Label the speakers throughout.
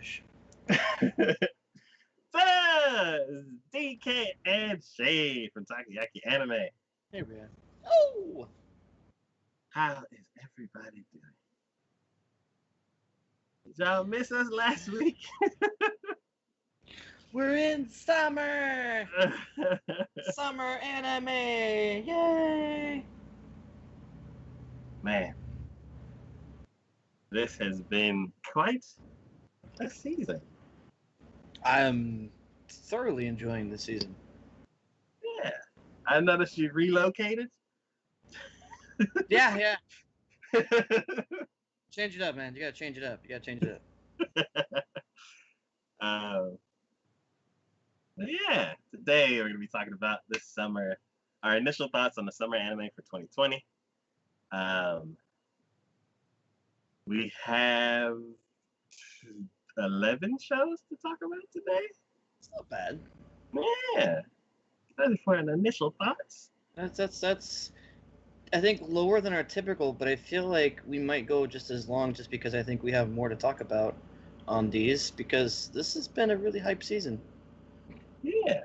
Speaker 1: gosh.
Speaker 2: So, DK and Shay from TacoYaki Anime.
Speaker 1: Hey, man. Oh!
Speaker 2: How is everybody doing? Did y'all miss us last week?
Speaker 1: We're in summer! Summer anime! Yay!
Speaker 2: Man, this has been quite a season.
Speaker 1: I'm thoroughly enjoying this season.
Speaker 2: Yeah. I noticed you relocated.
Speaker 1: Yeah. Change it up, man. You gotta change it up.
Speaker 2: um, yeah, today we're going to be talking about this summer, our initial thoughts on the summer anime for 2020. We have 11 shows to talk about today.
Speaker 1: It's not bad.
Speaker 2: Yeah, ready for an initial thoughts.
Speaker 1: That's I think lower than our typical, but I feel like we might go just as long just because I think we have more to talk about on these because this has been a really hype season.
Speaker 2: Yeah.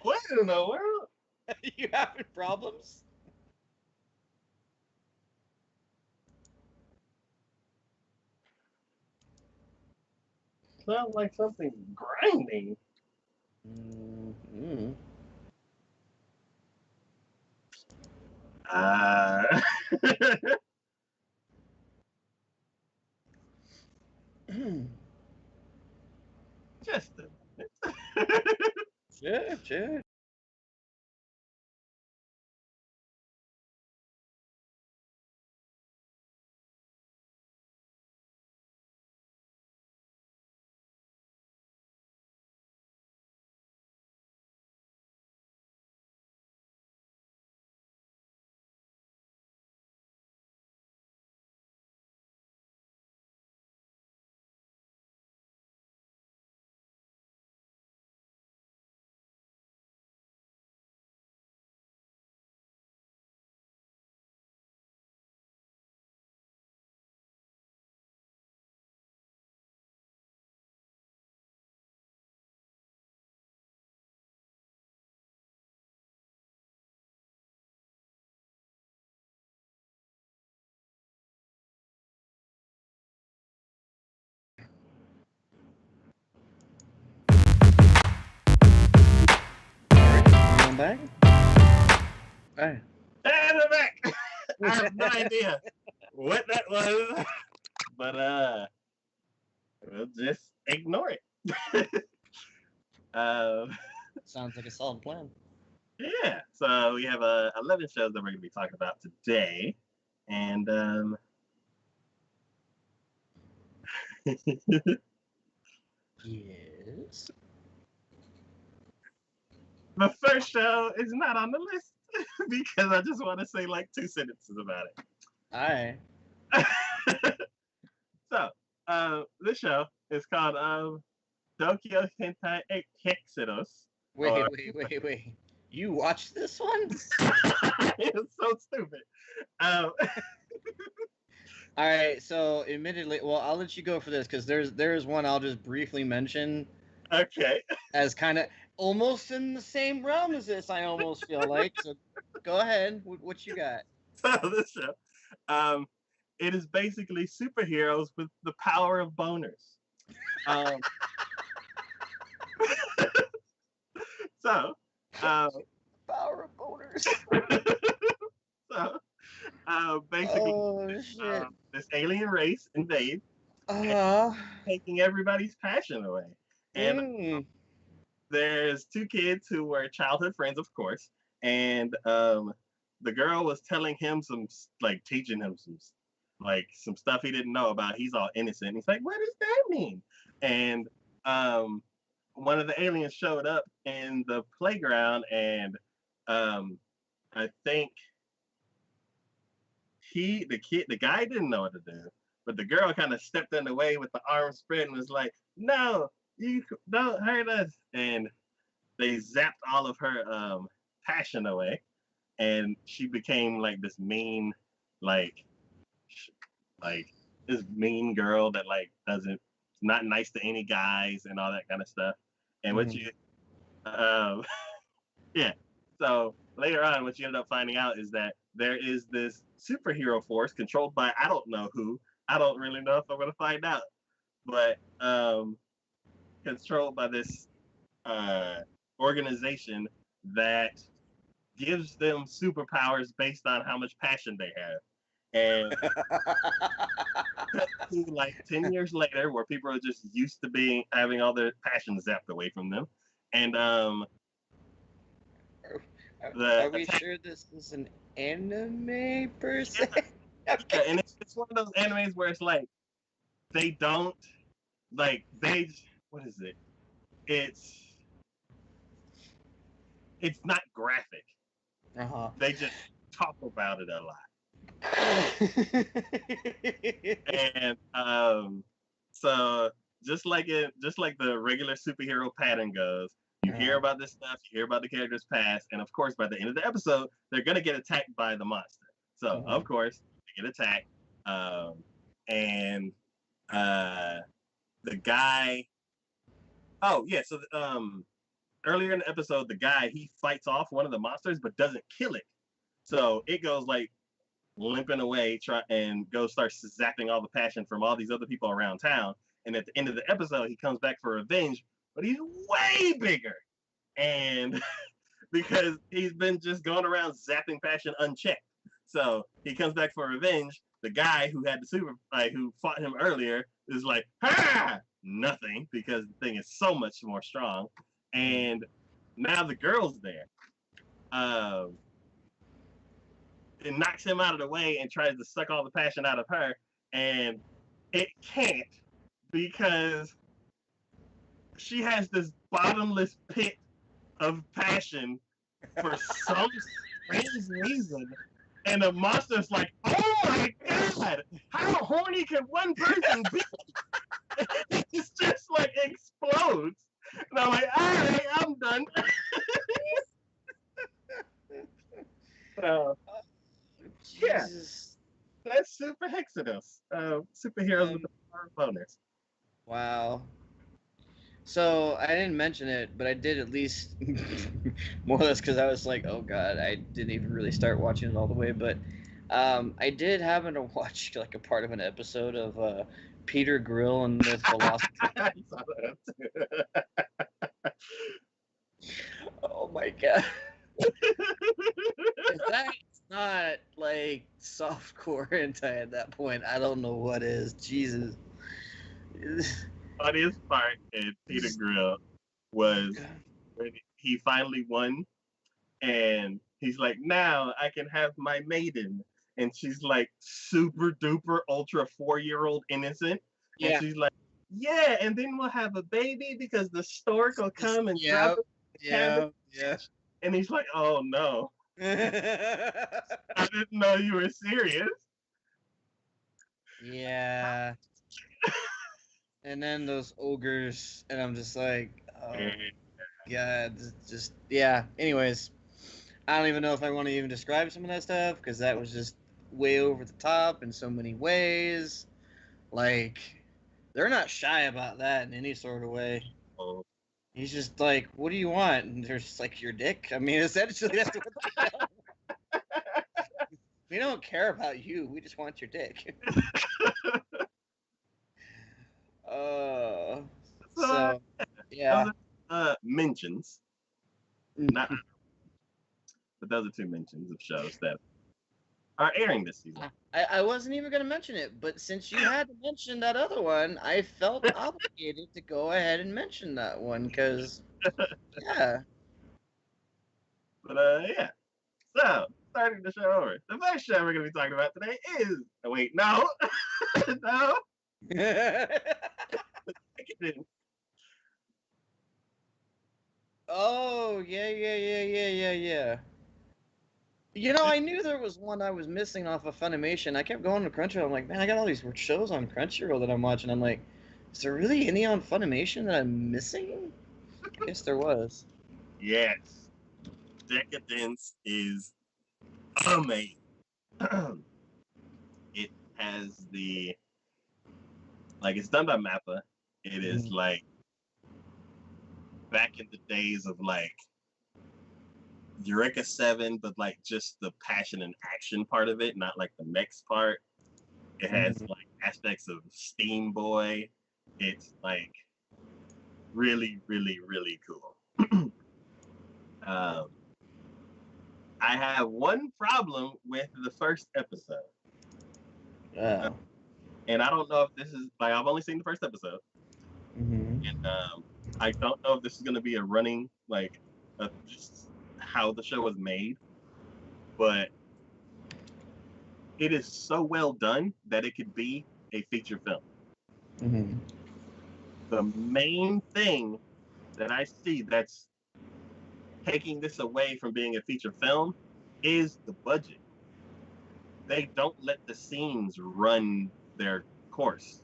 Speaker 2: What in the world?
Speaker 1: You having problems?
Speaker 2: Sounds like something grinding.
Speaker 1: Mm-hmm.
Speaker 2: Just a minute.
Speaker 1: Sure. Going back? All right.
Speaker 2: And I'm back. I have no idea what that was, but we'll just ignore it.
Speaker 1: Sounds like a solid plan.
Speaker 2: Yeah, so we have 11 shows that we're going to be talking about today, and
Speaker 1: Yes.
Speaker 2: the first show is not on the list because I just want to say like 2 sentences about
Speaker 1: All
Speaker 2: it. So, this show is called Tokyo Hentai Exodus. Or
Speaker 1: Wait. You watched this one?
Speaker 2: it's so stupid. Um,
Speaker 1: All right. So, admittedly, well, I'll let you go for this because there's one I'll just briefly mention
Speaker 2: okay.
Speaker 1: as kind of almost in the same realm as this. I almost feel like. So, go ahead. What you got?
Speaker 2: So this show, um, it is basically superheroes with the power of boners. Um, so, uh,
Speaker 1: Power of boners.
Speaker 2: so basically,
Speaker 1: Oh shit.
Speaker 2: this alien race invades,
Speaker 1: Uh.
Speaker 2: taking everybody's passion away. And
Speaker 1: Mm.
Speaker 2: there's 2 kids who were childhood friends, of course, and the girl was telling him some, like, teaching him some stuff he didn't know about. He's all innocent. He's like, "What does that mean?" And um, one of the aliens showed up in the playground, and um, I think the guy didn't know what to do, but the girl kind of stepped in the way with the arms spread and was like, "No, you don't hurt us!" And they zapped all of her passion away. and she became like this mean, like like this mean girl that like doesn't not nice to any guys and all that kind of stuff. And what you um yeah. So later on, what you end up finding out is that there is this superhero force controlled by I don't know who. I don't really know if I'm gonna find out, but controlled by this uh, organization that gives them superpowers based on how much passion they have. And like 10 years later, where people are just used to being having all their passion zapped away from them, and
Speaker 1: Are
Speaker 2: the
Speaker 1: we
Speaker 2: attack.
Speaker 1: sure this is an anime per
Speaker 2: Yeah,
Speaker 1: se?
Speaker 2: yeah,
Speaker 1: Okay.
Speaker 2: and it's one of those animes where it's like they don't like they what is it? It's it's not graphic.
Speaker 1: Uh-huh.
Speaker 2: They just talk about it a lot. And so just like the regular superhero pattern goes, you hear
Speaker 1: Uh-huh.
Speaker 2: about this stuff, you hear about the character's past, and of course by the end of the episode, they're gonna get attacked by the monster. So
Speaker 1: Uh-huh.
Speaker 2: of course they get attacked. And uh the guy oh yeah, so earlier in the episode, the guy he fights off one of the monsters but doesn't kill it. So it goes like limping away, and goes starts zapping all the passion from all these other people around town. And at the end of the episode, he comes back for revenge, but he's way bigger. And because he's been just going around zapping passion unchecked. So he comes back for revenge. The guy who had the who fought him earlier is like, ha! Nothing, because the thing is so much more strong. And now the girl's there. Um, it knocks him out of the way and tries to suck all the passion out of her. And it can't because she has this bottomless pit of passion for some strange reason. And the monster's like, oh my God, how horny can one person be? It's just like explodes. And I'm like, all right, I'm done. uh, yeah,
Speaker 1: Jesus.
Speaker 2: that's Super Hexados. Superheroes with
Speaker 1: Um,
Speaker 2: the power of bonus.
Speaker 1: wow. So I didn't mention it, but I did at least more or less because I was like, oh god, I didn't even really start watching it all the way. But I did happen to watch like a part of an episode of Peter Grill and the Philosopher. Oh my god, if that's not like softcore hentai at that point, I don't know what is. Jesus.
Speaker 2: Funniest part in Peter Grill was when he finally won, and he's like, "Now I can have my maiden," and she's like super duper ultra 4-year-old innocent, and
Speaker 1: Yeah.
Speaker 2: she's like, "Yeah, and then we'll have a baby because the stork will come and drop
Speaker 1: Yeah.
Speaker 2: it in the cabbage."
Speaker 1: Yeah. Yeah.
Speaker 2: And he's like, "Oh no, I didn't know you were serious."
Speaker 1: Yeah. And then those ogres, and I'm just like, oh god, just yeah. Anyways, I don't even know if I want to even describe some of that stuff because that was just way over the top in so many ways. Like, they're not shy about that in any sort of way.
Speaker 2: Oh,
Speaker 1: He's just like, "What do you want?" And they're just like, "Your dick." I mean, essentially, that's what they tell him. We don't care about you. We just want your dick. Uh,
Speaker 2: so
Speaker 1: so yeah.
Speaker 2: those are mentions, not but those are two mentions of shows that are airing this season.
Speaker 1: I wasn't even going to mention it, but since you had to mention that other one, I felt obligated to go ahead and mention that one because, yeah.
Speaker 2: But yeah. So starting the show over. The first show we're gonna be talking about today is oh wait, no. No.
Speaker 1: Oh, yeah, yeah, yeah, yeah, yeah, yeah. You know, I knew there was one I was missing off of Funimation. I kept going to Crunchyroll. I'm like, man, I got all these shows on Crunchyroll that I'm watching. I'm like, is there really any on Funimation that I'm missing? I guess there was.
Speaker 2: Yes. Decadence is amazing. It has it's done by Mappa. It is like back in the days of like Eureka 7, but like just the passion and action part of it, not like the next part. It has like aspects of Steam Boy. It's like really, really, really cool. I have one problem with the first episode. And I don't know if this is like I've only seen the first episode. And I don't know if this is going to be a running like just how the show was made, but it is so well done that it could be a feature film. The main thing that I see that's taking this away from being a feature film is the budget. They don't let the scenes run their course.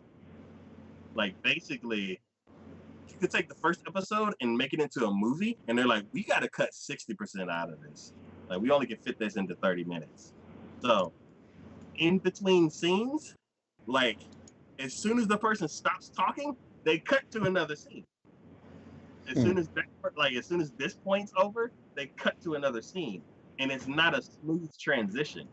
Speaker 2: Like basically, you could take the first episode and make it into a movie, and they're like, we got to cut 60% out of this. Like we only can fit this into 30 minutes. So in between scenes, like as soon as the person stops talking, they cut to another scene. As soon as this point's over, they cut to another scene, and it's not a smooth transition.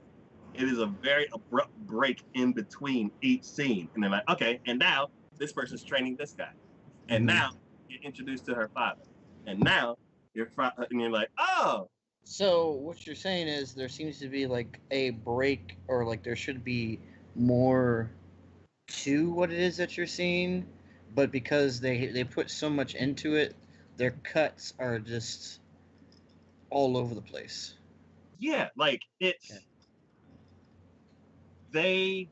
Speaker 2: It is a very abrupt break in between each scene, and they're like, okay, and now this person's training this guy, and now you're introduced to her father, and now you're like, oh.
Speaker 1: So what you're saying is there seems to be like a break, or like there should be more to what it is that you're seeing, but because they put so much into it, their cuts are just all over the place.
Speaker 2: Yeah, like the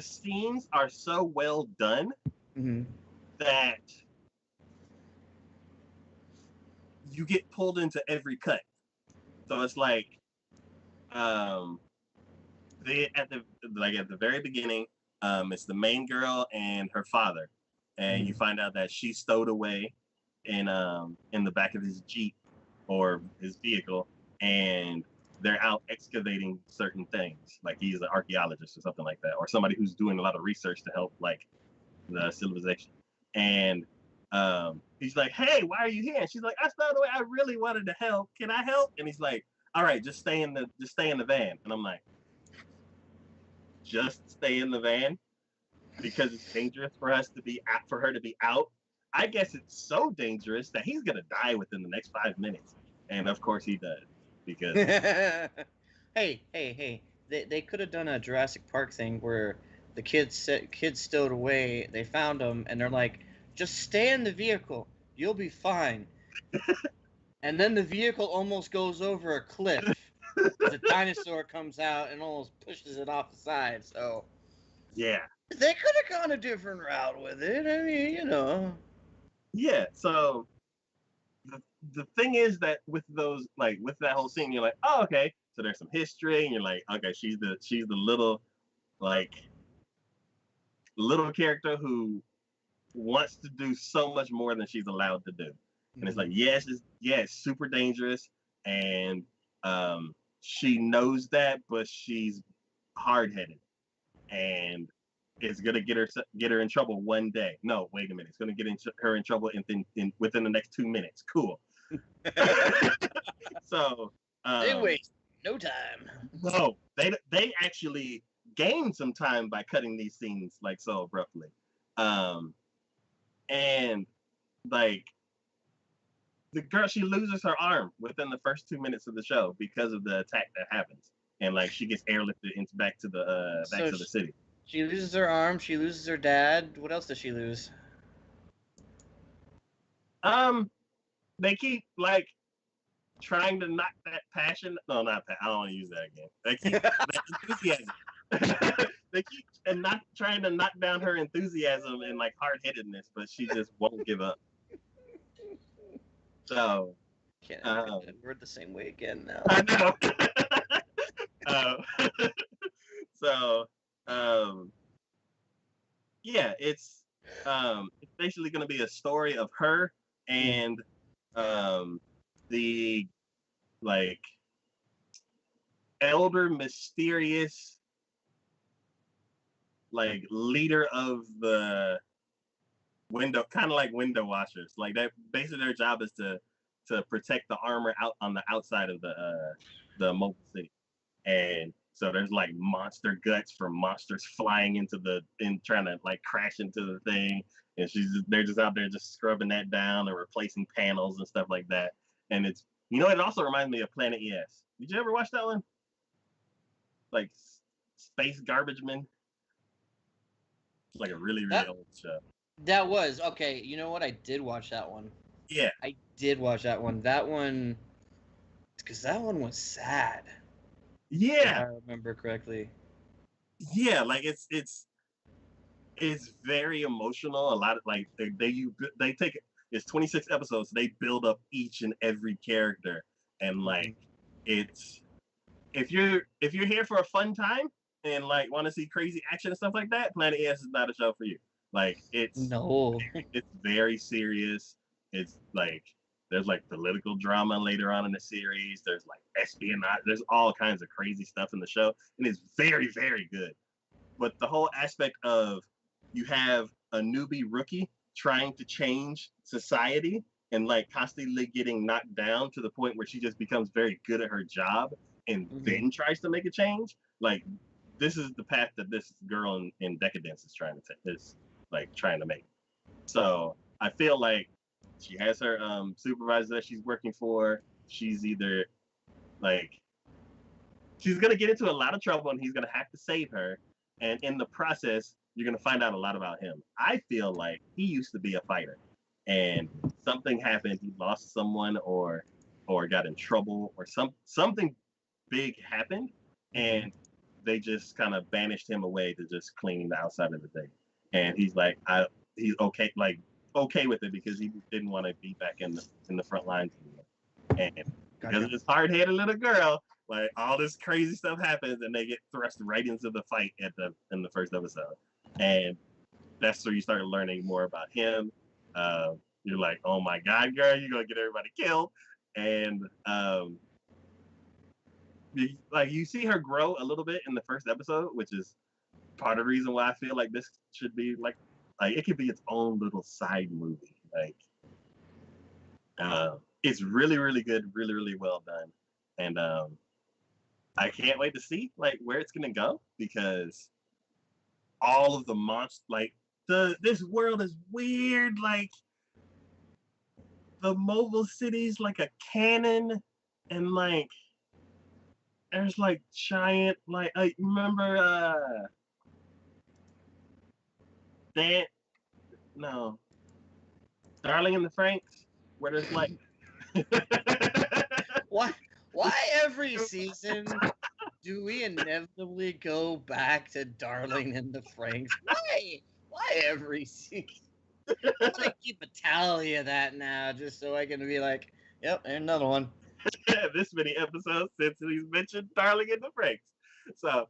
Speaker 2: scenes are so well done that you get pulled into every cut. So it's like at the very beginning, it's the main girl and her father, and you find out that she's stowed away in the back of his Jeep or his vehicle, and they're out excavating certain things. Like he's an archaeologist or something like that, or somebody who's doing a lot of research to help like the civilization. And he's like, "Hey, why are you here?" And she's like, "I stowed away. I really wanted to help. Can I help?" And he's like, "All right, just stay in the van." And I'm like, just stay in the van because it's dangerous for her to be out. I guess it's so dangerous that he's gonna die within the next 5 minutes, and of course he does because.
Speaker 1: hey, they could have done a Jurassic Park thing where the kids stowed away. They found them, and they're like, "Just stay in the vehicle. You'll be fine." And then the vehicle almost goes over a cliff. The dinosaur comes out and almost pushes it off the side. So
Speaker 2: yeah,
Speaker 1: they could have gone a different route with it. I mean,
Speaker 2: Yeah. So the thing is that with those with that whole scene, you're like, oh, okay. So there's some history, and you're like, okay, she's the like little character who wants to do so much more than she's allowed to do. And it's like, yes, it's super dangerous, and she knows that, but she's hard-headed, and it's gonna get her in trouble one day. No, wait a minute, it's gonna get her in trouble within the next 2 minutes. Cool. So
Speaker 1: they waste no time.
Speaker 2: No, they actually gained some time by cutting these scenes like so abruptly, and like the girl, she loses her arm within the first 2 minutes of the show because of the attack that happens, and like she gets airlifted back to the city.
Speaker 1: She loses her arm. She loses her dad. What else does she lose?
Speaker 2: They keep like trying to knock that passion. No, not that. I don't want to use that again. They keep that enthusiasm. They keep not trying to knock down her enthusiasm and like hard-headedness, but she just won't give up. So
Speaker 1: Can't word the same way again now.
Speaker 2: I know. So yeah, it's basically going to be a story of her and the like elder, mysterious, like leader of the window, kind of like window washers. Like that, basically their job is to protect the armor out on the outside of the mobile city. And so there's like monster guts from monsters flying trying to like crash into the thing. And they're just out there just scrubbing that down and replacing panels and stuff like that. And it also reminds me of Planet ES. Did you ever watch that one? Like Space Garbage Men? It's like a really, really
Speaker 1: That
Speaker 2: old show.
Speaker 1: that was okay. You know what? I did watch that one.
Speaker 2: Yeah.
Speaker 1: I did watch that one. That one, because that one was sad. If
Speaker 2: Yeah.
Speaker 1: I remember correctly.
Speaker 2: Yeah. Like it's very emotional. A lot of like they take it's 26 episodes. So they build up each and every character, and like it's if you're here for a fun time and like want to see crazy action and stuff like that, Planet ES is not a show for you. Like
Speaker 1: No.
Speaker 2: it's very serious. It's like there's like political drama later on in the series. There's like espionage. There's all kinds of crazy stuff in the show, and it's very, very good. But the whole aspect of you have a newbie rookie trying to change society and like constantly getting knocked down to the point where she just becomes very good at her job and then tries to make a change. Like this is the path that this girl in Decadence is trying to take. Is like trying to make. So I feel like she has her supervisor that she's working for. She's either like she's gonna get into a lot of trouble and he's gonna have to save her. And in the process, you're gonna find out a lot about him. I feel like he used to be a fighter, and something happened. He lost someone, or got in trouble, or something big happened, and they just kind of banished him away to just clean the outside of the thing. And he's like, he's okay, like okay with it because he didn't want to be back in the front lines anymore. And because of this hard-headed little girl, like all this crazy stuff happens, and they get thrust right into the fight in the first episode, and that's where you start learning more about him. You're like, oh my god, girl, you're gonna get everybody killed, and you see her grow a little bit in the first episode, which is part of the reason why I feel like this should be like it could be its own little side movie. Like, it's really, really good, really, really well done, and I can't wait to see like where it's gonna go because all of the monsters, like this world is weird. Like the mobile city's like a cannon, and like there's like giant like remember that no Darling in the Franks where there's like
Speaker 1: Why every season do we inevitably go back to Darling in the Franks? Why every season? I'm gonna keep a tally of that now, just so I can be like, yep, and another one.
Speaker 2: This many episodes since he's mentioned Darling in the Franks. So,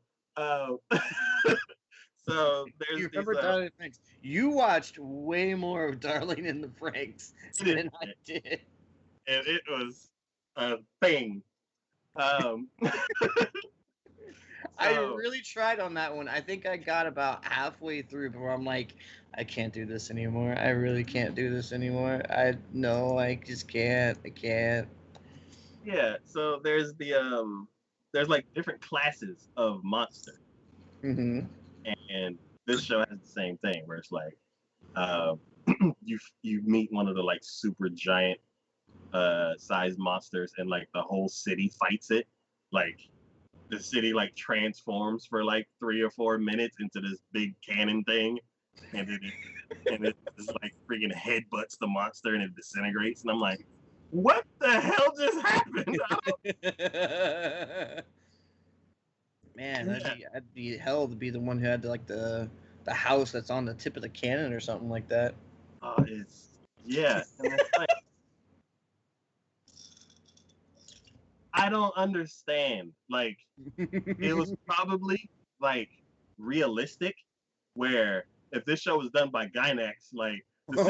Speaker 2: so there's
Speaker 1: you remember Darling in the Franks? You watched way more of Darling in the Franks than I did,
Speaker 2: and it was a thing.
Speaker 1: I really tried on that one. I think I got about halfway through before I'm like, I can't do this anymore. I really can't do this anymore. I just can't. I can't.
Speaker 2: Yeah. So there's there's like different classes of monster, and this show has the same thing where it's like, you meet one of the like super giant sized monsters and like the whole city fights it. Like the city like transforms for like 3 or 4 minutes into this big cannon thing, and it just like freaking headbutts the monster and it disintegrates. And I'm like, what the hell just happened?
Speaker 1: Man, that'd be hell to be the one who had like the house that's on the tip of the cannon or something like that.
Speaker 2: It's yeah. And it's like, I don't understand. Like, it was probably like realistic, where if this show was done by Gynax, like the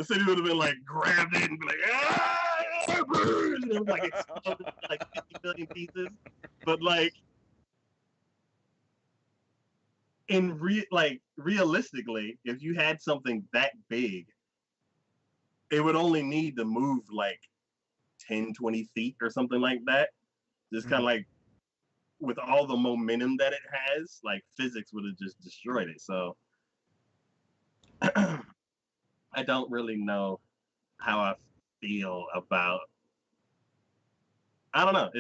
Speaker 2: city would have been like grabbed it and be like, ah! and it was like exploded like 50 million pieces. But like realistically, if you had something that big, it would only need to move like 10, 20 feet or something like that. Just kind of like with all the momentum that it has, like physics would have just destroyed it. So I don't really know how I feel about. I don't know.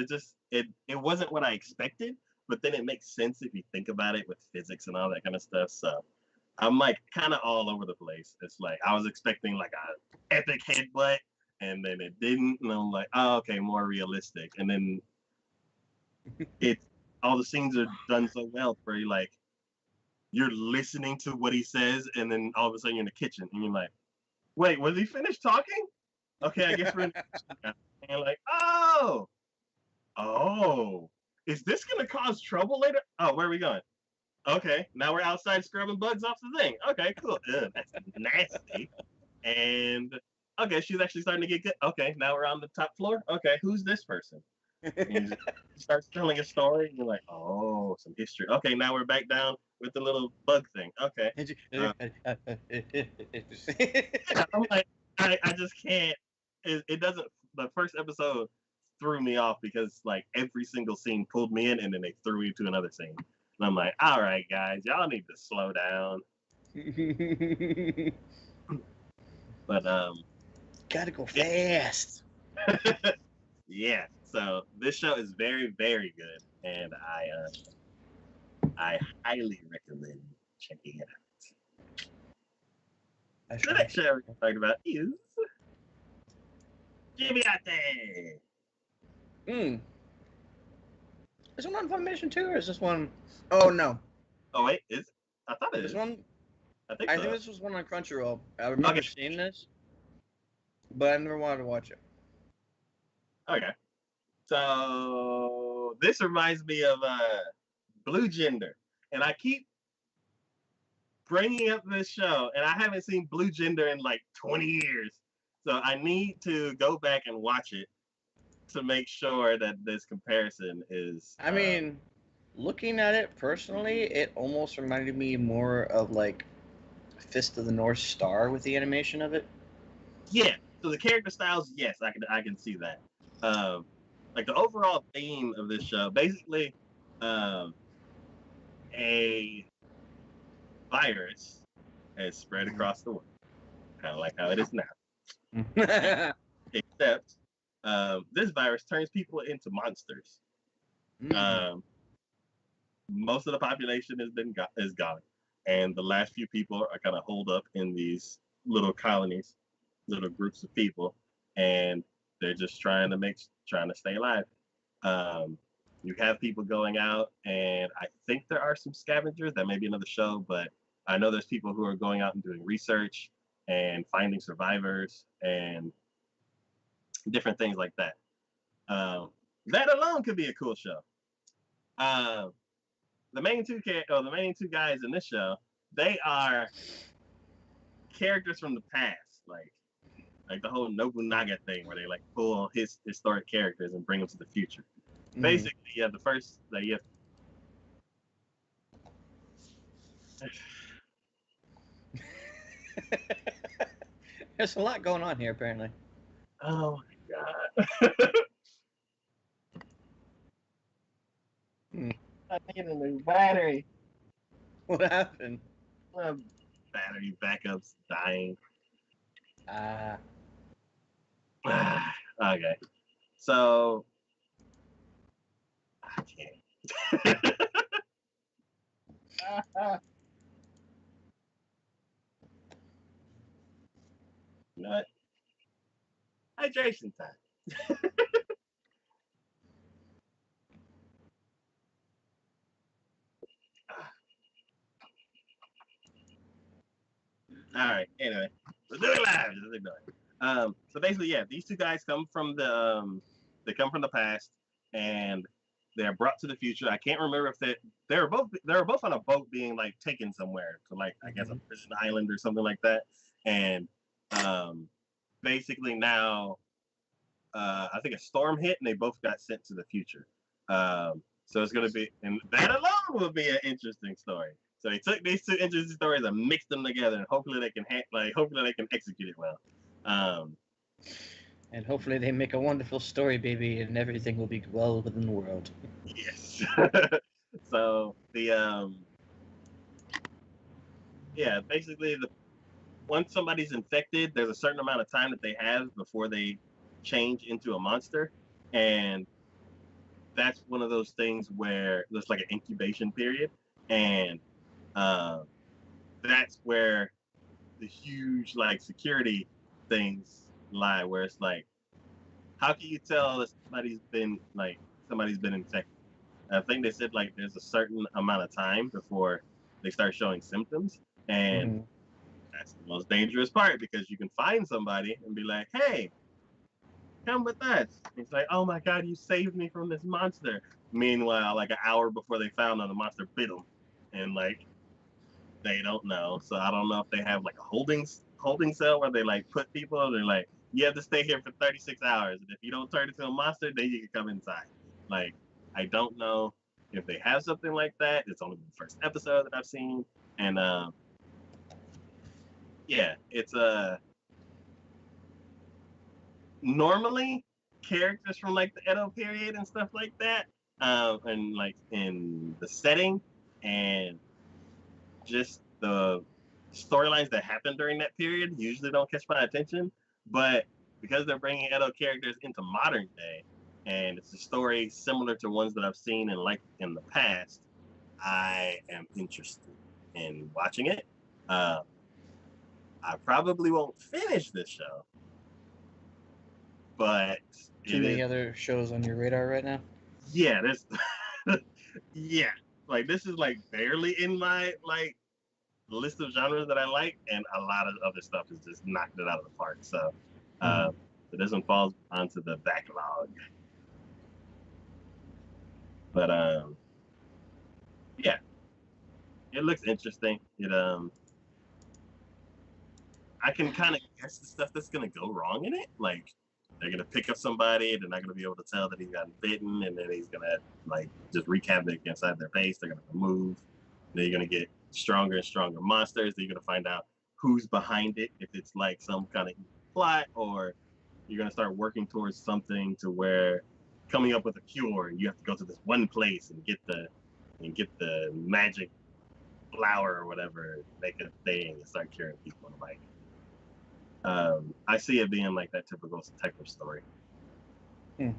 Speaker 2: It wasn't what I expected, but then it makes sense if you think about it with physics and all that kind of stuff. So I'm like kind of all over the place. It's like I was expecting like a epic headbutt, and then it didn't, and I'm like, oh, okay, more realistic. And then it's all the scenes are done so well where you're listening to what he says, and then all of a sudden you're in the kitchen, and you're like, wait, was he finished talking? Okay, I guess we're in the kitchen now. And you're like, oh, is this gonna cause trouble later? Oh, where are we going? Okay, now we're outside scrubbing bugs off the thing. Okay, cool. Ugh, that's nasty. And okay, she's actually starting to get good. Okay, now we're on the top floor. Okay, who's this person? And he starts telling a story, and you're like, oh, some history. Okay, now we're back down with the little bug thing. Okay. I'm like, I just can't. It doesn't. The first episode threw me off because like every single scene pulled me in, and then they threw me to another scene. And I'm like, all right, guys, y'all need to slow down. But
Speaker 1: gotta go fast.
Speaker 2: Yeah. So this show is very, very good, and I highly recommend checking it out. The next show we're talking about is TacoYaki.
Speaker 1: Is one on Funimation too, or is this one? Oh no.
Speaker 2: Oh wait, I thought it
Speaker 1: this
Speaker 2: is.
Speaker 1: One.
Speaker 2: I think
Speaker 1: this was one on Crunchyroll. I remember seeing this, but I never wanted to watch it.
Speaker 2: Okay. So this reminds me of Blue Gender, and I keep bringing up this show, and I haven't seen Blue Gender in like 20 years. So I need to go back and watch it to make sure that this comparison is.
Speaker 1: I mean, looking at it personally, it almost reminded me more of like Fist of the North Star with the animation of it.
Speaker 2: Yeah. So the character styles, yes, I can see that. Like the overall theme of this show, basically, a virus has spread across the world, kind of like how it is now. Except this virus turns people into monsters. Most of the population is gone, and the last few people are kind of holed up in these little colonies, little groups of people, and they're just trying to stay alive. You have people going out, and I think there are some scavengers. That may be another show, but I know there's people who are going out and doing research and finding survivors and different things like that. That alone could be a cool show. The main two guys in this show, they are characters from the past, like the whole Nobunaga thing, where they like pull his historic characters and bring them to the future. Basically, you have
Speaker 1: There's a lot going on here, apparently.
Speaker 2: Oh my god. I need a new battery.
Speaker 1: What happened?
Speaker 2: Battery backups dying. Okay. So I can't. You know what? Hydration time. All right. Anyway, let's do it live. So basically, yeah, these two guys come from the past, and they're brought to the future. I can't remember if they were both on a boat being like taken somewhere to like I guess a prison island or something like that. And basically now I think a storm hit, and they both got sent to the future. So it's gonna be, and that alone will be an interesting story. So they took these two interesting stories and mixed them together, and hopefully they can hopefully they can execute it well.
Speaker 1: And hopefully they make a wonderful story, baby, and everything will be well within the world.
Speaker 2: Yes. So yeah, basically once somebody's infected, there's a certain amount of time that they have before they change into a monster, and that's one of those things where there's like an incubation period, and that's where the huge like security things lie, where it's like, how can you tell that somebody's been infected? I think they said like there's a certain amount of time before they start showing symptoms, and that's the most dangerous part, because you can find somebody and be like, hey, come with us. It's like, oh my God, you saved me from this monster. Meanwhile, like an hour before they found them, the monster bit them, and like they don't know. So I don't know if they have like a holding cell where they like put people and they're like, you have to stay here for 36 hours, and if you don't turn into a monster, then you can come inside. Like, I don't know if they have something like that. It's only the first episode that I've seen, and yeah, it's normally characters from like the Edo period and stuff like that, and like in the setting and just the storylines that happen during that period usually don't catch my attention. But because they're bringing Edo characters into modern day, and it's a story similar to ones that I've seen in the past, I am interested in watching it. I probably won't finish this show, but
Speaker 1: Too many other shows on your radar right now?
Speaker 2: Yeah, there's yeah, like this is like barely in my like list of genres that I like, and a lot of other stuff is just knocked it out of the park. So, so this one falls onto the backlog. But yeah, it looks interesting. I can kind of guess the stuff that's gonna go wrong in it. Like, they're gonna pick up somebody, they're not gonna be able to tell that he's gotten bitten, and then he's gonna like just wreak havoc inside their base. They're gonna move. Then you're gonna get stronger and stronger monsters. Then you're gonna find out who's behind it, if it's like some kind of plot, or you're gonna start working towards something to where coming up with a cure, and you have to go to this one place and get the magic flower or whatever, make a thing and start curing people. And like, I see it being like that typical type of story. But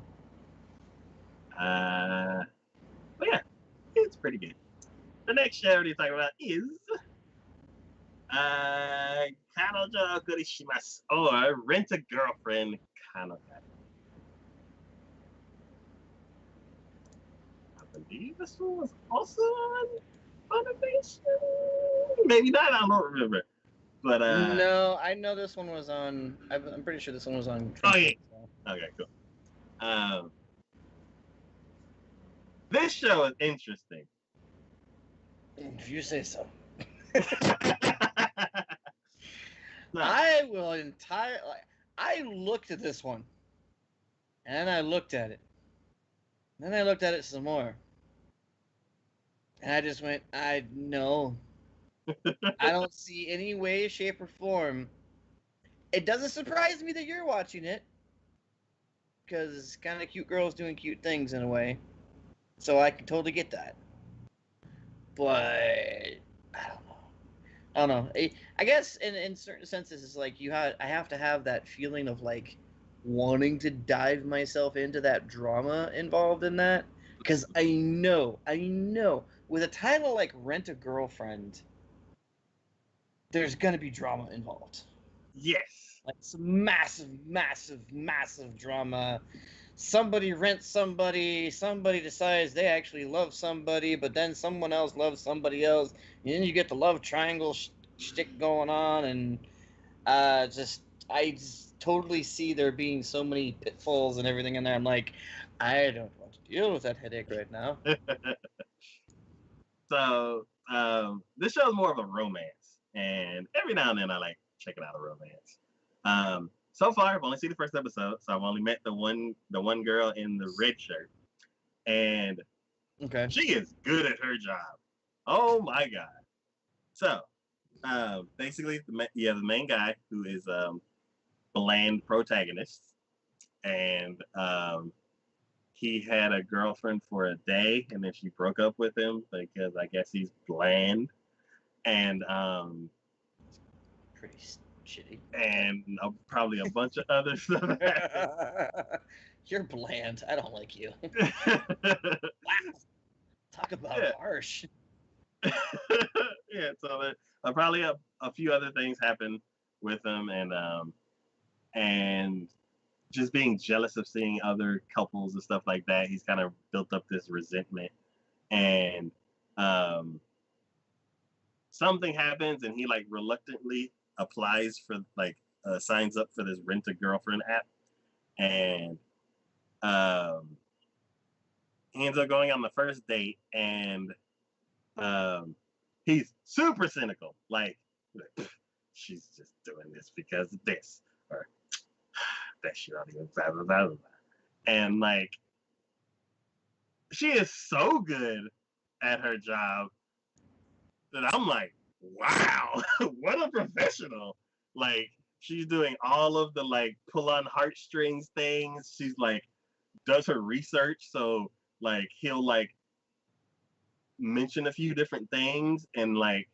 Speaker 2: yeah, it's pretty good. The next show we're talking about is Kanojo Kurishimasu, or Rent a Girlfriend Kanojo. I believe this one was also on Funimation. Maybe not, I don't remember. But
Speaker 1: no, I know this one was on. I'm pretty sure this one was on.
Speaker 2: Oh yeah. Okay, cool. This show is interesting.
Speaker 1: If you say so.
Speaker 2: No.
Speaker 1: I will I looked at this one, and I looked at it, and then I looked at it some more, and I just went, I no. I don't see any way, shape, or form. It doesn't surprise me that you're watching it, because it's kind of cute girls doing cute things in a way. So I can totally get that. But I don't know. I don't know. I guess in certain senses, it's like I have to have that feeling of like wanting to dive myself into that drama involved in that, because I know with a title like Rent a Girlfriend, there's gonna be drama involved.
Speaker 2: Yes.
Speaker 1: Like some massive drama. Somebody rents somebody decides they actually love somebody, but then someone else loves somebody else, and then you get the love triangle shtick going on, and I just totally see there being so many pitfalls and everything in there. I'm like, I don't want to deal with that headache right now.
Speaker 2: So this show is more of a romance, and every now and then I like checking out a romance. So far, I've only seen the first episode, so I've only met the one girl in the red shirt, and
Speaker 1: Okay.
Speaker 2: she is good at her job. Oh my god! So basically, you have the main guy who is bland protagonist, and he had a girlfriend for a day, and then she broke up with him because I guess he's bland, and
Speaker 1: Pretty shitty.
Speaker 2: probably a bunch of other stuff happened.
Speaker 1: You're bland. I don't like you. Wow. Talk about
Speaker 2: Yeah.
Speaker 1: harsh.
Speaker 2: Yeah, so probably a few other things happen with him, and just being jealous of seeing other couples and stuff like that. He's kind of built up this resentment, and um, something happens, and he like reluctantly applies for like signs up for this rent a girlfriend app, and um, he ends up going on the first date, and um, he's super cynical. Like, she's just doing this because of this, or that shit ought to go blah, blah, blah, blah. And like, she is so good at her job that I'm like, wow, what a professional. Like, she's doing all of the like pull on heartstrings things. She's like, does her research. So like, he'll like mention a few different things, and like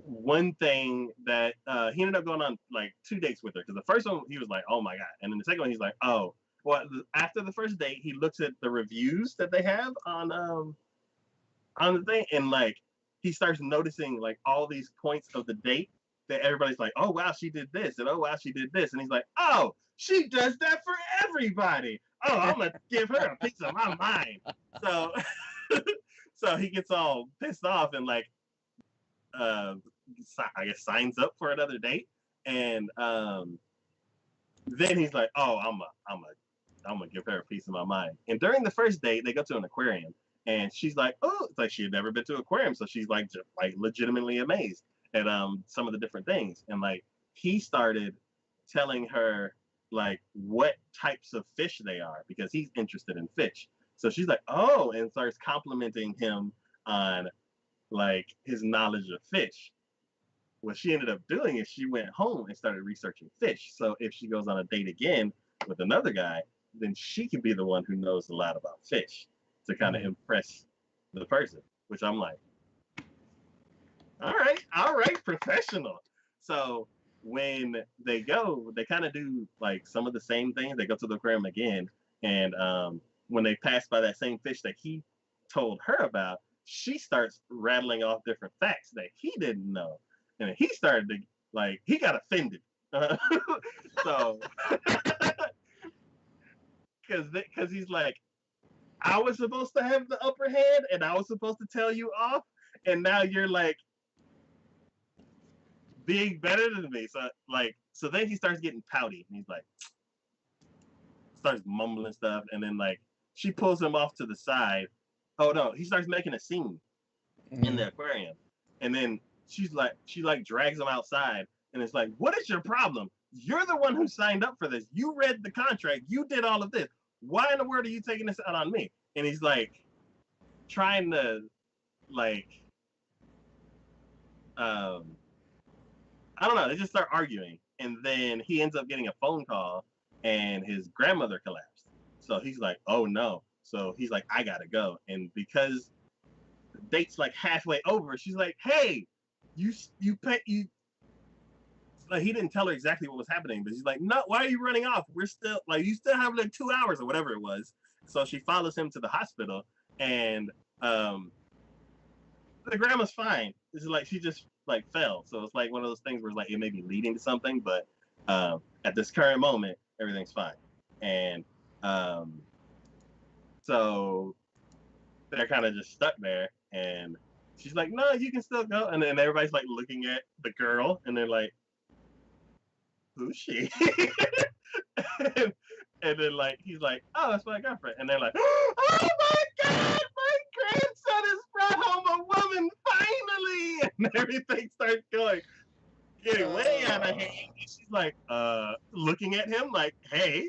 Speaker 2: one thing that he ended up going on like 2 dates with her, because the first one he was like, oh my god, and then the second one he's like, oh, well, after the first date he looks at the reviews that they have on the thing, and like he starts noticing like all these points of the date that everybody's like, oh wow, she did this, and oh wow, she did this, and he's like, oh, she does that for everybody. Oh, I'm gonna give her a piece of my mind. So so he gets all pissed off and like I guess signs up for another date, and then he's like, "Oh, I'm gonna give her a piece of my mind." And during the first date, they go to an aquarium, and she's like, "Oh," it's like she had never been to an aquarium, so she's like, just, like legitimately amazed at some of the different things, and like he started telling her like what types of fish they are because he's interested in fish. So she's like, "Oh," and starts complimenting him on like his knowledge of fish. What she ended up doing is she went home and started researching fish. So if she goes on a date again with another guy, then she can be the one who knows a lot about fish to kind of impress the person, which I'm like, all right, professional. So when they go, they kind of do like some of the same things. They go to the aquarium again, and when they pass by that same fish that he told her about, she starts rattling off different facts that he didn't know, and he started to like he got offended. So because he's like, I was supposed to have the upper hand, and I was supposed to tell you off, and now you're like being better than me. So then he starts getting pouty, and he's like starts mumbling stuff, and then like she pulls him off to the side. Oh no, he starts making a scene in the aquarium, and then she drags him outside, and it's like, what is your problem? You're the one who signed up for this. You read the contract. You did all of this. Why in the world are you taking this out on me? And he's like trying to like I don't know. They just start arguing, and then he ends up getting a phone call, and his grandmother collapsed. So he's like, "Oh no!" So he's like, "I gotta go." And because the date's like halfway over, she's like, "Hey, you pay you." Like he didn't tell her exactly what was happening, but she's like, "No, why are you running off? We're still like you still have like 2 hours or whatever it was." So she follows him to the hospital, and the grandma's fine. It's like she just like fell. So it's like one of those things where like it may be leading to something, but at this current moment, everything's fine. And so they're kind of just stuck there. And she's like, "No, you can still go." And then everybody's like looking at the girl, and they're like, "Who's she?" and then like he's like, "Oh, that's my girlfriend." And they're like, "Oh my god, my grandson has brought home a woman finally!" And everything starts going. getting way out of hand. And she's like, looking at him like, hey,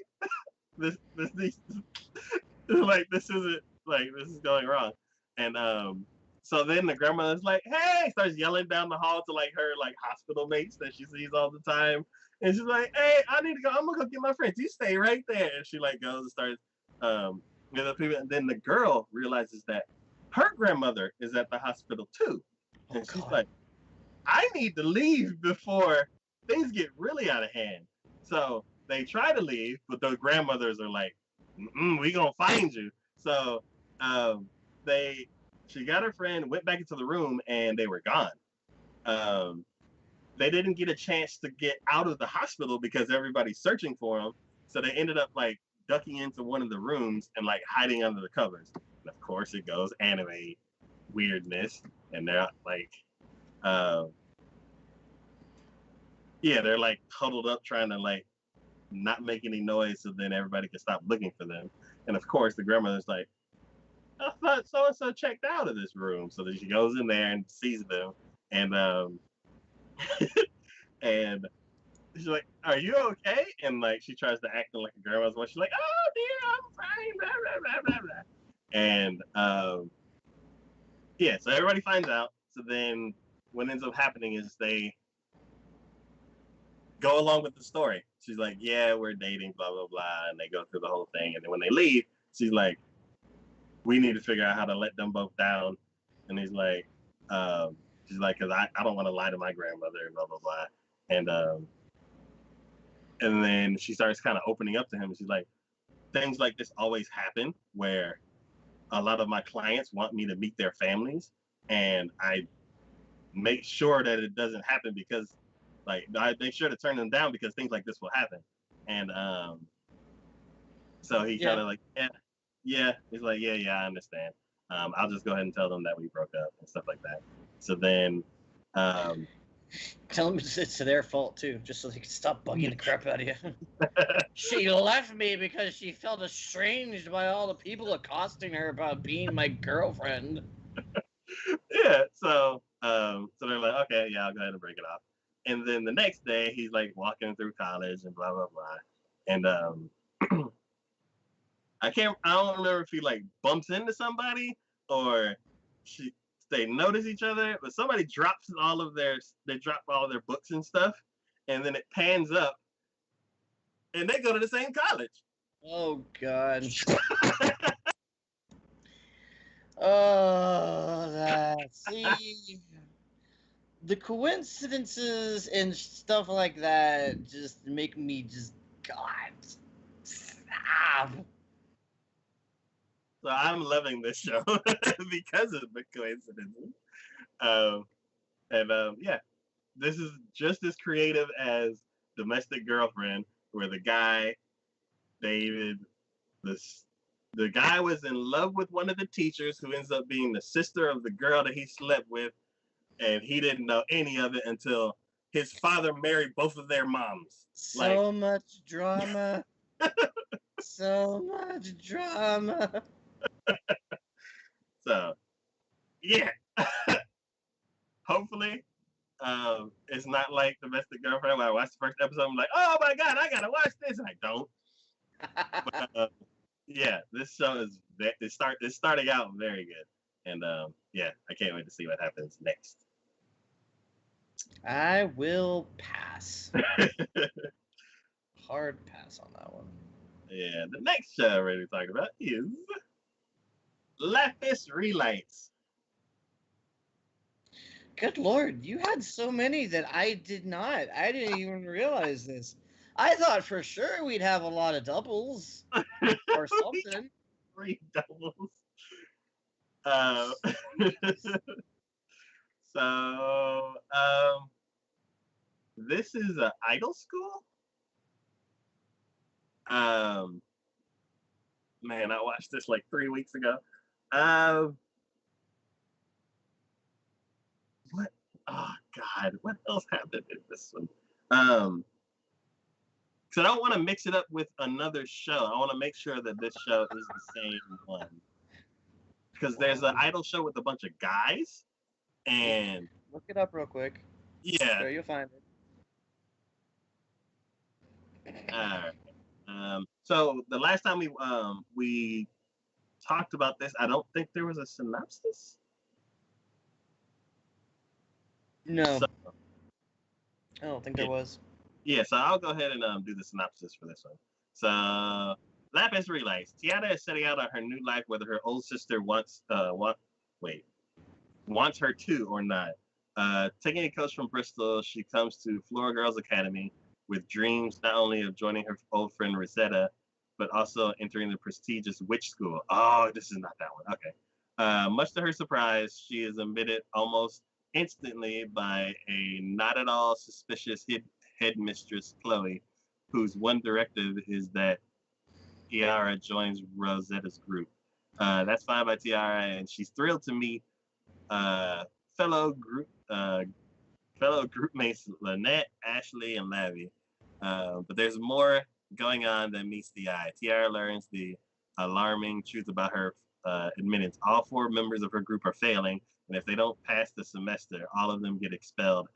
Speaker 2: this like this isn't like this is going wrong. And so then the grandmother's like, hey, starts yelling down the hall to like her like hospital mates that she sees all the time. And she's like, hey, I need to go. I'm gonna go get my friends. You stay right there. And she like goes and starts with the people. And then the girl realizes that her grandmother is at the hospital too. And she's like, I need to leave before things get really out of hand. So they try to leave, but the grandmothers are like, we gonna find you. So um, they, she got her friend, went back into the room, and they were gone. Um, they didn't get a chance to get out of the hospital because everybody's searching for them. So they ended up like ducking into one of the rooms and like hiding under the covers. And of course, it goes anime weirdness, and they're like, yeah, they're like huddled up trying to like not make any noise so then everybody can stop looking for them. And of course, the grandmother's like, I thought so and so checked out of this room. So then she goes in there and sees them, and and she's like, "Are you okay?" And like she tries to act like a grandma's voice. She's like, "Oh dear, I'm fine." Blah blah blah blah blah. And yeah, so everybody finds out. So then what ends up happening is they go along with the story. She's like, "Yeah, we're dating, blah blah blah," and they go through the whole thing. And then when they leave, she's like, "We need to figure out how to let them both down." And he's like, she's like, "Cause I don't want to lie to my grandmother, blah blah blah." And then she starts kind of opening up to him. She's like, "Things like this always happen where a lot of my clients want me to meet their families, and I make sure that it doesn't happen because like I make sure to turn them down because things like this will happen." And so he kind of like, yeah, he's like, yeah, I understand. I'll just go ahead and tell them that we broke up and stuff like that. So then
Speaker 1: tell them it's their fault too, just so they can stop bugging the crap out of you. She left me because she felt estranged by all the people accosting her about being my girlfriend.
Speaker 2: yeah, so they're like, okay, yeah, I'll go ahead and break it off. And then the next day, he's like walking through college and blah blah blah. And I don't remember if he like bumps into somebody or she, they notice each other, but somebody they drop all of their books and stuff, and then it pans up, and they go to the same college.
Speaker 1: Oh God. Oh, see, the coincidences and stuff like that just make me just God stop.
Speaker 2: So I'm loving this show because of the coincidences. Yeah, this is just as creative as Domestic Girlfriend, where the guy, David, the guy was in love with one of the teachers who ends up being the sister of the girl that he slept with, and he didn't know any of it until his father married both of their moms.
Speaker 1: So much drama. So much drama.
Speaker 2: So, yeah. Hopefully, it's not like Domestic Girlfriend where I watched the first episode. I'm like, oh my God, I gotta watch this. And I don't. But, yeah, this show is it's starting out very good. And yeah, I can't wait to see what happens next.
Speaker 1: I will pass. Hard pass on that one.
Speaker 2: Yeah, the next show I'm ready to talk about is Lapis Relights.
Speaker 1: Good Lord, you had so many that I did not. I didn't even realize this. I thought for sure we'd have a lot of doubles or something.
Speaker 2: 3 doubles. So, this is an idol school. Man, I watched this like 3 weeks ago. What? Oh God, what else happened in this one? So I don't want to mix it up with another show. I want to make sure that this show is the same one. Because there's an idol show with a bunch of guys, and
Speaker 1: look it up real quick.
Speaker 2: yeah,
Speaker 1: There you'll find it.
Speaker 2: Alright. So the last time we talked about this, I don't think there was a synopsis.
Speaker 1: No,
Speaker 2: So
Speaker 1: I don't think there
Speaker 2: yeah,
Speaker 1: was.
Speaker 2: yeah. So I'll go ahead and do the synopsis for this one. So Lapis relays. Tiana is setting out on her new life, whether her old sister wait wants her to or not. Taking a coach from Bristol, she comes to Flora Girls Academy with dreams not only of joining her old friend Rosetta, but also entering the prestigious witch school. Oh, this is not that one. Okay. Much to her surprise, she is admitted almost instantly by a not at all suspicious headmistress, Chloe, whose one directive is that Tiara joins Rosetta's group. That's fine by Tiara, and she's thrilled to meet uh, fellow group fellow group mates Lynette, Ashley, and Lavi. But there's more going on than meets the eye. Tiara learns the alarming truth about her admittance. All four members of her group are failing, and if they don't pass the semester, all of them get expelled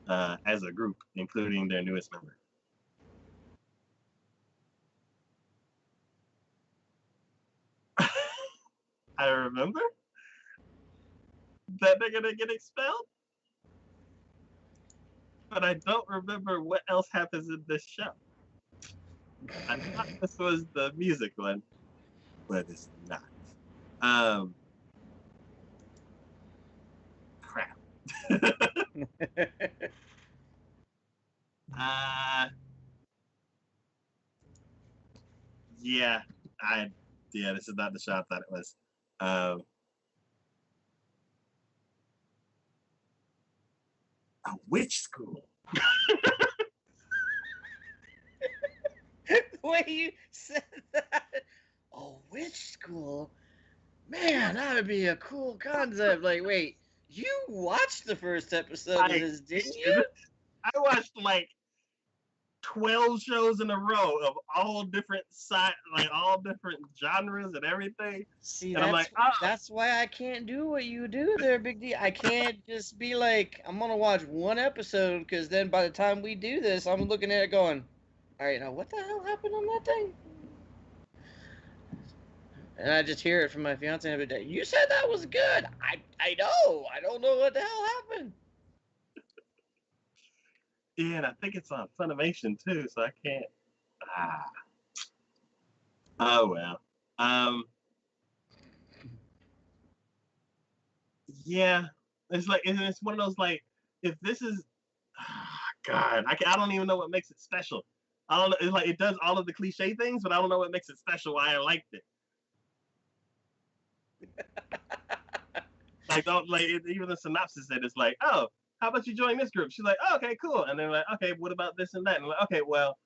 Speaker 2: as a group, including their newest member. I remember that they're gonna get expelled, but I don't remember what else happens in this show. I thought this was the music one, but it's not. Um, Crap. uh, yeah, I yeah, this is not the show I thought it was. Um, a witch school.
Speaker 1: The way you said that. Oh, witch school? Man, that would be a cool concept. Like, wait, you watched the first episode of
Speaker 2: I
Speaker 1: this, didn't
Speaker 2: did.
Speaker 1: you?
Speaker 2: I watched like 12 shows in a row of all different like all different genres and everything.
Speaker 1: See,
Speaker 2: And I'm like, oh,
Speaker 1: that's why I can't do what you do there, Big D. I can't just be like, I'm gonna watch one episode because then by the time we do this, I'm looking at it going, all right, now what the hell happened on that thing? And I just hear it from my fiance every day. You said that was good. I know. I don't know what the hell happened.
Speaker 2: yeah, and I think it's on Funimation too, so I can't. Ah, oh well. Um, yeah, it's one of those like if this is God, I don't even know what makes it special. I don't know. It's like it does all of the cliche things, but I don't know what makes it special. Why I liked it. Like don't like even the synopsis said it's like, oh, how about you join this group? She's like, oh, okay, cool. And then like, okay, what about this and that? And like, okay, well,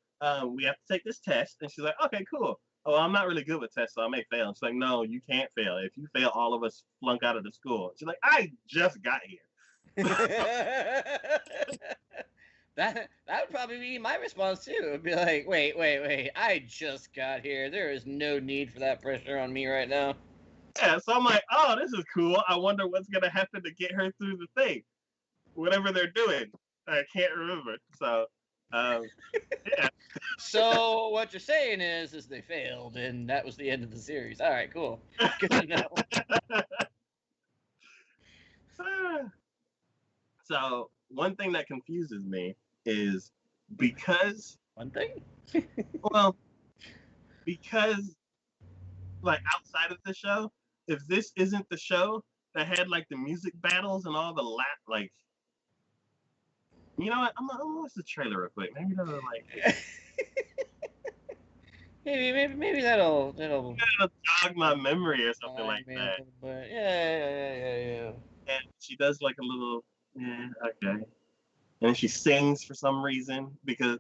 Speaker 2: we have to take this test. And she's like, okay, cool. Oh, I'm not really good with tests, so I may fail. And she's like, no, you can't fail. If you fail, all of us flunk out of the school. She's like, I just got here.
Speaker 1: That would probably be my response too. It'd be like, wait. I just got here. There is no need for that pressure on me right now.
Speaker 2: Yeah, so I'm like, oh, this is cool. I wonder what's gonna happen to get her through the thing, whatever they're doing. I can't remember. So, um, yeah,
Speaker 1: So what you're saying is they failed, and that was the end of the series. All right, cool. Good to know.
Speaker 2: so one thing that confuses me is because,
Speaker 1: One thing.
Speaker 2: well, because like outside of the show, if this isn't the show that had like the music battles and all the like, you know what? I'm gonna watch the trailer real quick. Maybe that'll like
Speaker 1: maybe that'll
Speaker 2: jog my memory or something like
Speaker 1: remind me a
Speaker 2: that.
Speaker 1: little bit. Yeah.
Speaker 2: And she does like a little, yeah, okay. And then she sings for some reason because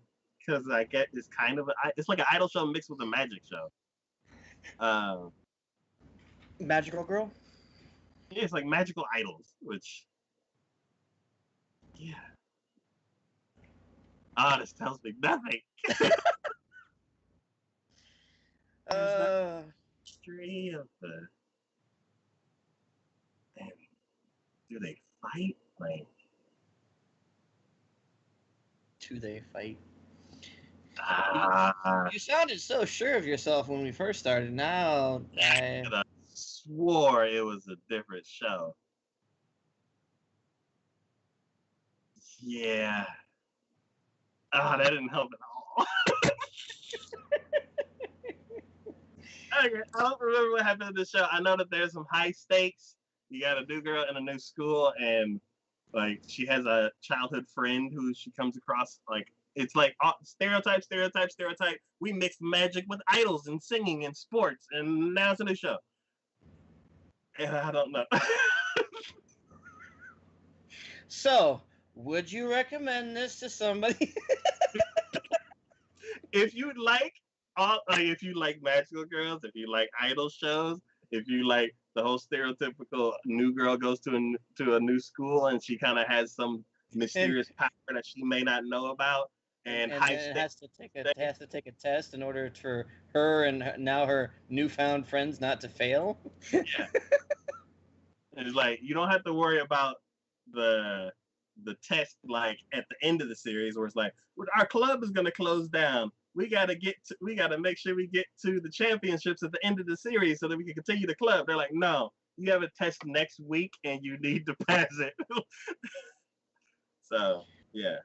Speaker 2: I get it's kind of it's like an idol show mixed with a magic show. Um,
Speaker 1: Magical girl.
Speaker 2: yeah, it's like magical idols, which yeah. Ah, this tells me nothing. There's not
Speaker 1: Uh,
Speaker 2: history of the. Man, do they fight? Like,
Speaker 1: do they fight? You sounded so sure of yourself when we first started. Now
Speaker 2: I swore it was a different show. Yeah. That didn't help at all. Okay, I don't remember what happened in the show. I know that there's some high stakes. You got a new girl in a new school, and like she has a childhood friend who she comes across. Like it's like stereotype, stereotype, stereotype. We mix magic with idols and singing and sports, and now it's a new show. I don't know.
Speaker 1: So, would you recommend this to somebody?
Speaker 2: If you like if you like magical girls, if you like idol shows, if you like the whole stereotypical new girl goes to a new school and she kind of has some
Speaker 1: and
Speaker 2: mysterious power that she may not know about and
Speaker 1: and
Speaker 2: high
Speaker 1: then it
Speaker 2: stakes
Speaker 1: has to take a test in order for her and now her newfound friends not to fail.
Speaker 2: yeah. And it's like you don't have to worry about the test like at the end of the series where it's like our club is going to close down. We got to make sure we get to the championships at the end of the series so that we can continue the club. They're like, no, you have a test next week and you need to pass it. So yeah.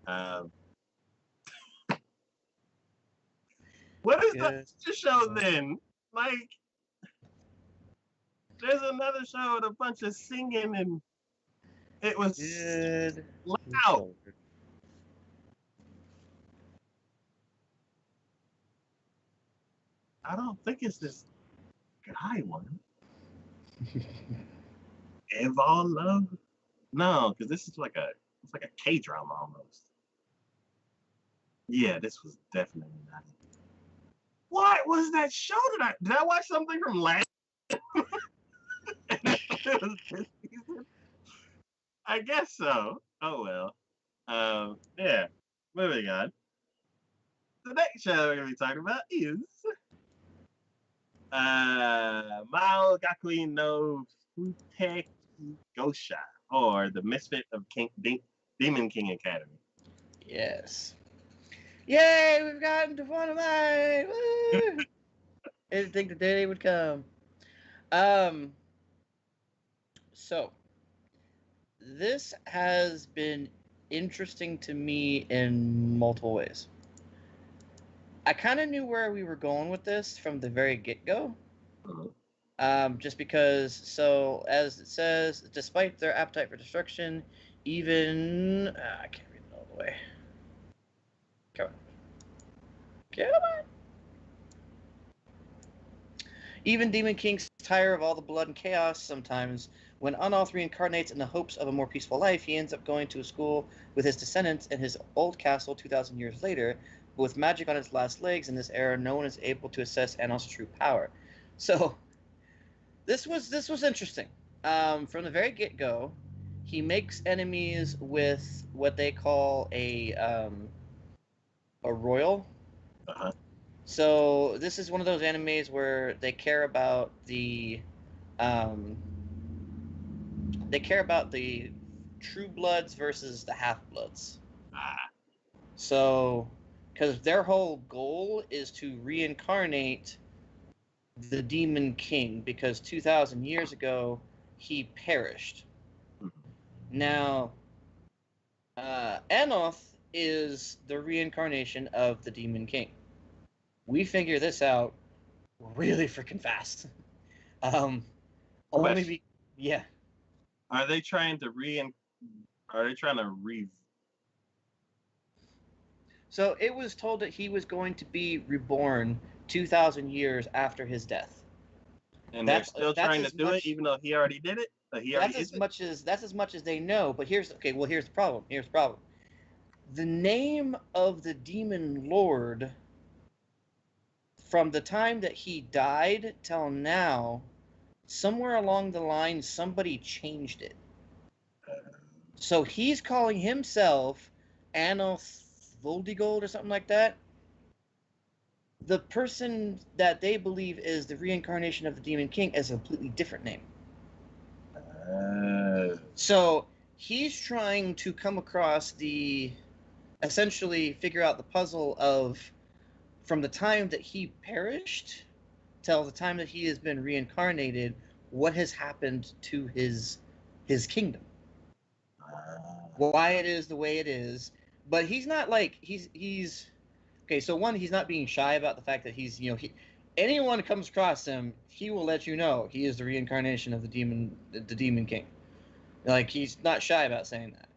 Speaker 2: Um, what is the show then? Like, there's another show with a bunch of singing and it was
Speaker 1: Good.
Speaker 2: loud. I don't think it's this guy one. Evolve Love? No, because this is like it's like a K drama almost. Yeah, this was definitely not. What was that show? Did I watch something from last? It was this season? I guess so. Oh well. Yeah. Moving on. The next show we're gonna be talking about is Mao Gakui no Fute Gosha, or the Misfit of Demon King Academy.
Speaker 1: Yes. Yay! We've gotten to one of mine. Woo! I didn't think the day would come. So this has been interesting to me in multiple ways. I kind of knew where we were going with this from the very get-go. Just because, so as it says, despite their appetite for destruction, even I can't read it all the way. Come on. Come on. Even Demon Kings tire of all the blood and chaos sometimes. When Unoth reincarnates in the hopes of a more peaceful life, he ends up going to a school with his descendants in his old castle 2,000 years later. But with magic on its last legs in this era, no one is able to assess Anoth's true power. So this was interesting. From the very get-go, he makes enemies with what they call a royal.
Speaker 2: Uh-huh.
Speaker 1: So this is one of those animes where they care about the true bloods versus the half bloods. So, because their whole goal is to reincarnate the Demon King, because 2,000 years ago he perished. Now, Anoth is the reincarnation of the Demon King. We figure this out really freaking fast. Yeah.
Speaker 2: Are they trying to
Speaker 1: So it was told that he was going to be reborn 2,000 years after his death.
Speaker 2: And they're still trying to do it, even though he already did it.
Speaker 1: That's as much as they know. But here's the problem. Here's the problem. The name of the demon lord, from the time that he died till now, somewhere along the line, somebody changed it. So he's calling himself Anoth Voldigold or something like that. The person that they believe is the reincarnation of the Demon King is a completely different name. So he's trying to come across the essentially figure out the puzzle of from the time that he perished till the time that he has been reincarnated, what has happened to his kingdom, why it is the way it is. But he's not like he's okay. So one, he's not being shy about the fact that he's anyone comes across him, he will let you know he is the reincarnation of the demon king. Like he's not shy about saying that.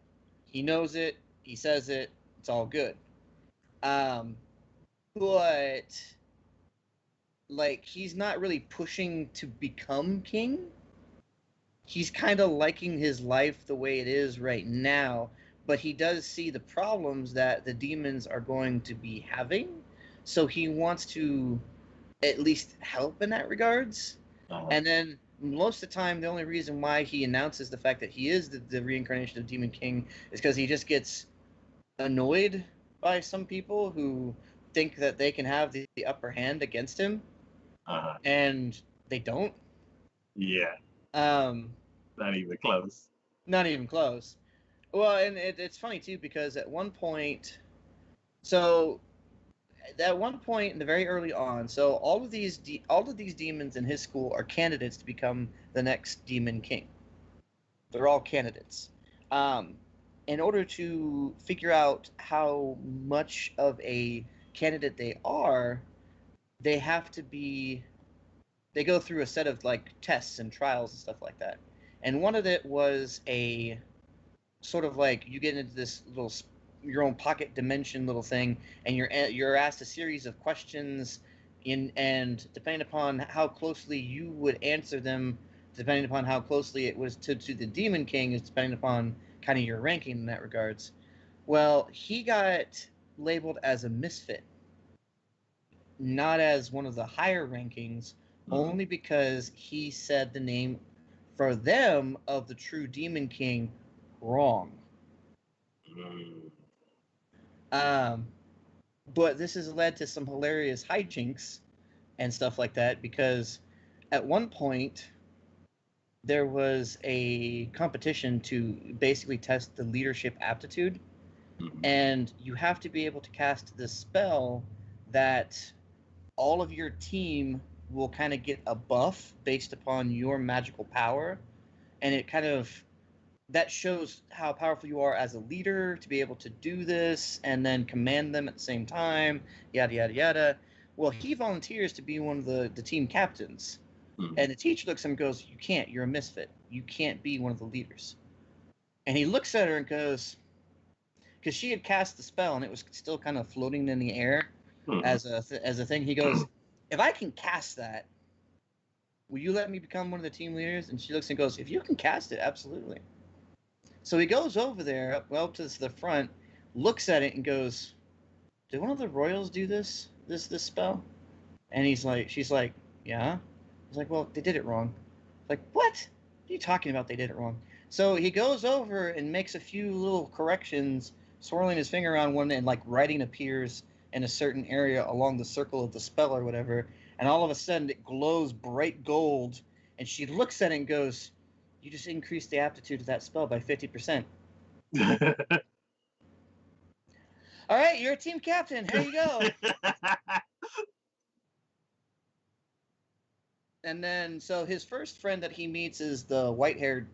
Speaker 1: He knows it. He says it. It's all good. Um, but like he's not really pushing to become king. He's kind of liking his life the way it is right now, but he does see the problems that the demons are going to be having, so he wants to at least help in that regards. And then most of the time, the only reason why he announces the fact that he is the reincarnation of Demon King is because he just gets annoyed by some people who think that they can have the upper hand against him, and they don't.
Speaker 2: Yeah.
Speaker 1: Um,
Speaker 2: Not even close.
Speaker 1: Not even close. Well, and it's funny too because at one point, so at one point in the very early on, so all of these demons in his school are candidates to become the next demon king. They're all candidates. Um, in order to figure out how much of a candidate they are, they have to be. They go through a set of like tests and trials and stuff like that. And one of it was a sort of like you get into this little your own pocket dimension little thing, and you're asked a series of questions, and depending upon how closely you would answer them, depending upon how closely it was to the Demon King, is depending upon kind of your ranking in that regards. Well, he got labeled as a misfit, not as one of the higher rankings, only because he said the name for them of the true Demon King wrong. Um, but this has led to some hilarious hijinks and stuff like that because at one point there was a competition to basically test the leadership aptitude, and you have to be able to cast this spell that all of your team will kind of get a buff based upon your magical power, and it kind of that shows how powerful you are as a leader to be able to do this and then command them at the same time, yada yada yada. Well, he volunteers to be one of the team captains, and the teacher looks at him and goes, "You can't. You're a misfit. You can't be one of the leaders." And he looks at her and goes, because she had cast the spell and it was still kind of floating in the air as a thing. He goes, "If I can cast that, will you let me become one of the team leaders?" And she looks and goes, "If you can cast it, absolutely." So he goes over there, up to the front, looks at it, and goes, "Did one of the royals do this spell?" And she's like, "Yeah." He's like, "Well, they did it wrong." Like, what? What are you talking about? They did it wrong. So he goes over and makes a few little corrections, swirling his finger around one, and like writing appears in a certain area along the circle of the spell or whatever. And all of a sudden, it glows bright gold. And she looks at it and goes, "You just increased the aptitude of that spell by 50%. All right, you're a team captain. Here you go." And then, so his first friend that he meets is the white-haired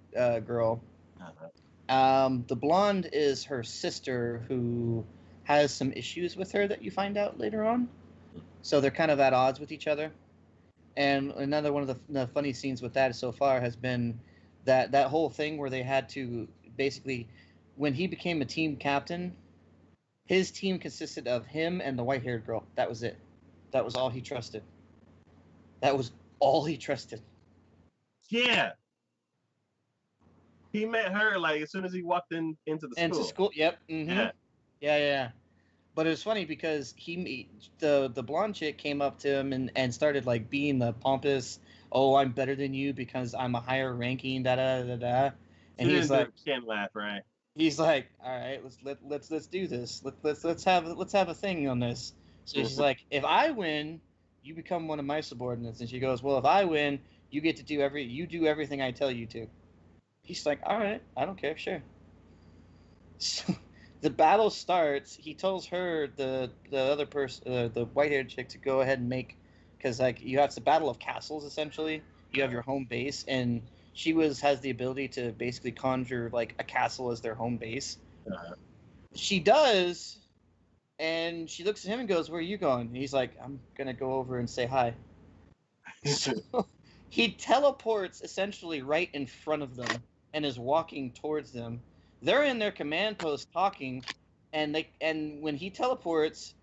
Speaker 1: girl. The blonde is her sister, who has some issues with her that you find out later on. So they're kind of at odds with each other. And another one of the funny scenes with that so far has been that whole thing where they had to basically, when he became a team captain, his team consisted of him and the white-haired girl. That was it. That was all he trusted. That was all he trusted.
Speaker 2: Yeah. He met her like as soon as he walked into the school.
Speaker 1: Into school, yep. Mm-hmm. Yeah. But it was funny because the blonde chick came up to him and started like being the pompous, "Oh, I'm better than you because I'm a higher ranking, da da da da." And he's like,
Speaker 2: can't laugh, right?
Speaker 1: He's like, "All right, let's do this. Let's have a thing on this." So she's like, "If I win, you become one of my subordinates." And she goes, "Well, if I win, you get to do everything I tell you to." He's like, "All right, I don't care, sure." So, The battle starts. He tells her the other person, the white haired chick, to go ahead and make, because like you have the battle of castles essentially. You have your home base, and has the ability to basically conjure like a castle as their home base.
Speaker 2: Uh-huh.
Speaker 1: She does, and she looks at him and goes, "Where are you going?" And he's like, "I'm gonna go over and say hi." So he teleports essentially right in front of them and is walking towards them. They're in their command post talking, and when he teleports,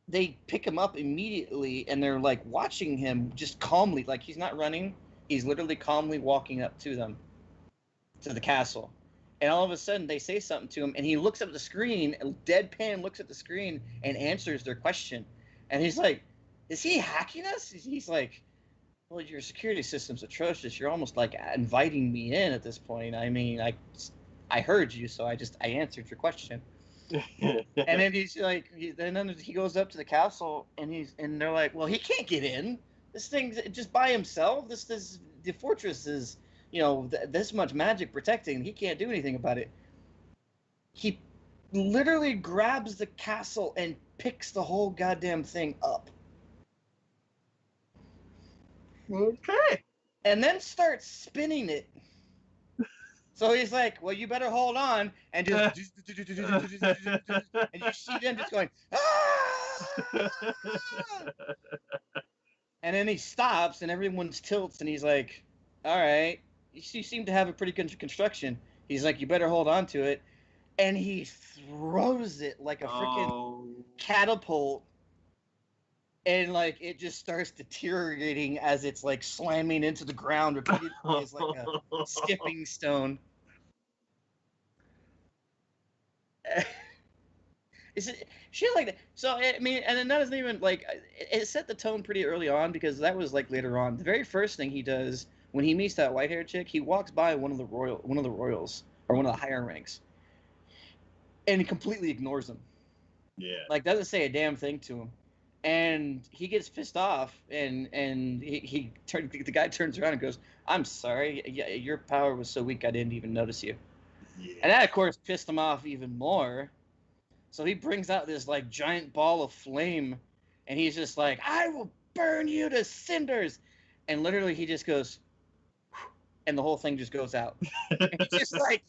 Speaker 1: they pick him up immediately and they're like watching him just calmly, like he's not running. He's literally calmly walking up to them, to the castle. And all of a sudden they say something to him and he looks up at the screen, deadpan looks at the screen and answers their question. And he's like, "Is he hacking us?" He's like, "Well, your security system's atrocious. You're almost like inviting me in at this point. I mean, I heard you, so I answered your question." And then he's like, then he goes up to the castle, and they're like, "Well, he can't get in. This thing's just by himself. The fortress is, this much magic protecting. He can't do anything about it." He literally grabs the castle and picks the whole goddamn thing up.
Speaker 2: Okay.
Speaker 1: And then starts spinning it. So he's like, "Well, you better hold on," and just and you see them just going, "Ah!" And then he stops, and everyone tilts, and he's like, "All right, you seem to have a pretty good construction." He's like, "You better hold on to it," and he throws it like a freaking catapult, and like it just starts deteriorating as it's like slamming into the ground repeatedly as like a skipping stone. Is it shit like that? So I mean, and then that isn't even like it set the tone pretty early on, because that was like later on. The very first thing he does when he meets that white haired chick, he walks by one of the royals or one of the higher ranks, and he completely ignores him.
Speaker 2: Yeah.
Speaker 1: Like doesn't say a damn thing to him, and he gets pissed off, and the guy turns around and goes, "I'm sorry, yeah, your power was so weak I didn't even notice you."
Speaker 2: Yeah.
Speaker 1: And that of course pissed him off even more. So he brings out this like giant ball of flame, and he's just like, "I will burn you to cinders," and literally he just goes, and the whole thing just goes out. And he's just like,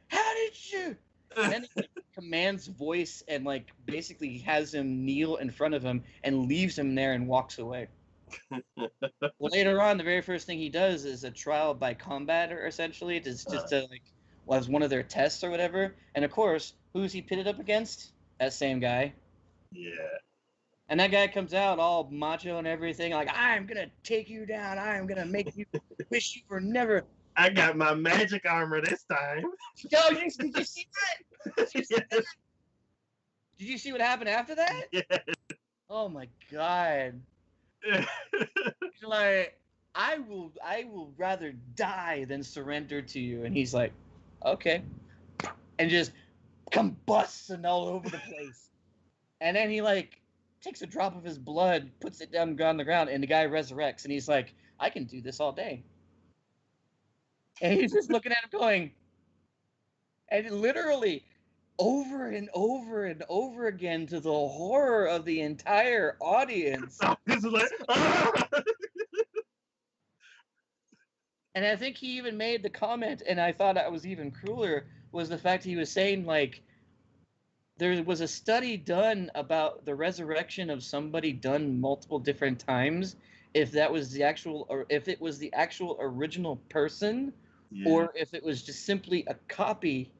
Speaker 1: "How did you?" And then he commands voice and like basically has him kneel in front of him and leaves him there and walks away. Well, later on, the very first thing he does is a trial by combat, or essentially, just to like was one of their tests or whatever. And of course, who's he pitted up against? That same guy.
Speaker 2: Yeah.
Speaker 1: And that guy comes out all macho and everything, like, "I'm gonna take you down. I'm gonna make you wish you were never."
Speaker 2: I got my magic armor this time.
Speaker 1: Yo, did you see that? Did you see
Speaker 2: Yes.
Speaker 1: that? Did you see what happened after that?
Speaker 2: Yes.
Speaker 1: Oh my god! Like, I will rather die than surrender to you. And he's like, "Okay," and just combusting all over the place. And then he like takes a drop of his blood, puts it down on the ground, and the guy resurrects. And he's like, "I can do this all day." And he's just looking at him going, and literally over and over and over again, to the horror of the entire audience.
Speaker 2: It's like, ah!
Speaker 1: And I think he even made the comment, and I thought that was even crueler, was the fact he was saying, like, there was a study done about the resurrection of somebody done multiple different times, if that was the actual, or if it was the actual original person,
Speaker 2: Yeah.
Speaker 1: or if it was just simply a copy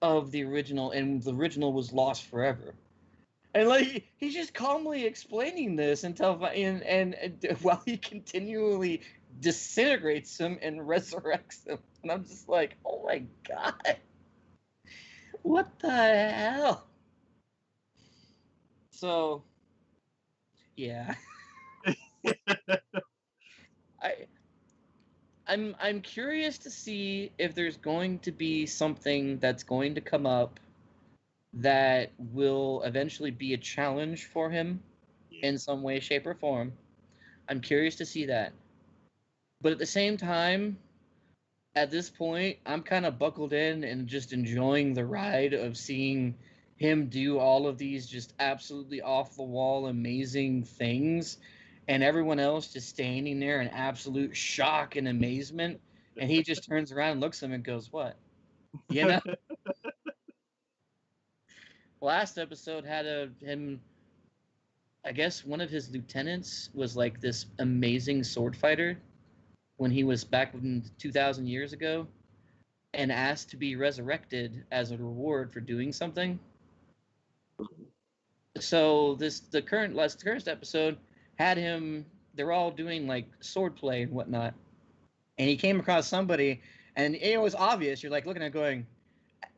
Speaker 1: of the original, and the original was lost forever. And like he's just calmly explaining this until and while he continually disintegrates him and resurrects him, and I'm just like, "Oh my god, what the hell?" So, yeah, I I'm curious to see if there's going to be something that's going to come up that will eventually be a challenge for him in some way, shape, or form. I'm curious to see that. But at the same time, At this point, I'm kind of buckled in and just enjoying the ride of seeing him do all of these just absolutely off the wall, amazing things, and everyone else just standing there in absolute shock and amazement. And he just turns around and looks at him and goes, "What?" You know? Last episode had him. I guess one of his lieutenants was like this amazing sword fighter when he was back in 2,000 years ago, and asked to be resurrected as a reward for doing something. So the current episode had him. They're all doing like sword play and whatnot, and he came across somebody, and it was obvious. You're like looking at it going,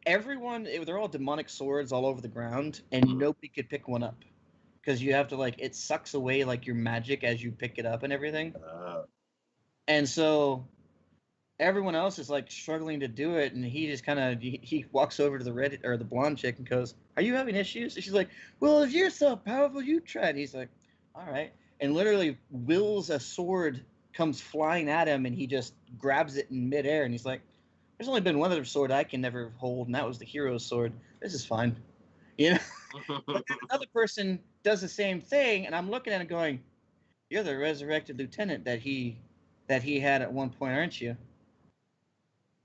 Speaker 1: they're all demonic swords all over the ground, and nobody could pick one up because you have to like it sucks away like your magic as you pick it up and everything. And so everyone else is like struggling to do it, and he just kind of he walks over to the red or the blonde chick and goes, "Are you having issues?" And she's like, "Well, if you're so powerful, you try." And he's like, "All right," and literally wills a sword comes flying at him, and he just grabs it in midair, and he's like, "There's only been one other sword I can never hold, and that was the hero's sword. This is fine," you know. But then another person does the same thing, and I'm looking at it going, "You're the resurrected lieutenant that he had at one point, aren't you?"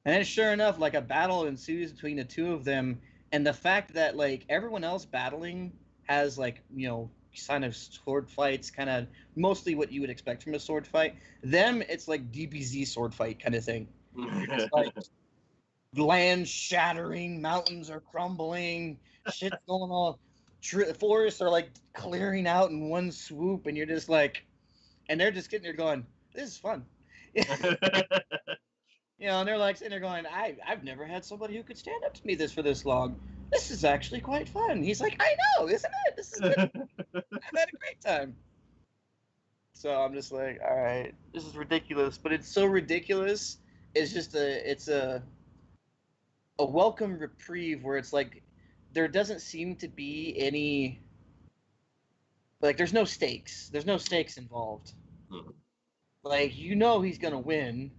Speaker 1: And then, sure enough, like a battle ensues between the two of them, and the fact that like everyone else battling has like kind of sword fights, kind of mostly what you would expect from a sword fight. Them, it's like DBZ sword fight kind of thing. You're just like land shattering, mountains are crumbling, shit's going on, forests are like clearing out in one swoop, and you're just like, and they're just getting there going, "This is fun." And they're like sitting there going, I've never had somebody who could stand up to me for this long. This is actually quite fun. He's like, I know, isn't it? This is good. I've had a great time. So I'm just like, all right, this is ridiculous, but it's so ridiculous. It's a welcome reprieve where it's like there doesn't seem to be any like there's no stakes. There's no stakes involved. Like he's gonna win.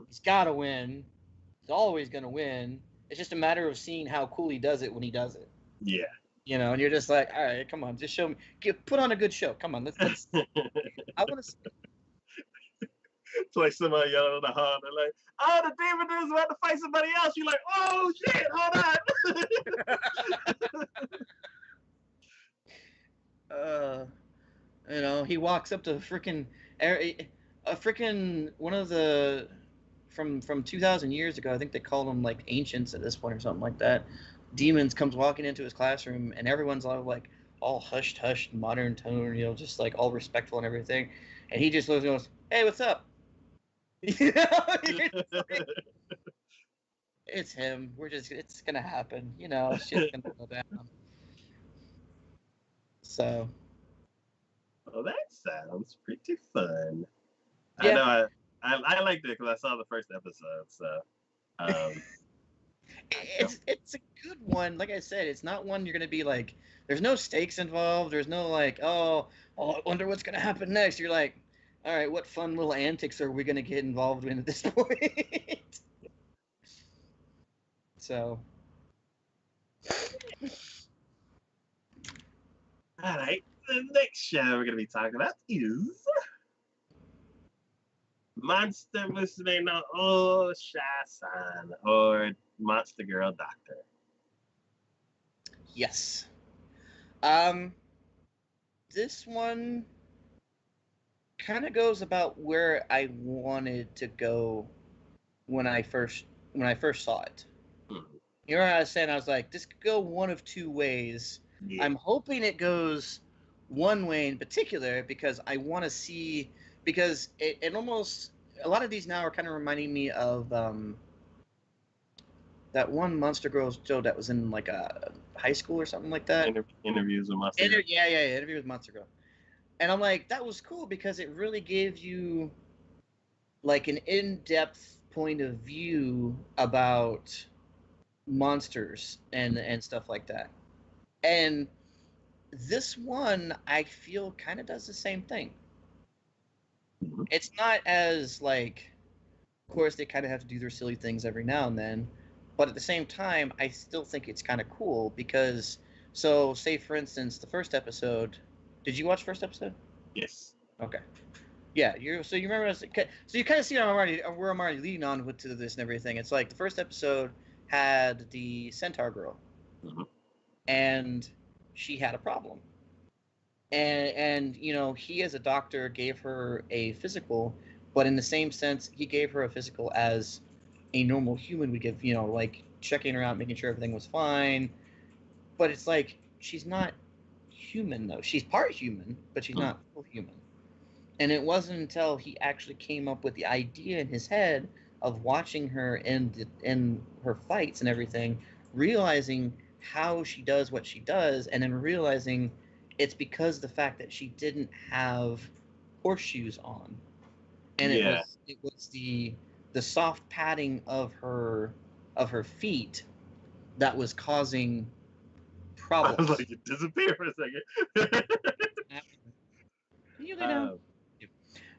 Speaker 1: He's gotta win. He's always gonna win. It's just a matter of seeing how cool he does it when he does it.
Speaker 2: Yeah.
Speaker 1: And you're just like, all right, come on, just show me, put on a good show. Come on, let's. I want to see.
Speaker 2: It's like somebody yelling on the horn. They're like, "Oh, the demon is about to fight somebody else." You're like, "Oh shit, hold
Speaker 1: on." He walks up to a freaking one of the from 2,000 years ago. I think they called them like ancients at this point or something like that. Demons comes walking into his classroom, and everyone's all hushed, modern tone, just like all respectful and everything. And he just looks and goes, "Hey, what's up?" It's him. It's gonna happen. Shit's gonna go down. So.
Speaker 2: Well, that sounds pretty fun.
Speaker 1: Yeah.
Speaker 2: I know I liked it because I saw the first episode. So.
Speaker 1: It's a good one. Like I said, it's not one you're gonna be like. There's no stakes involved. There's no like, I wonder what's gonna happen next. You're like, all right, what fun little antics are we gonna get involved in at this point? So.
Speaker 2: All right. The next show we're gonna be talking about is Monster Musume no Osha-san, or Monster Girl Doctor.
Speaker 1: Yes. This one kind of goes about where I wanted to go when I first saw it. You know what I was saying? I was like, this could go one of two ways. Yeah. I'm hoping it goes one way in particular because I want to see, because it almost, a lot of these now are kind of reminding me of that one Monster Girls show that was in like a high school or something like that.
Speaker 2: Interviews with Monster Girl.
Speaker 1: Yeah, Interview with Monster Girl. And I'm like, that was cool because it really gave you like an in-depth point of view about monsters and stuff like that. And this one, I feel, kind of does the same thing. Mm-hmm. It's not as like course, they kind of have to do their silly things every now and then, but at the same time, I still think it's kind of cool because, so say for instance, the first episode. Did you watch first episode?
Speaker 2: Yes.
Speaker 1: Okay. Yeah, you remember us. So you kind of see where I'm already leading on with to this and everything. It's like the first episode had the centaur girl,
Speaker 2: Mm-hmm.
Speaker 1: and she had a problem, and he as a doctor gave her a physical, but in the same sense he gave her a physical as a normal human would give, like checking her out, making sure everything was fine. But it's like she's not human though. She's part human, but she's
Speaker 2: Mm-hmm.
Speaker 1: not full human. And it wasn't until he actually came up with the idea in his head of watching her in her fights and everything, realizing how she does what she does, and then realizing it's because of the fact that she didn't have horseshoes on, and it
Speaker 2: Yeah.
Speaker 1: was it was the soft padding of her feet that was causing
Speaker 2: I was
Speaker 1: problems.
Speaker 2: like, it disappeared for a second.
Speaker 1: Can you lay down?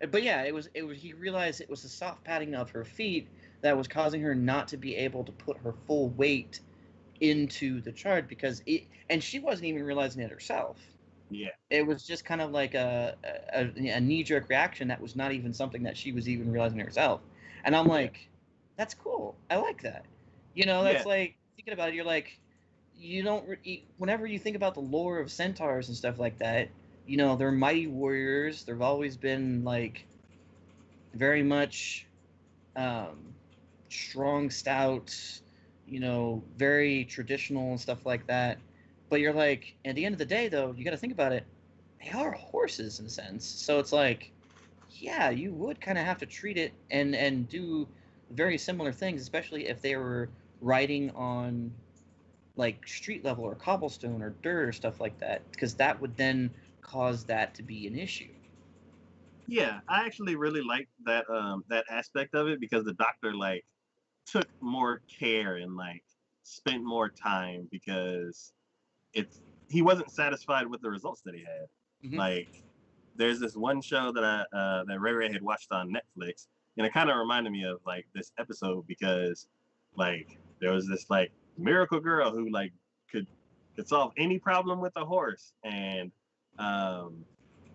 Speaker 2: uh,
Speaker 1: But yeah, it was he realized it was the soft padding of her feet that was causing her not to be able to put her full weight into the charge and she wasn't even realizing it herself.
Speaker 2: yeah.
Speaker 1: It was just kind of like a knee-jerk reaction that was not even something that she was even realizing herself. And I'm
Speaker 2: Yeah.
Speaker 1: like, that's cool. I like that.
Speaker 2: Yeah.
Speaker 1: That's like thinking about it. You're like, you don't. Whenever you think about the lore of centaurs and stuff like that, they're mighty warriors. They've always been like very much um, strong, stout, very traditional and stuff like that. But you're like, at the end of the day, though, you got to think about it. They are horses in a sense, so it's like, yeah, you would kind of have to treat it and do very similar things, especially if they were riding on like street level or cobblestone or dirt or stuff like that, because that would then cause that to be an issue.
Speaker 2: Yeah. I actually really liked that aspect of it because the doctor like took more care and like spent more time because it's he wasn't satisfied with the results that he had.
Speaker 1: Mm-hmm.
Speaker 2: Like there's this one show that Ray Ray had watched on Netflix, and it kind of reminded me of like this episode because like there was this like miracle girl who like could could solve any problem with a horse, and um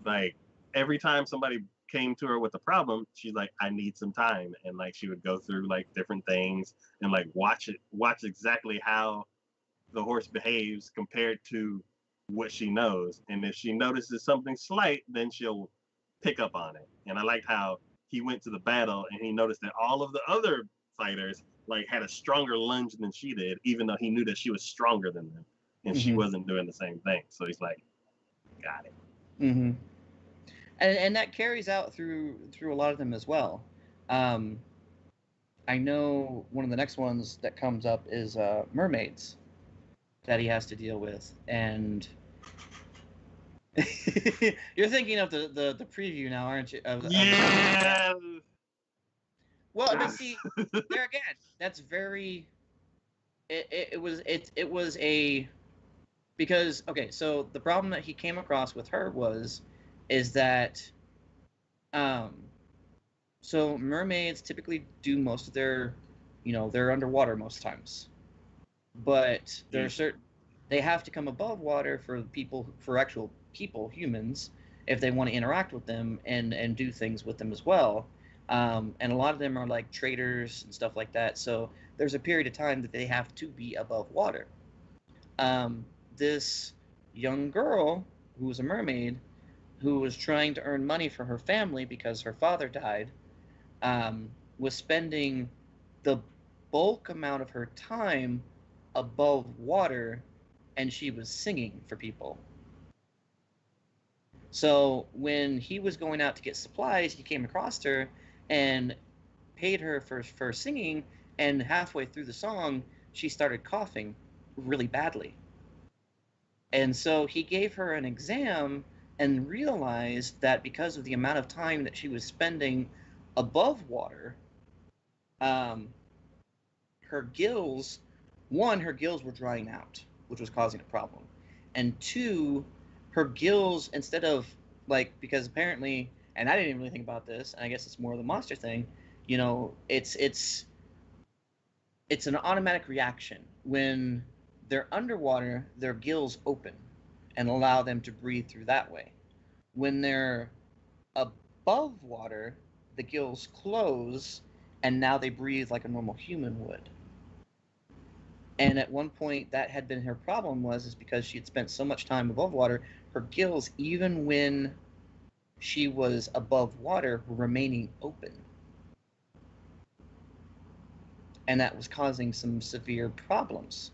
Speaker 2: like every time somebody came to her with a problem, she's like, I need some time, and like she would go through like different things and like watch exactly how the horse behaves compared to what she knows. And if she notices something slight, then she'll pick up on it. And I liked how he went to the battle and he noticed that all of the other fighters like had a stronger lunge than she did, even though he knew that she was stronger than them and she
Speaker 1: Mm-hmm.
Speaker 2: wasn't doing the same thing. So he's like, got it.
Speaker 1: Mm-hmm. And that carries out through a lot of them as well. Um, I know one of the next ones that comes up is mermaids that he has to deal with, and you're thinking of the preview now, aren't you? Of the season?
Speaker 2: Yeah.
Speaker 1: Well, but see, there again, that's very. It was a because okay, so the problem that he came across with her is that um so mermaids typically do most of their, they're underwater most times, but there are
Speaker 2: Usually.
Speaker 1: certain they have to come above water for actual people, humans, if they want to interact with them and do things with them as well. And a lot of them are like traders and stuff like that. So there's a period of time that they have to be above water. Um, this young girl who was a mermaid who was trying to earn money for her family because her father died, um, was spending the bulk amount of her time above water, and she was singing for people. So when he was going out to get supplies, he came across her and paid her for singing, and halfway through the song, she started coughing really badly. And so he gave her an exam and realized that because of the amount of time that she was spending above water, um, her gills, one, her gills were drying out, which was causing a problem. And two, her gills, instead of like, because apparently, and I didn't even really think about this, and I guess it's more of the monster thing, You know, it's an automatic reaction. When they're underwater, their gills open and allow them to breathe through that way. When they're above water, the gills close and now they breathe like a normal human would. And at one point that had been her problem, was is because she had spent so much time above water, her gills, even when she was above water, were remaining open. And that was causing some severe problems.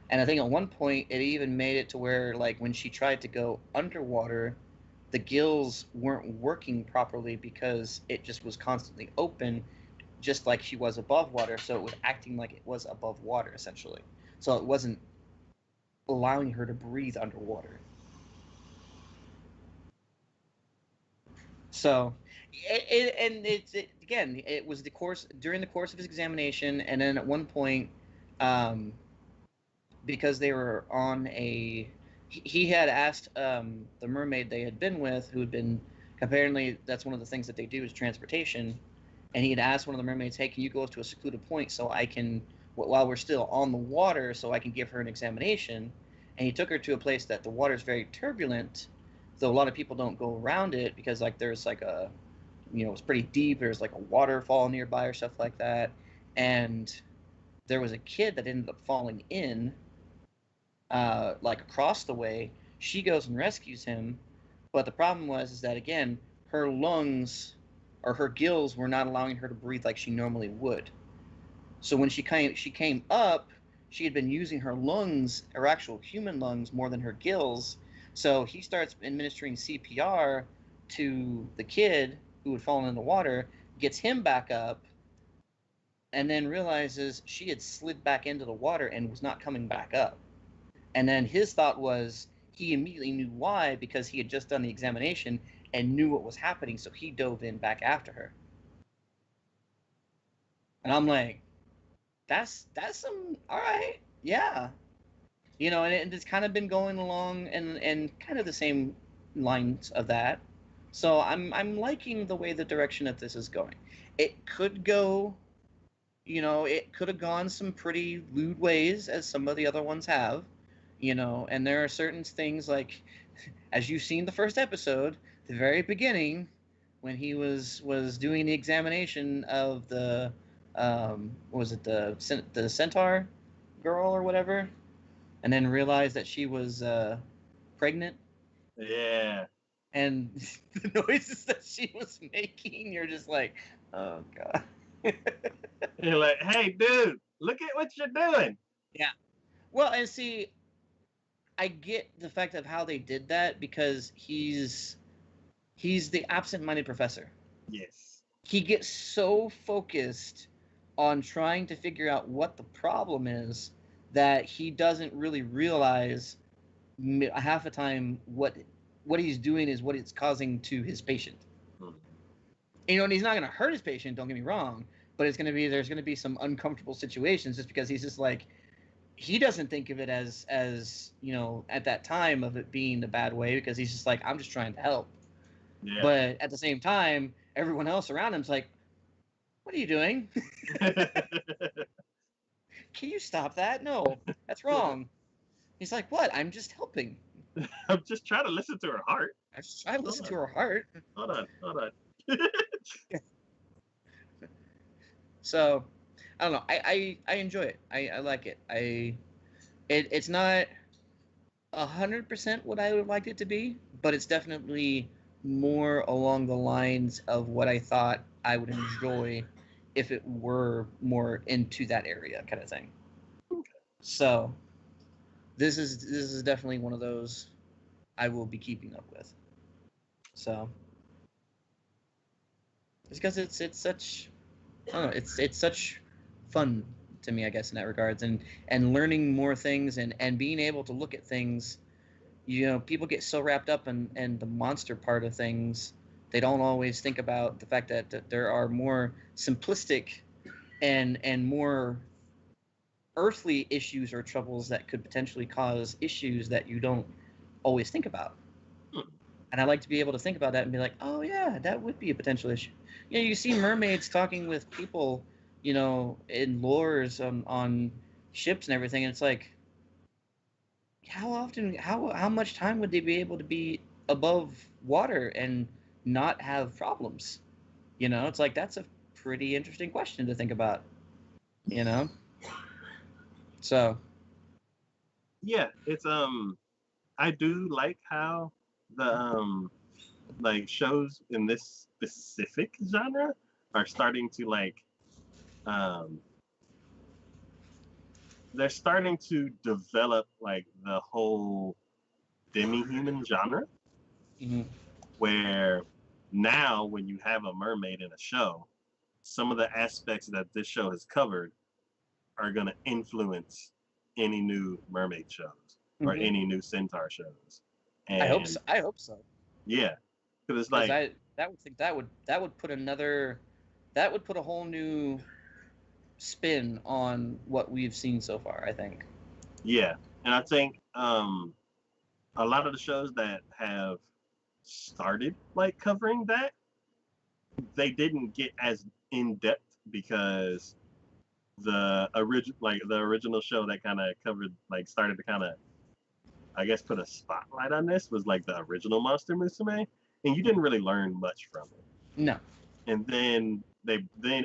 Speaker 1: And I think at one point it even made it to where, like, when she tried to go underwater, the gills weren't working properly because it just was constantly open, just like she was above water. So it was acting like it was above water, essentially. So it wasn't allowing her to breathe underwater. So, again, it was the course during the course of his examination, and then at one point, um, because they were on a, he had asked the mermaid they had been with, who had been, apparently that's one of the things that they do is transportation, and he had asked one of the mermaids, hey, can you go to a secluded point so I can, while we're still on the water, so I can give her an examination. And he took her to a place that the water is very turbulent, though a lot of people don't go around it because, like, there's like a, it's pretty deep, there's like a waterfall nearby or stuff like that. And there was a kid that ended up falling in, like across the way. She goes and rescues him, but the problem was is that, again, her lungs or her gills were not allowing her to breathe like she normally would. So when she came up, she had been using her lungs, her actual human lungs, more than her gills. So he starts administering CPR to the kid who had fallen in the water, gets him back up, and then realizes she had slid back into the water and was not coming back up. And then his thought was, he immediately knew why, because he had just done the examination and knew what was happening, so he dove in back after her. And I'm like, that's some, all right, yeah. And it's kind of been going along and kind of the same lines of that. So I'm liking the way the direction that this is going. It could go, it could have gone some pretty lewd ways, as some of the other ones have, and there are certain things, like, as you've seen the first episode, the very beginning, when he was doing the examination of the, was it the centaur girl or whatever, and then realized that she was pregnant.
Speaker 2: Yeah.
Speaker 1: And the noises that she was making, you're just like, oh god.
Speaker 2: You're like, hey, dude, look at what you're doing.
Speaker 1: Yeah. Well, and see, I get the fact of how they did that, because he's the absent-minded professor.
Speaker 2: Yes.
Speaker 1: He gets so focused on trying to figure out what the problem is that he doesn't really realize half the time what he's doing is what it's causing to his patient.
Speaker 2: Hmm.
Speaker 1: And he's not going to hurt his patient, don't get me wrong, but there's going to be some uncomfortable situations, just because he's just like, he doesn't think of it as at that time of it being the bad way, because he's just like, I'm just trying to help.
Speaker 2: Yeah.
Speaker 1: But at the same time, everyone else around him's like, what are you doing? Can you stop that? No, that's wrong. He's like, what? I'm just helping.
Speaker 2: I'm just trying to listen to her heart.
Speaker 1: I just try to listen to her heart.
Speaker 2: Hold on.
Speaker 1: So, I don't know. I enjoy it. I like it. It's not 100% what I would have liked it to be, but it's definitely more along the lines of what I thought I would enjoy if it were more into that area, kind of thing. So this is definitely one of those I will be keeping up with. So it's because it's such, I don't know, it's such fun to me, I guess, in that regards, and learning more things, and being able to look at things. People get so wrapped up in the monster part of things, they don't always think about the fact that there are more simplistic and more earthly issues or troubles that could potentially cause issues that you don't always think about. And I like to be able to think about that and be like, oh yeah, that would be a potential issue. You know, you see mermaids talking with people, you know, in lures on ships and everything, and it's like, how often, how much time would they be able to be above water and not have problems? You know, it's like that's a pretty interesting question to think about. You know, so
Speaker 2: Yeah, it's I do like how the like shows in this specific genre are starting to like um they're starting to develop like the whole demi-human genre
Speaker 1: mhm.
Speaker 2: where now when you have a mermaid in a show, some of the aspects that this show has covered are going to influence any new mermaid shows or
Speaker 1: Mhm.
Speaker 2: any new centaur shows.
Speaker 1: I hope
Speaker 2: And
Speaker 1: so. I hope so.
Speaker 2: yeah, because it's
Speaker 1: Because
Speaker 2: like,
Speaker 1: that would think that would put another that would put a whole new spin on what we've seen so far, I think.
Speaker 2: yeah. And I think a lot of the shows that have started like covering that, they didn't get as in depth because the original show that kind of covered like started to kind of I guess put a spotlight on this was like the original Monster Musume, and you didn't really learn much from it.
Speaker 1: No.
Speaker 2: And then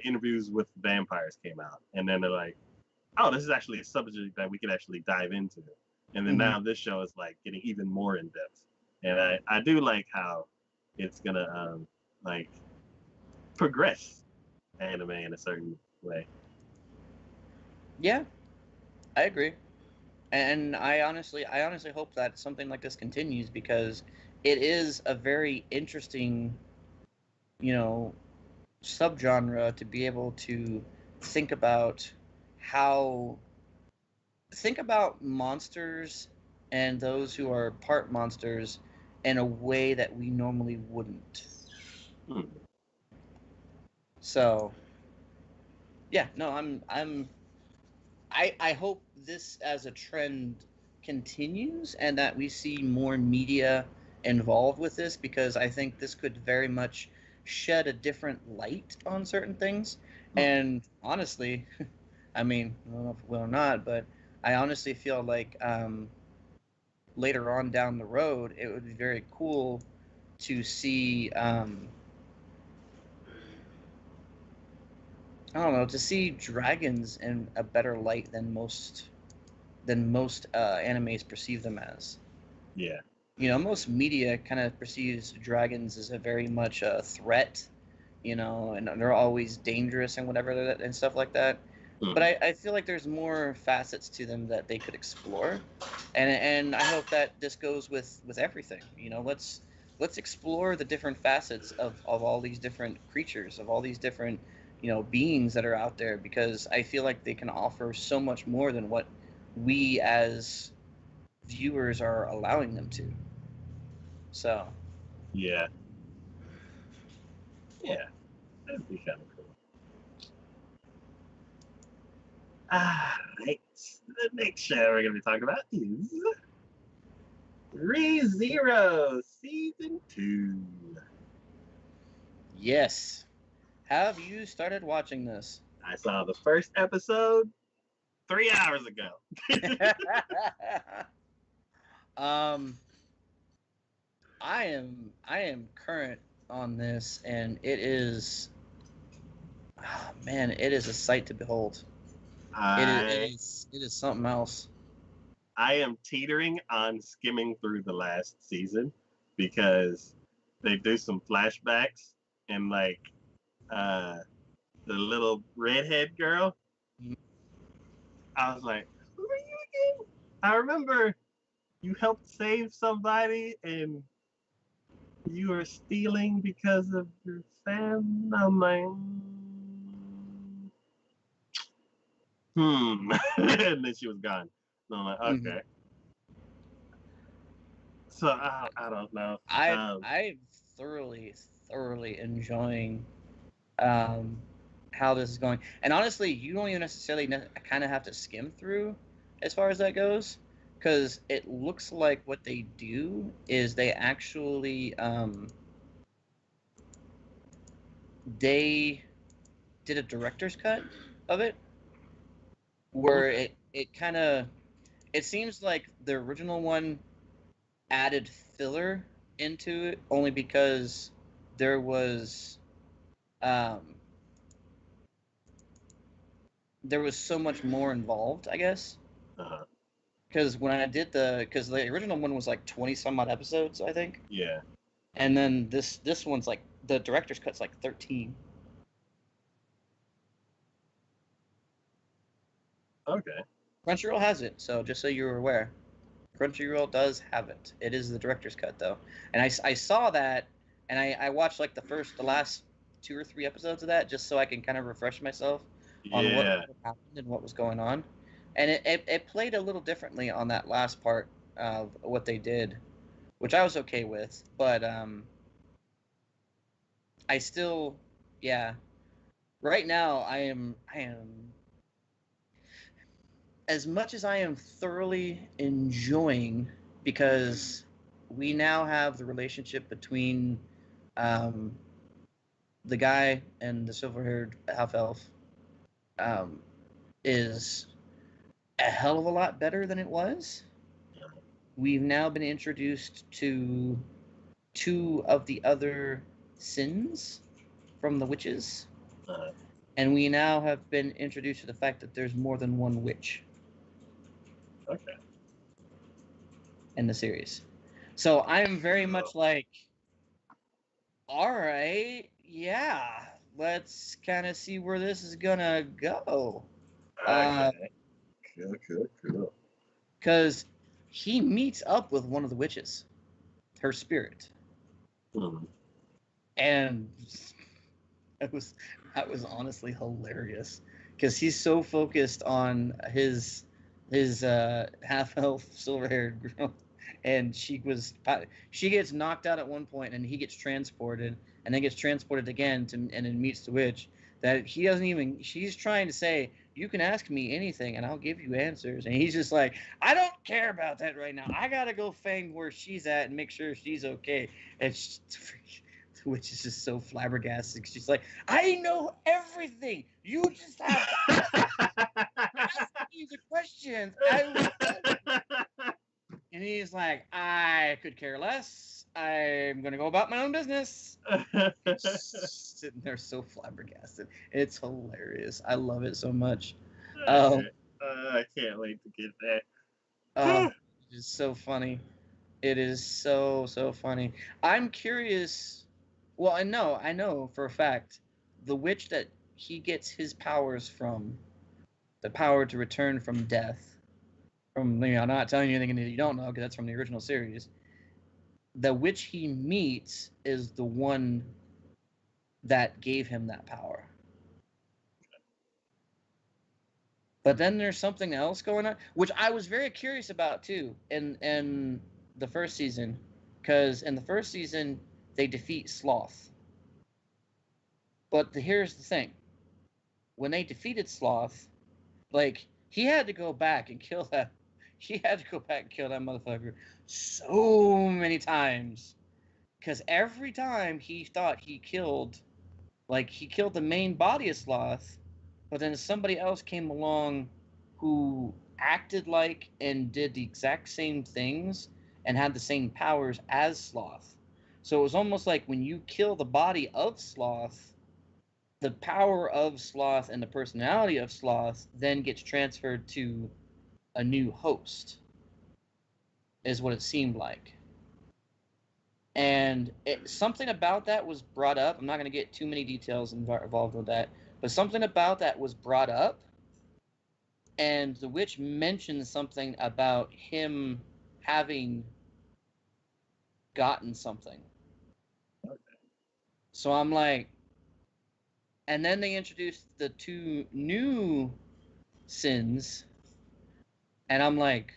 Speaker 2: interviews with vampires came out, and then they're like, oh, this is actually a subject that we could actually dive into. And then
Speaker 1: Hmm.
Speaker 2: now this show is like getting even more in depth, and I do like how it's gonna like progress anime in a certain way.
Speaker 1: Yeah, I agree. And I honestly hope that something like this continues because it is a very interesting, you know, subgenre to be able to think about how think about monsters and those who are part monsters in a way that we normally wouldn't.
Speaker 2: Hmm.
Speaker 1: So, yeah, no, I hope this as a trend continues and that we see more media involved with this because I think this could very much shed a different light on certain things.
Speaker 2: Hmm.
Speaker 1: And honestly, I mean, I don't know if it will or not, but I honestly feel like later on down the road, it would be very cool to see, I don't know, to see dragons in a better light than most animes perceive them as.
Speaker 2: Yeah.
Speaker 1: You know, most media kind of perceives dragons as a very much a threat, you know, and they're always dangerous and whatever and stuff like that. But
Speaker 2: Hmm.
Speaker 1: I feel like there's more facets to them that they could explore, and I hope that this goes with everything. You know, let's explore the different facets of all these different creatures, of all these different you know beings that are out there, because I feel like they can offer so much more than what we as viewers are allowing them to. So
Speaker 2: Yeah. Yeah. That'd be kind of cool. All right. The next show we're going to be talking about is ReZero Season 2.
Speaker 1: yes, have you started watching this?
Speaker 2: I saw the first episode 3 hours ago.
Speaker 1: um, I am current on this, and it is, oh, man, it is a sight to behold.
Speaker 2: I
Speaker 1: It is something else.
Speaker 2: I am teetering on skimming through the last season because they do some flashbacks and like uh the little redhead girl. I was like, who are you again? I remember you helped save somebody and you were stealing because of your family. I'm like, and then she was gone. And I'm like,
Speaker 1: Mm-hmm.
Speaker 2: okay. So I don't know.
Speaker 1: I'm thoroughly enjoying um, how this is going. And honestly, you don't even necessarily kind of have to skim through as far as that goes, because it looks like what they do is they actually they did a director's cut of it, where
Speaker 2: Okay.
Speaker 1: it kind of it seems like the original one added filler into it only because there was um, there was so much more involved, I guess.
Speaker 2: Uh-huh.
Speaker 1: Because when I did because the original one was like 20 some odd episodes, I think,
Speaker 2: Yeah.
Speaker 1: and then this one's like the director's cut's like 13.
Speaker 2: Okay.
Speaker 1: Crunchyroll has it, so just so you're aware, Crunchyroll does have it. It is the director's cut though, and I saw that, and I watched like the last 2 or 3 episodes of that just so I can kind of refresh myself on what
Speaker 2: Yeah.
Speaker 1: happened and what was going on, and it played a little differently on that last part of what they did, which I was okay with, but I still, yeah, right now I am as much as I am thoroughly enjoying, because we now have the relationship between um, the guy and the silver-haired half elf um, is a hell of a lot better than it was. We've now been introduced to two of the other sins from the witches,
Speaker 2: Uh,
Speaker 1: and we now have been introduced to the fact that there's more than one witch
Speaker 2: okay.
Speaker 1: in the series. So I'm very
Speaker 2: So,
Speaker 1: much like, all right, yeah, let's kind of see where this is gonna go.
Speaker 2: okay. Cool, cool, cool.
Speaker 1: Because he meets up with one of the witches, her spirit,
Speaker 2: Hmm.
Speaker 1: and it was that was honestly hilarious because he's so focused on his half elf silver haired girl, and she gets knocked out at one point, and he gets transported, and then gets transported again to and then meets the witch. That he doesn't even. She's trying to say, "You can ask me anything, and I'll give you answers," and he's just like, "I don't care about that right now. I gotta go find where she's at and make sure she's okay." And she, which is just so flabbergasted. She's like, I know everything. You just have to ask me the questions. I will tell you. And he's like, I could care less. I'm gonna go about my own business. It's sitting there so flabbergasted. It's hilarious. I love it so much. Um,
Speaker 2: Okay. I can't wait to get that.
Speaker 1: oh, it's so funny. It is so funny. I'm curious. Well, I know for a fact the witch that he gets his powers from, the power to return from death. I'm not telling you anything that you don't know because that's from the original series. The witch he meets is the one that gave him that power. But then there's something else going on, which I was very curious about too in the first season, because in the first season they defeat Sloth. But here's the thing: when they defeated Sloth, like he had to go back and kill that. He had to go back and kill that motherfucker so many times because every time he thought he killed, like he killed the main body of Sloth, but then somebody else came along who acted like and did the exact same things and had the same powers as Sloth. So it was almost like when you kill the body of Sloth, the power of Sloth and the personality of Sloth then gets transferred to a new host, is what it seemed like. And something about that was brought up. I'm not going to get too many details involved with that, but something about that was brought up, and the witch mentioned something about him having gotten something. So I'm like, and then they introduced the two new sins, and I'm like,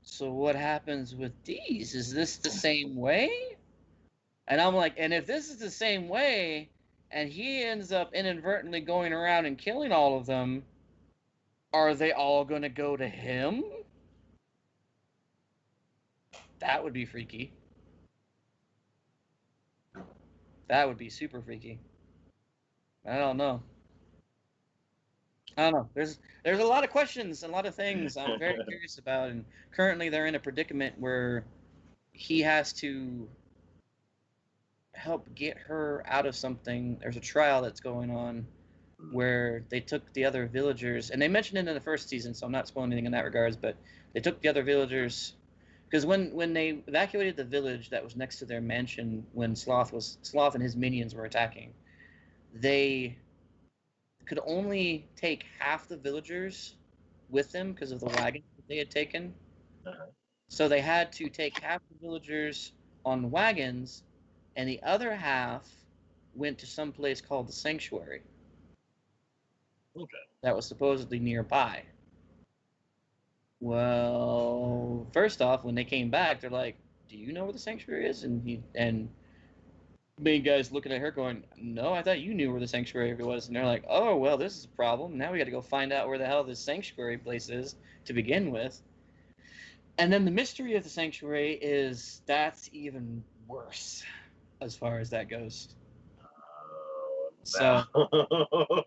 Speaker 1: so what happens with these? Is this the same way? And I'm like, and if this is the same way, and he ends up inadvertently going around and killing all of them, are they all going to go to him? That would be freaky. That would be super freaky. I don't know. I don't know. There's a lot of questions and a lot of things I'm very curious about, and currently they're in a predicament where he has to help get her out of something. There's a trial that's going on where they took the other villagers, and they mentioned it in the first season, so I'm not spoiling anything in that regards, but they took the other villagers because when they evacuated the village that was next to their mansion when Sloth and his minions were attacking, they could only take half the villagers with them because of the wagon that they had taken.
Speaker 2: Uh-huh.
Speaker 1: So they had to take half the villagers on wagons, and the other half went to some place called the Sanctuary.
Speaker 2: Okay.
Speaker 1: That was supposedly nearby. Well, first off, when they came back, they're like, "Do you know where the sanctuary is?" And main guy's looking at her, going, "No, I thought you knew where the sanctuary was." And they're like, "Oh, well, this is a problem. Now we got to go find out where the hell this sanctuary place is to begin with." And then the mystery of the sanctuary is that's even worse as far as that goes.
Speaker 2: Oh,
Speaker 1: So
Speaker 2: no.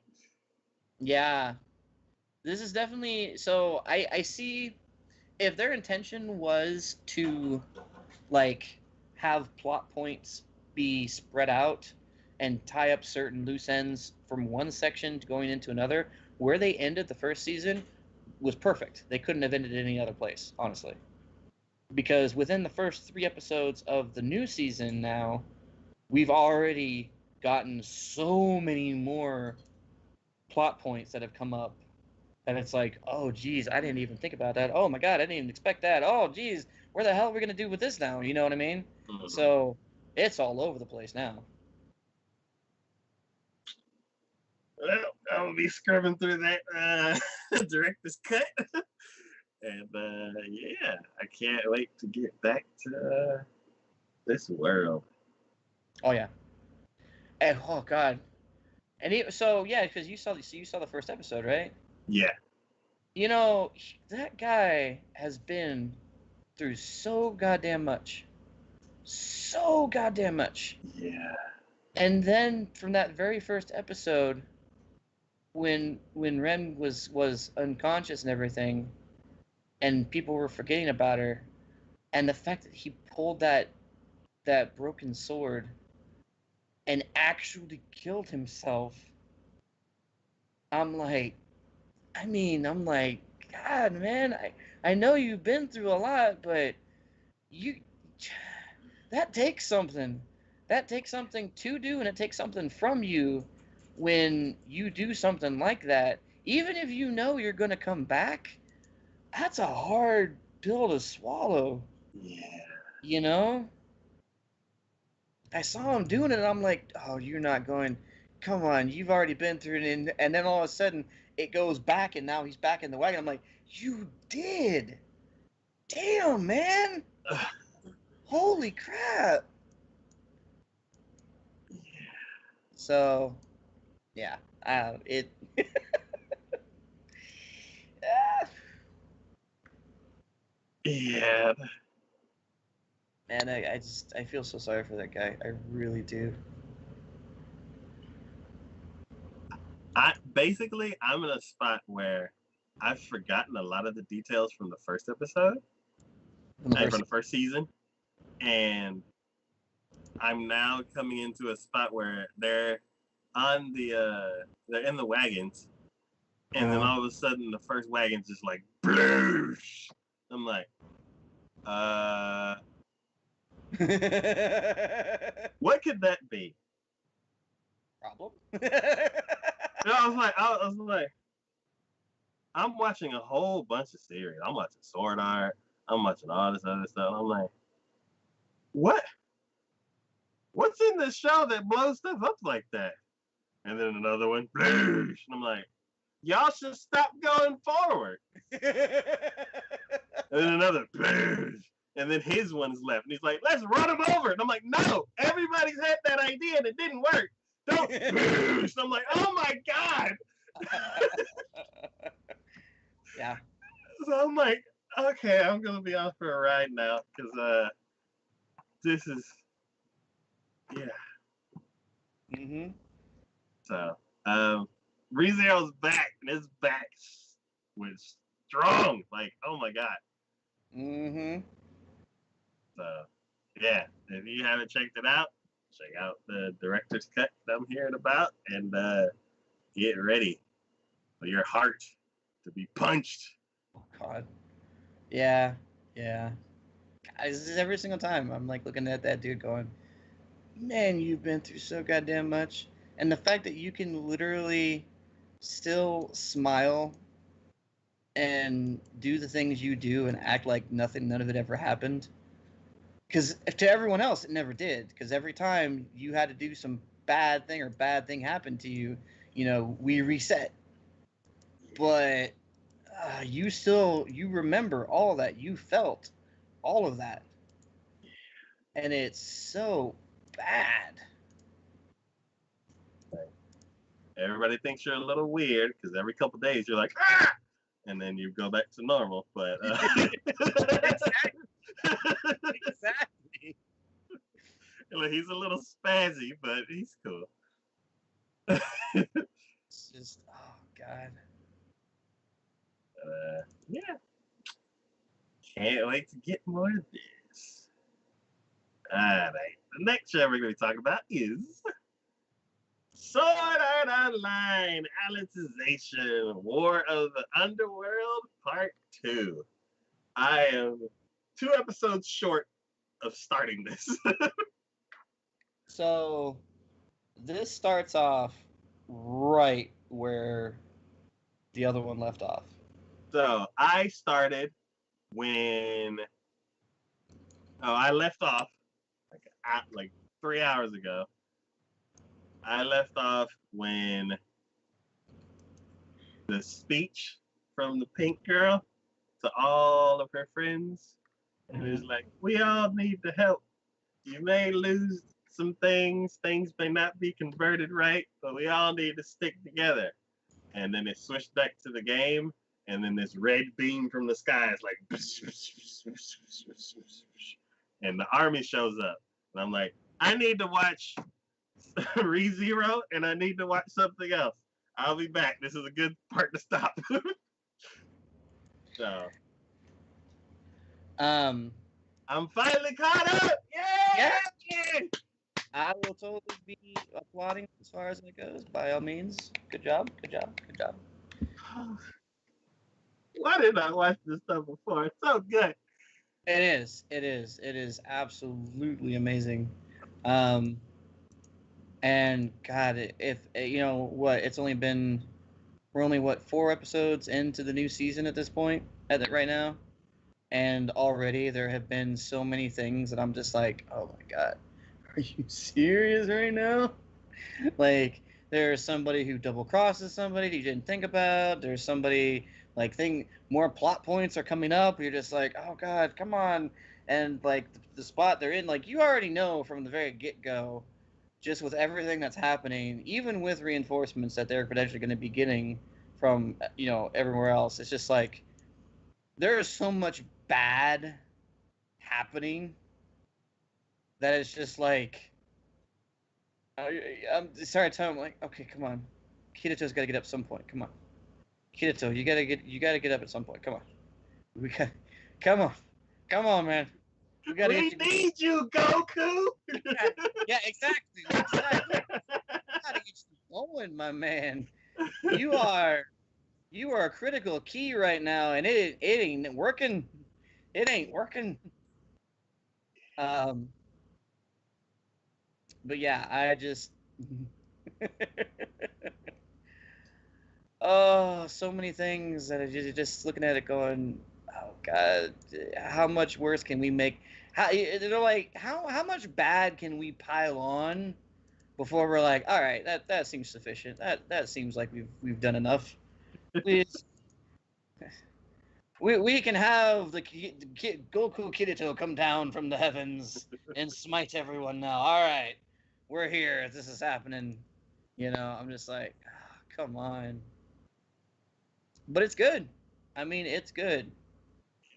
Speaker 1: yeah, this is definitely so. I see if their intention was to like have plot points be spread out and tie up certain loose ends from one section to going into another, where they ended the first season was perfect. They couldn't have ended it any other place, honestly. Because within the first 3 episodes of the new season now, we've already gotten so many more plot points that have come up that it's like, oh geez, I didn't even think about that. Oh my god, I didn't even expect that. Oh geez, where the hell are we gonna do with this now? You know what I mean?
Speaker 2: Mhm.
Speaker 1: So it's all over the place now.
Speaker 2: Well, I'm gonna be scrubbing through that director's cut, and yeah, I can't wait to get back to this world.
Speaker 1: Oh yeah. And oh god. And so yeah, because you saw the first episode, right?
Speaker 2: Yeah,
Speaker 1: You know that guy has been through so goddamn much, so goddamn much.
Speaker 2: yeah.
Speaker 1: And then from that very first episode, when Ren was unconscious and everything, and people were forgetting about her, and the fact that he pulled that broken sword and actually killed himself, I'm like, I'm like, God, man, I know you've been through a lot, but you that takes something. That takes something to do, and it takes something from you when you do something like that. Even if you know you're gonna come back, that's a hard pill to swallow.
Speaker 2: Yeah.
Speaker 1: You know? I saw him doing it, and I'm like, oh, you're not going. Come on, you've already been through it, and then all of a sudden it goes back, and now he's back in the wagon. I'm like, you did. Damn, man. Holy crap. So, yeah, it.
Speaker 2: Yeah.
Speaker 1: Man, I feel so sorry for that guy. I really do.
Speaker 2: I'm in a spot where I've forgotten a lot of the details from the first episode,
Speaker 1: From the
Speaker 2: from
Speaker 1: first.
Speaker 2: the first season, and I'm now coming into a spot where they're in the wagons, and then all of a sudden the first wagon's just like bloosh. I'm like, uh, what could that be?
Speaker 1: Problem.
Speaker 2: And I was like, I'm watching a whole bunch of series. I'm watching Sword Art. I'm watching all this other stuff. I'm like, what? What's in this show that blows stuff up like that? And then another one, bloosh. And I'm like, y'all should stop going forward. And then another, bloosh. And then his one is left. And he's like, let's run him over. And I'm like, no, everybody's had that idea and it didn't work. Don't bloosh. And I'm like, oh my God.
Speaker 1: Yeah.
Speaker 2: So I'm like, Okay, I'm gonna be on for a ride now because this is yeah.
Speaker 1: Mm-hmm.
Speaker 2: So ReZero's back, and his back was strong. Like, oh my god.
Speaker 1: Mm-hmm.
Speaker 2: So yeah, if you haven't checked it out, check out the director's cut that I'm hearing about, and get ready for your heart to be punched.
Speaker 1: Oh God. Yeah. Yeah. This is every single time I'm like looking at that dude going, man, you've been through so goddamn much. And the fact that you can literally still smile and do the things you do and act like none of it ever happened. Because to everyone else, it never did. Because every time you had to do some bad thing happened to you, we reset. But you remember all that. You felt all of that. And it's so bad.
Speaker 2: Everybody thinks you're a little weird because every couple days you're like, ah! And then you go back to normal. But
Speaker 1: Exactly. Exactly.
Speaker 2: he's a little spazzy, but he's cool.
Speaker 1: It's just, oh God.
Speaker 2: Yeah, can't wait to get more of this. All right, the next show we're going to be talking about is Sword Art Online Alicization War of the Underworld Part 2. I am 2 episodes short of starting this.
Speaker 1: So this starts off right where the other one left off.
Speaker 2: So I started when I left off like 3 hours ago. I left off when the speech from the pink girl to all of her friends, and it's like, we all need to help. You may lose some things may not be converted right, but we all need to stick together. And then it switched back to the game, and then this red beam from the sky is like, and the army shows up, and I'm like, I need to watch ReZero, and I need to watch something else. I'll be back. This is a good part to stop. So
Speaker 1: Um,
Speaker 2: I'm finally caught up. Yeah.
Speaker 1: yeah, I will totally be applauding as far as it goes. By all means, good job, good job, good job.
Speaker 2: Why didn't I watch this stuff before? It's so good.
Speaker 1: It is, it is absolutely amazing. Um, and God, if you know what, it's only been we're only 4 episodes into the new season at this point, right now, and already there have been so many things that I'm just like, oh my God, are you serious right now? Like there's somebody who double crosses somebody that you didn't think about. There's somebody like more plot points are coming up. You're just like, oh God, come on. And like the spot they're in, like you already know from the very get go, just with everything that's happening, even with reinforcements that they're potentially going to be getting from everywhere else. It's just like there is so much bad happening that it's just like I'm sorry, Tom. Like, okay, come on, Kirito's got to get up at some point. Come on, Kirito, you gotta get up at some point. Come on, we got, come on, come on, man. We gotta
Speaker 2: We
Speaker 1: get you.
Speaker 2: need you, Goku.
Speaker 1: Yeah, exactly, exactly. We gotta get you going, my man. You are a critical key right now, and it ain't working. It ain't working. Um, but yeah, I just oh, so many things that I just looking at it going, oh God, how much worse can we make? How they're like, how much bad can we pile on before we're like, all right, that seems sufficient. That seems like we've done enough. Please, we can have the Goku Kirito come down from the heavens and smite everyone now. All right, we're here. This is happening. I'm just like, oh, come on. But it's good. I mean, it's good.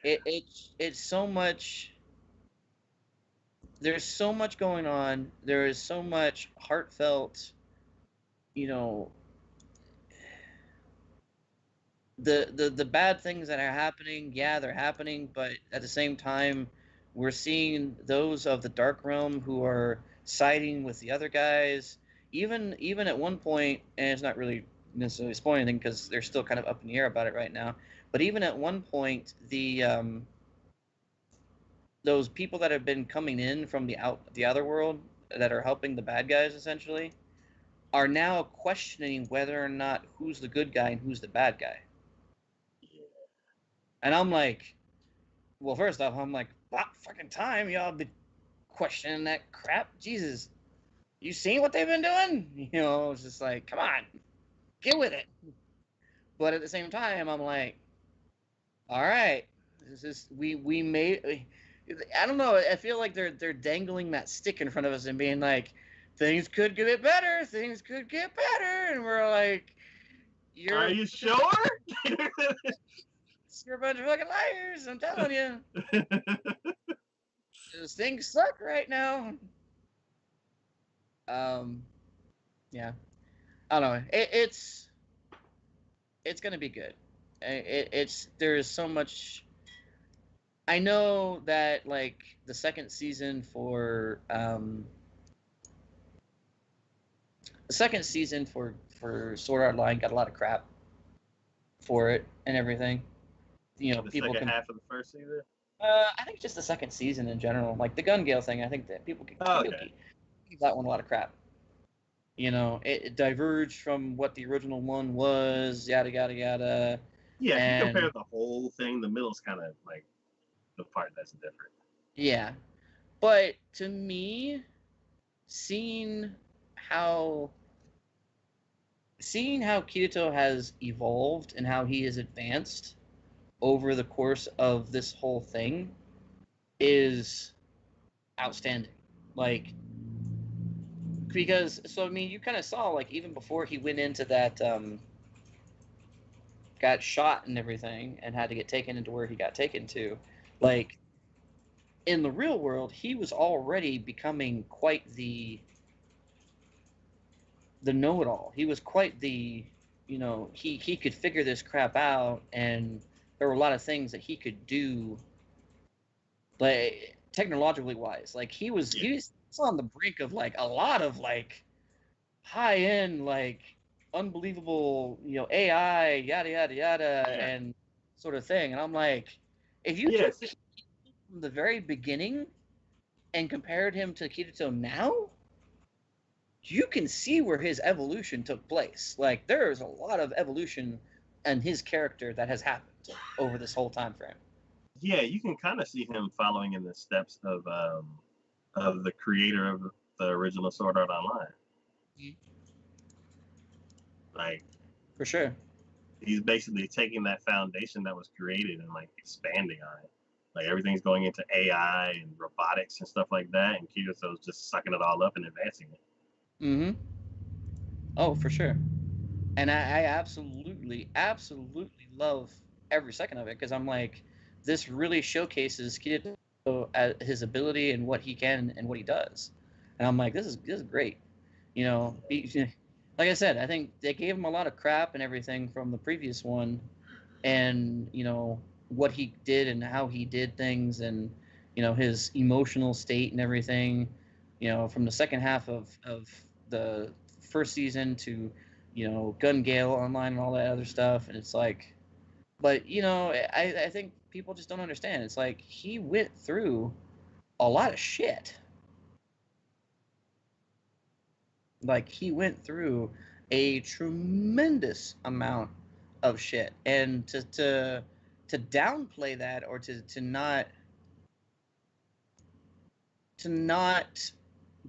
Speaker 1: It's so much. There's so much going on. There is so much heartfelt, you know, the bad things that are happening, yeah, they're happening, but at the same time, we're seeing those of the dark realm who are siding with the other guys. Even at one point, and it's not really necessarily spoiling anything because they're still kind of up in the air about it right now. But even at one point, the those people that have been coming in from the other world that are helping the bad guys essentially are now questioning whether or not who's the good guy and who's the bad guy. And I'm like, well, first off, I'm like, about fucking time y'all be questioning that crap. Jesus, you seen what they've been doing? You know, it's just like, come on, get with it. But at the same time, I'm like, all right, this is we made. I don't know. I feel like they're dangling that stick in front of us and being like, things could get better, things could get better, and we're like,
Speaker 2: Are
Speaker 1: you're
Speaker 2: you sure?
Speaker 1: you're a bunch of fucking liars. I'm telling you, those things suck right now. Um, yeah, I don't know. It's gonna be good. It's there's so much. I know that like the second season for Sword Art Online got a lot of crap for it and everything. You know,
Speaker 2: The
Speaker 1: people
Speaker 2: second
Speaker 1: can.
Speaker 2: half of the first season.
Speaker 1: I think just the second season in general, like the Gun Gale thing. I think that
Speaker 2: Oh,
Speaker 1: people
Speaker 2: okay.
Speaker 1: give that one a lot of crap. You know, it diverged from what the original one was, yada yada yada,
Speaker 2: Yeah, if you compare
Speaker 1: and
Speaker 2: the whole thing, the middle's kind of like the part that's different.
Speaker 1: yeah. But to me, seeing how Kirito has evolved and how he has advanced over the course of this whole thing is outstanding. Like because so I mean you kind of saw like even before he went into that got shot and everything and had to get taken into where he got taken to, like in the real world he was already becoming quite the know-it-all. He was quite the, you know, he could figure this crap out, and there were a lot of things that he could do, like technologically wise. Like
Speaker 2: Yeah,
Speaker 1: he was on the brink of like a lot of like high end like unbelievable, you know, AI yada yada yada
Speaker 2: yeah,
Speaker 1: and sort of thing. And I'm like, if you
Speaker 2: yeah.
Speaker 1: took from the very beginning and compared him to Kirito now, you can see where his evolution took place. Like there is a lot of evolution in his character that has happened over this whole time frame.
Speaker 2: Yeah, you can kind of see him following in the steps of the creator of the original Sword Art Online. Like
Speaker 1: For sure.
Speaker 2: he's basically taking that foundation that was created and like expanding on it. Like everything's going into AI and robotics and stuff like that, and Kirito's just sucking it all up and advancing it.
Speaker 1: Mm-hmm. Oh, for sure. And I absolutely love every second of it because I'm like, this really showcases Kirito his ability and what he can and what he does. And I'm like, this is great. You know, like I said, I think they gave him a lot of crap and everything from the previous one, and you know what he did and how he did things, and you know his emotional state and everything. You know, from the second half of the first season to you know Gun Gale Online and all that other stuff, and it's like, but you know, I think people just don't understand. It's like he went through a lot of shit. Like he went through a tremendous amount of shit, and to downplay that or to not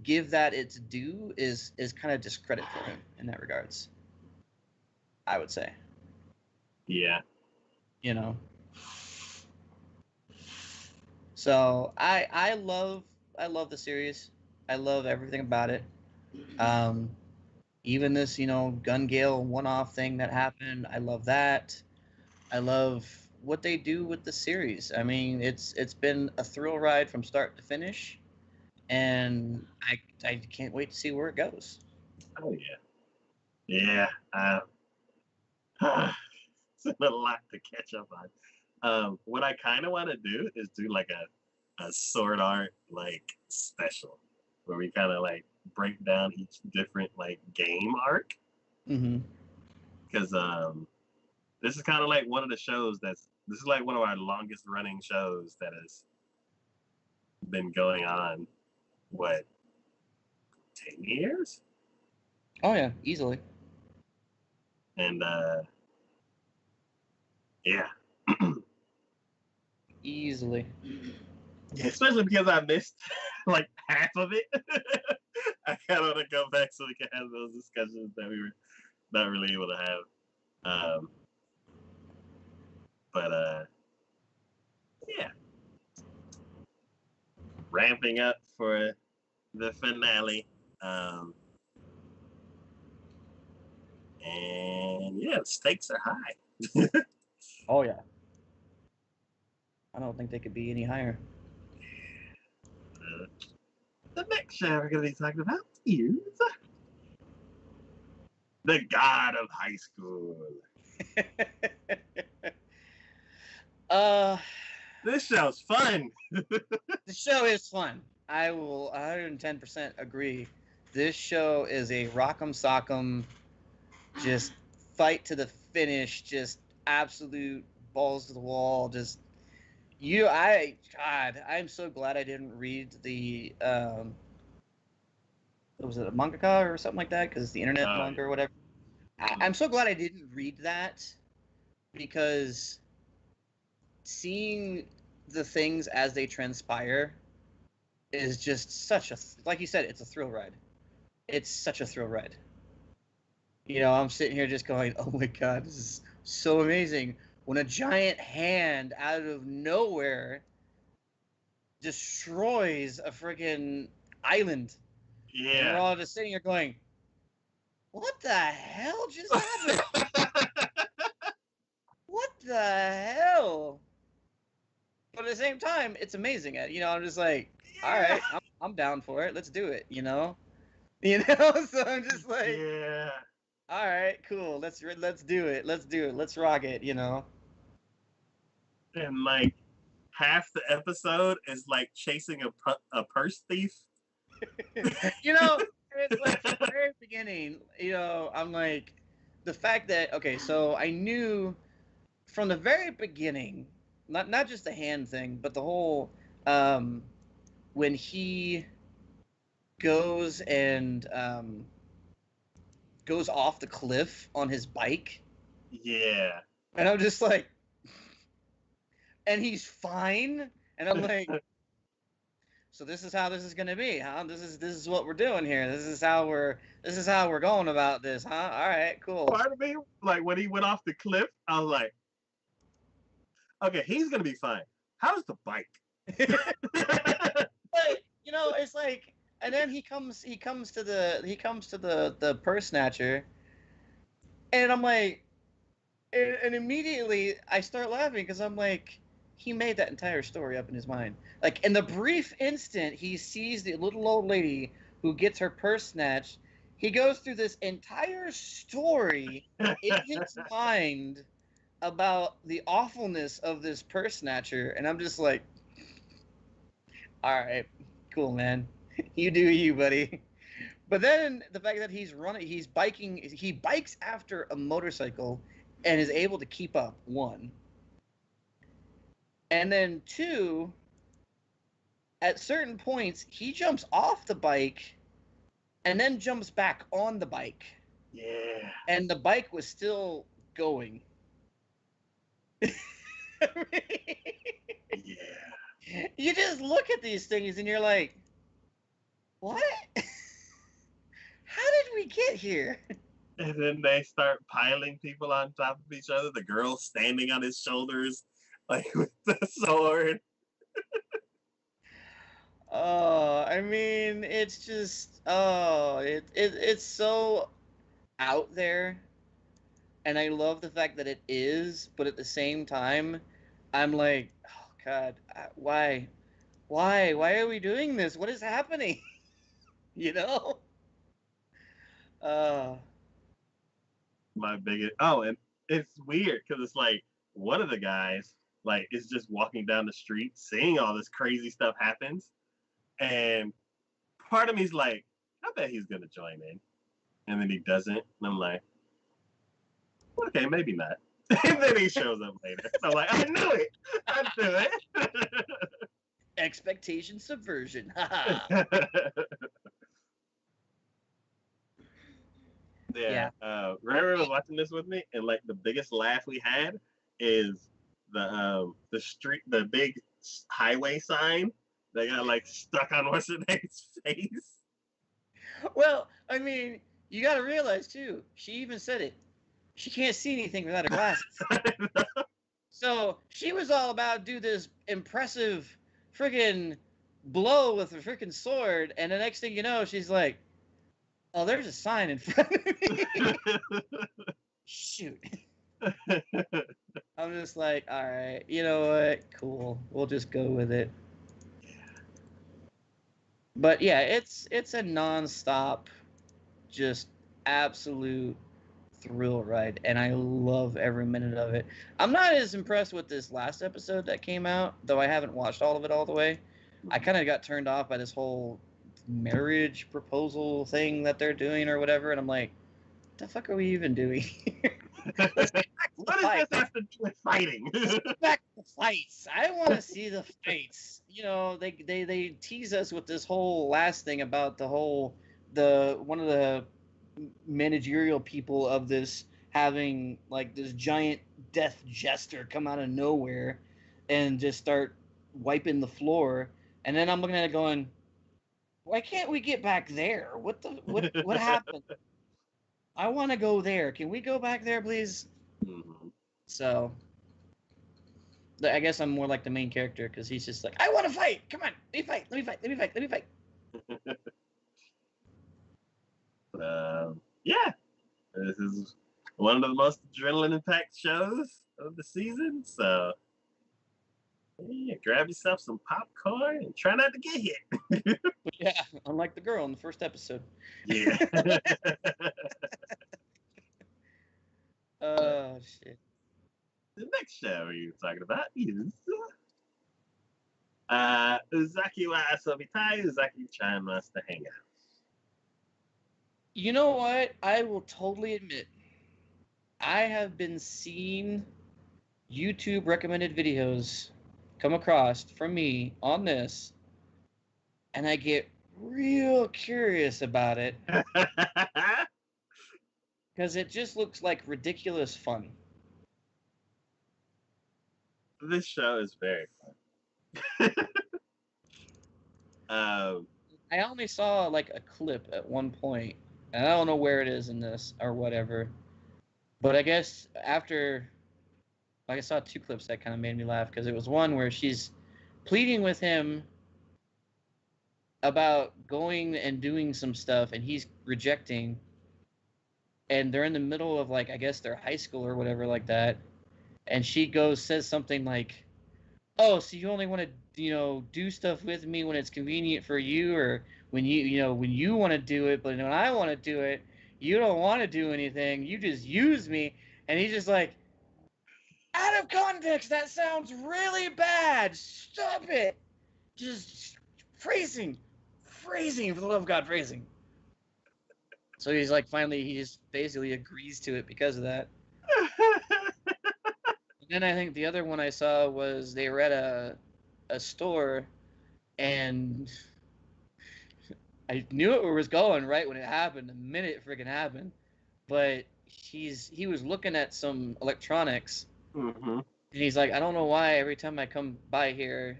Speaker 1: give that its due is kind of discredit for him in that regards. I would say,
Speaker 2: Yeah,
Speaker 1: you know. So I love the series. I love everything about it. Um, even this you know Gun Gale one off thing that happened. I love that. I love what they do with the series. I mean, it's been a thrill ride from start to finish, and I can't wait to see where it goes.
Speaker 2: Oh yeah, yeah. It's a lot to catch up on. What I kind of want to do is do like a sword art like special where we kind of like break down each different like game arc
Speaker 1: Mm-hmm.
Speaker 2: because this is kind of like one of the shows this is like one of our longest running shows that has been going on what 10 years
Speaker 1: Oh yeah, easily.
Speaker 2: and yeah.
Speaker 1: Easily.
Speaker 2: Especially because I missed like half of it. I kind of want to go back so we can have those discussions that we were not really able to have. Um, but yeah, ramping up for the finale. And yeah, the stakes are high.
Speaker 1: Oh yeah. I don't think they could be any higher.
Speaker 2: The next show we're going to be talking about is The God of High School.
Speaker 1: uh,
Speaker 2: This show's fun.
Speaker 1: the show is fun. I will 110% agree. This show is a rock'em sock'em, just fight to the finish, just absolute balls to the wall. Just God, I'm so glad I didn't read the was it a mangaka or something like that? Because the internet manga or whatever. I'm so glad I didn't read that because seeing the things as they transpire is just such a, like you said, it's a thrill ride. It's such a thrill ride. You know, I'm sitting here just going, oh my God, this is so amazing. When a giant hand out of nowhere destroys a freaking island. And we're
Speaker 2: Yeah.
Speaker 1: all just sitting here going, what the hell just happened? What the hell? But at the same time, it's amazing. You know, I'm just like, all right, I'm down for it. Let's do it. You know. So I'm just like,
Speaker 2: Yeah.
Speaker 1: all right, cool. Let's do it. Let's do it. Let's rock it. You know.
Speaker 2: And like half the episode is like chasing a purse thief.
Speaker 1: You know, it's like from the very beginning. You know, I'm like, the fact that okay, so I knew from the very beginning, not just the hand thing, but the whole when he goes and goes off the cliff on his bike.
Speaker 2: Yeah.
Speaker 1: And I'm just like, and he's fine. And I'm like, so this is how this is gonna be, huh? This is what we're doing here. This is how we're going about this, huh? All right, cool.
Speaker 2: Part of me, like when he went off the cliff, I was like, okay, he's gonna be fine. How's the bike?
Speaker 1: But you know, it's like, and then he comes to the purse snatcher, and I'm like, and immediately I start laughing because I'm like, he made that entire story up in his mind. Like in the brief instant he sees the little old lady who gets her purse snatched, he goes through this entire story in his mind about the awfulness of this purse snatcher, and I'm just like, all right, cool, man. You do you, buddy. But then the fact that he's running, he bikes after a motorcycle and is able to keep up, one. And then two, at certain points, he jumps off the bike and then jumps back on the bike.
Speaker 2: Yeah.
Speaker 1: And the bike was still going.
Speaker 2: Yeah.
Speaker 1: You just look at these things and you're like, what? How did we get here?
Speaker 2: And then they start piling people on top of each other. The girl standing on his shoulders, like with the sword.
Speaker 1: Oh, I mean, it's just it's so out there, and I love the fact that it is, but at the same time, I'm like, oh God, why? Why are we doing this? What is happening? You know? Uh,
Speaker 2: My biggest. Oh, and it's weird because it's like one of the guys like is just walking down the street, seeing all this crazy stuff happens, and part of me's like, I bet he's gonna join in, and then he doesn't, and I'm like, okay, maybe not. And then he shows up later. So I'm like, I knew it. I knew
Speaker 1: expectation subversion.
Speaker 2: it. Yeah.
Speaker 1: Yeah.
Speaker 2: Rara was watching this with me, and like the biggest laugh we had is the street, the big highway sign that got like stuck on what's her name's face.
Speaker 1: Well, I mean, you got to realize too. She even said it. She can't see anything without her glasses. So she was all about do this impressive friggin' blow with a friggin' sword, and the next thing you know, she's like, "Oh, there's a sign in front of me." Shoot. I'm just like, all right, you know what? Cool. We'll just go with it. But yeah, it's a nonstop, just absolute thrill ride, and I love every minute of it. I'm not as impressed with this last episode that came out, though I haven't watched all of it all the way. I kind of got turned off by this whole marriage proposal thing that they're doing or whatever, and I'm like, what the fuck are we even doing? Let's get back to the
Speaker 2: What does
Speaker 1: fight.
Speaker 2: this have to do with fighting?
Speaker 1: Let's get back to the fights. I want to see the fights. You know, they tease us with this whole last thing about the one of the managerial people of this having like this giant death jester come out of nowhere and just start wiping the floor. And then I'm looking at it going, why can't we get back there? What happened? I want to go there. Can we go back there, please?
Speaker 2: Mhm.
Speaker 1: So I guess I'm more like the main character because he's just like, I want to fight. Come on, let me fight. Let me fight. Let me fight. Let me fight.
Speaker 2: Yeah, this is one of the most adrenaline-packed shows of the season. So yeah, grab yourself some popcorn and try not to get hit.
Speaker 1: Yeah, unlike the girl in the first episode.
Speaker 2: Yeah.
Speaker 1: Oh shit.
Speaker 2: The next show you're talking about is Uzaki wa Asobitai, Uzaki-chan wants to hang out.
Speaker 1: You know what? I will totally admit, I have been seeing YouTube recommended videos come across from me on this, and I get real curious about it because it just looks like ridiculous fun.
Speaker 2: This show is very fun.
Speaker 1: I only saw like a clip at one point, and I don't know where it is in this or whatever. But I guess after, like, I saw two clips that kind of made me laugh because it was one where she's pleading with him about going and doing some stuff, and he's rejecting. And they're in the middle of like I guess their high school or whatever like that, and she says something like, "Oh, so you only want to do stuff with me when it's convenient for you, or when when you want to do it, but when I want to do it, you don't want to do anything. You just use me." And he's just like, out of context, that sounds really bad. Stop it. Just phrasing. Phrasing, for the love of God, phrasing. So he's like, finally, he just basically agrees to it because of that. And then I think the other one I saw was they were at a store, and I knew it was going right when it happened, the minute it freaking happened. But he was looking at some electronics,
Speaker 2: mm-hmm.
Speaker 1: and he's like, I don't know why every time I come by here,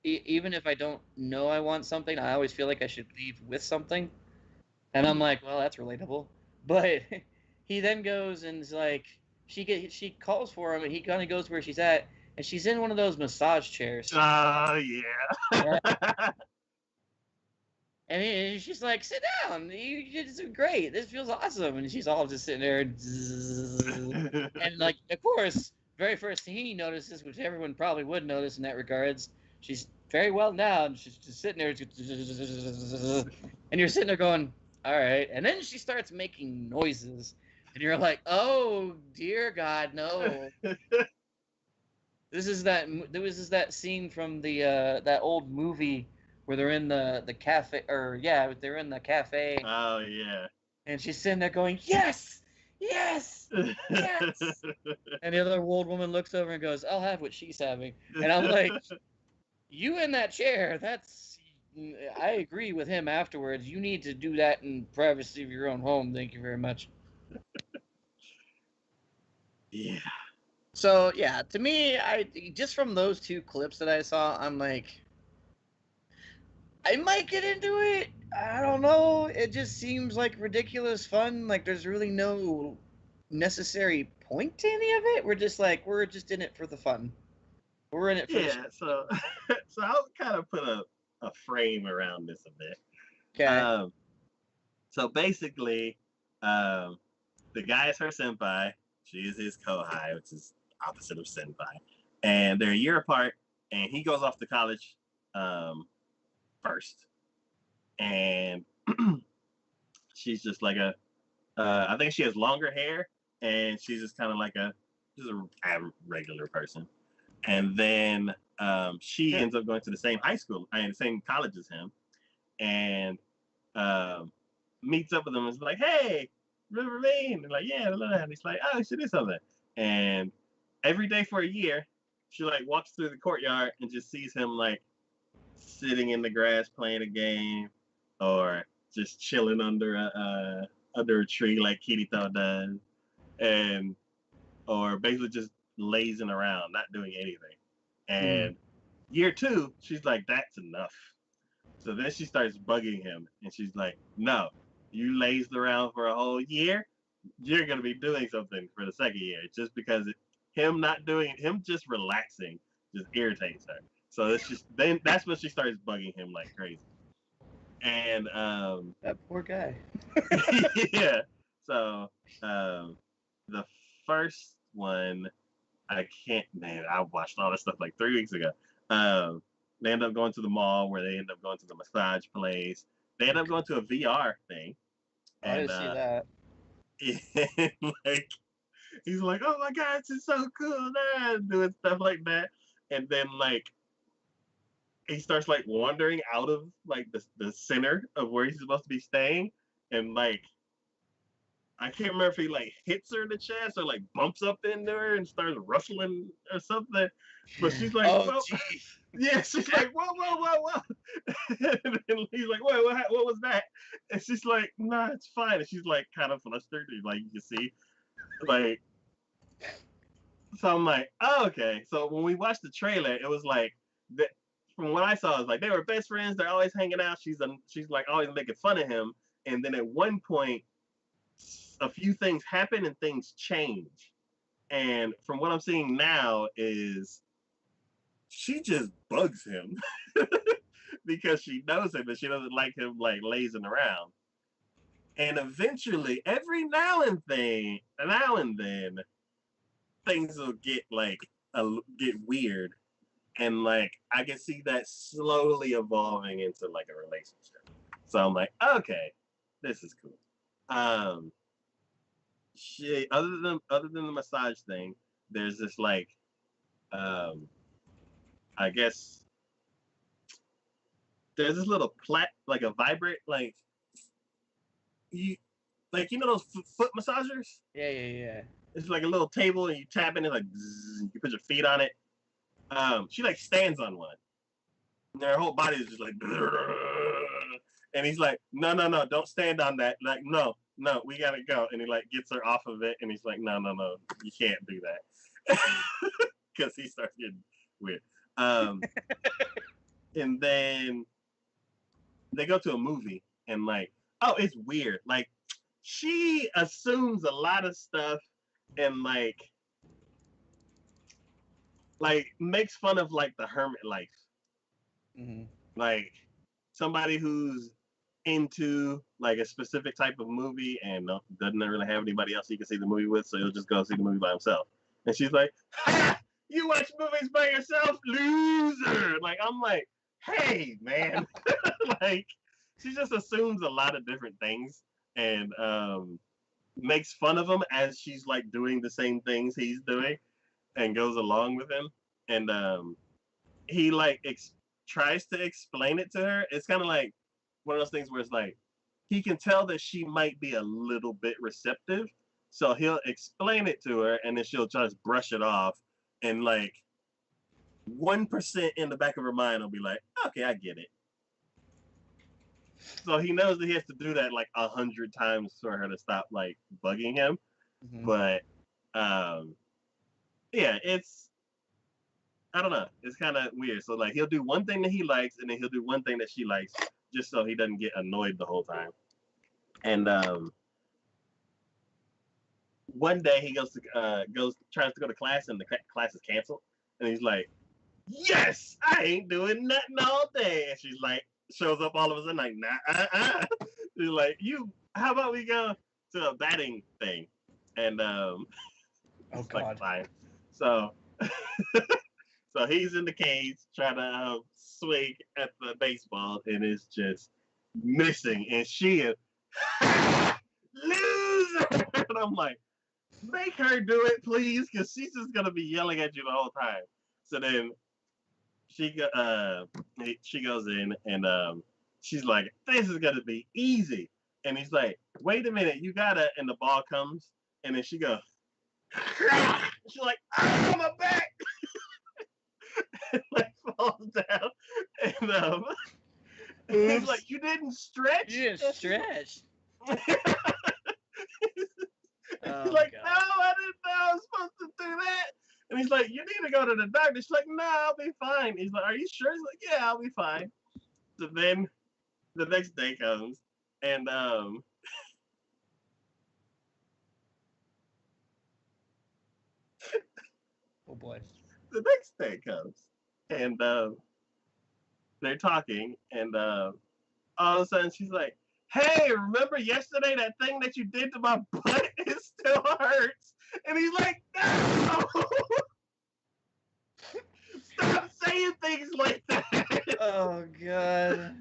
Speaker 1: even if I don't know I want something, I always feel like I should leave with something. And I'm like, well, that's relatable. But he then goes and is like, she calls for him, and he kind of goes where she's at, and she's in one of those massage chairs.
Speaker 2: Oh, yeah.
Speaker 1: And she's like, sit down. You did so great. This feels awesome. And she's all just sitting there. And like, of course, very first thing he notices, which everyone probably would notice in that regards, she's very well down. She's just sitting there, and you're sitting there going, "All right." And then she starts making noises, and you're like, "Oh dear God, no!" This is that. This is that scene from the that old movie where they're in the cafe, or yeah, they're in the cafe,
Speaker 2: Oh yeah.
Speaker 1: and she's sitting there going, "Yes, yes, yes." And the other old woman looks over and goes, "I'll have what she's having." And I'm like, "You in that chair? That's." I agree with him afterwards. You need to do that in privacy of your own home. Thank you very much.
Speaker 2: Yeah.
Speaker 1: So yeah, to me, I just from those two clips that I saw, I'm like, I might get into it. I don't know. It just seems like ridiculous fun. Like there's really no necessary point to any of it. We're just like we're just in it for the fun. We're in it for the
Speaker 2: Yeah. So so I'll kind of put a frame around this a bit.
Speaker 1: okay.
Speaker 2: Um, so basically, um, the guy is her senpai. She is his kohai, which is opposite of senpai. And they're a year apart. And he goes off to college first. And she's just like I think she has longer hair, and she's just kind of like a regular person. And then she ends up going to the same high school and the same college as him, and um, meets up with him and is like, "Hey, River Maine," and like, "Yeah," and he's like, "Oh, she did something." And every day for a year, she like walks through the courtyard and just sees him like sitting in the grass playing a game, or just chilling under a tree like Kirito does, and or basically just lazing around, not doing anything. And year two, she's like, "That's enough." So then she starts bugging him, and she's like, "No, you lazed around for a whole year. You're gonna be doing something for the second year." Just because him not doing, him just relaxing, just irritates her. So it's just then that's when she starts bugging him like crazy. And
Speaker 1: That poor guy.
Speaker 2: yeah, so um, the first one, I can't, man, I watched all this stuff like 3 weeks ago. Um, they end up going to the mall where they end up going to the massage place. They end up going to a VR thing.
Speaker 1: Oh, I
Speaker 2: And,
Speaker 1: didn't see that.
Speaker 2: and like, he's like, "Oh my God, this is so cool," doing stuff like that. And then like, he starts like wandering out of like the center of where he's supposed to be staying. And like, I can't remember if he like hits her in the chest or like bumps up into her and starts rustling or something. But she's like,
Speaker 1: Oh,
Speaker 2: "Well,"
Speaker 1: gee.
Speaker 2: yeah, she's like, "Whoa, whoa, whoa, whoa." And he's like, "Wait, what was that?" And she's like, "Nah, it's fine." And she's like kind of flustered, like you can see. Like, so I'm like, "Oh, okay." So when we watched the trailer, it was like that. From what I saw, it's like they were best friends. They're always hanging out. She's like always making fun of him. And then at one point, a few things happen and things change. And from what I'm seeing now is she just bugs him because she knows him and she doesn't like him like lazing around. And eventually, every now and then, things will get like get weird, and like I can see that slowly evolving into like a relationship. So I'm like, okay, this is cool. Um, she other than the massage thing, there's this like um I guess there's this little like a vibrate like you those foot massagers.
Speaker 1: Yeah, yeah, yeah.
Speaker 2: It's like a little table and you tap in it like zzz, you put your feet on it. She like stands on one. And her whole body is just like, and he's like, "No, no, no, don't stand on that. Like, no, no, we gotta go." And he like gets her off of it, and he's like, "No, no, no, you can't do that," because he starts getting weird. Um, and then they go to a movie, and like, oh, it's weird. Like, she assumes a lot of stuff, and like makes fun of like the hermit life.
Speaker 1: Mm-hmm.
Speaker 2: Like somebody who's into like a specific type of movie and doesn't really have anybody else he can see the movie with, so he'll just go see the movie by himself. And she's like, ha! You watch movies by yourself, loser. Like, I'm like, hey, man. Like, she just assumes a lot of different things and makes fun of him as she's like doing the same things he's doing and goes along with him. And he like tries to explain it to her. It's kind of like one of those things where it's like he can tell that she might be a little bit receptive, so he'll explain it to her, and then she'll just brush it off, and like 1% in the back of her mind will be like, okay, I get it. So he knows that he has to do that like 100 times for her to stop like bugging him. Mm-hmm. But yeah, it's, I don't know. It's kind of weird. So like he'll do one thing that he likes, and then he'll do one thing that she likes, just so he doesn't get annoyed the whole time. And one day he tries to go to class, and the class is canceled, and he's like, yes, I ain't doing nothing all day. And she's like, shows up all of a sudden like, nah, She's like, how about we go to a batting thing? And oh
Speaker 1: God,
Speaker 2: like, fine. So so he's in the cage trying to swing at the baseball, and it's just missing, and she is loser. And I'm like, make her do it, please, because she's just gonna be yelling at you the whole time. So then she goes in, and she's like, this is gonna be easy. And he's like, wait a minute, you gotta. And the ball comes, and then she goes, she's like, oh, my back. And like falls down, and he's like, you didn't stretch.
Speaker 1: You didn't stretch.
Speaker 2: He's like, God. No, I didn't know I was supposed to do that. And he's like, you need to go to the doctor. She's like, no, I'll be fine. He's like, are you sure? He's like, yeah, I'll be fine. So then the next day comes, and
Speaker 1: oh boy.
Speaker 2: The next day comes, and they're talking, and all of a sudden she's like, hey, remember yesterday that thing that you did to my butt? It still hurts. And he's like, no! Stop saying things like that.
Speaker 1: Oh, God.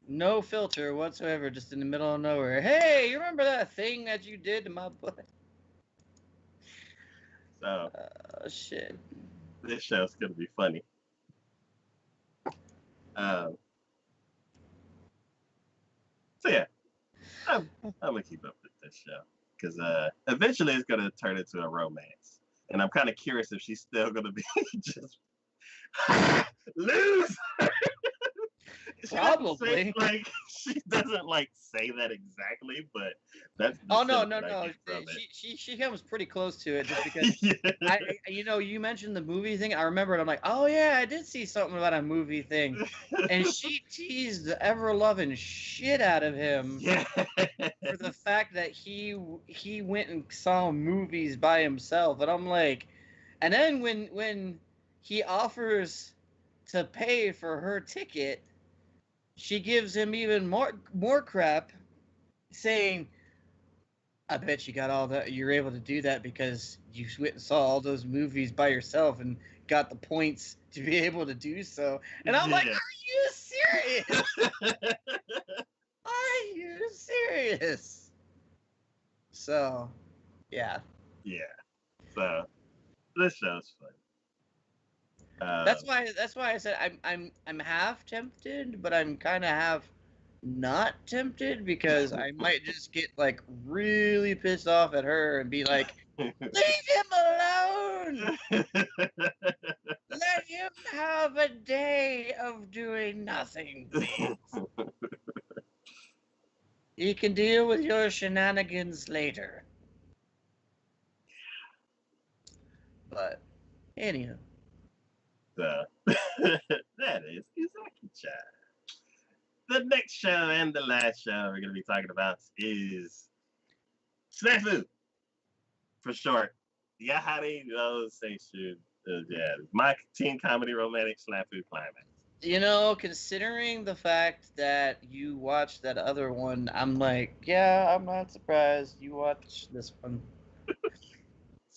Speaker 1: No filter whatsoever, just in the middle of nowhere. Hey, you remember that thing that you did to my butt?
Speaker 2: So,
Speaker 1: shit.
Speaker 2: This show's going to be funny. So yeah, I'm gonna keep up with this show because eventually it's gonna turn into a romance, and I'm kind of curious if she's still gonna be just lose.
Speaker 1: Probably.
Speaker 2: Like she doesn't like say that exactly, but that's.
Speaker 1: Oh no. She comes pretty close to it just because. Yeah. You mentioned the movie thing. I remember it. I'm like, oh yeah, I did see something about a movie thing, and she teased the ever loving shit out of him for the fact that he went and saw movies by himself, and I'm like, and then when he offers to pay for her ticket, she gives him even more crap, saying, I bet you got all that. You're able to do that because you went and saw all those movies by yourself and got the points to be able to do so. And I'm like, are you serious? Are you serious? So, yeah.
Speaker 2: Yeah. So, this show's fun.
Speaker 1: That's why I said I'm half tempted, but I'm kind of half not tempted because I might just get like really pissed off at her and be like, leave him alone. Let him have a day of doing nothing, please. He can deal with your shenanigans later. But anyhow.
Speaker 2: That is Izaki-chan. The next show and the last show we're going to be talking about is Snafu, for short. Yahari no Seishu. My teen comedy romantic Snafu climax.
Speaker 1: Considering the fact that you watched that other one, I'm like, yeah, I'm not surprised you watched this one.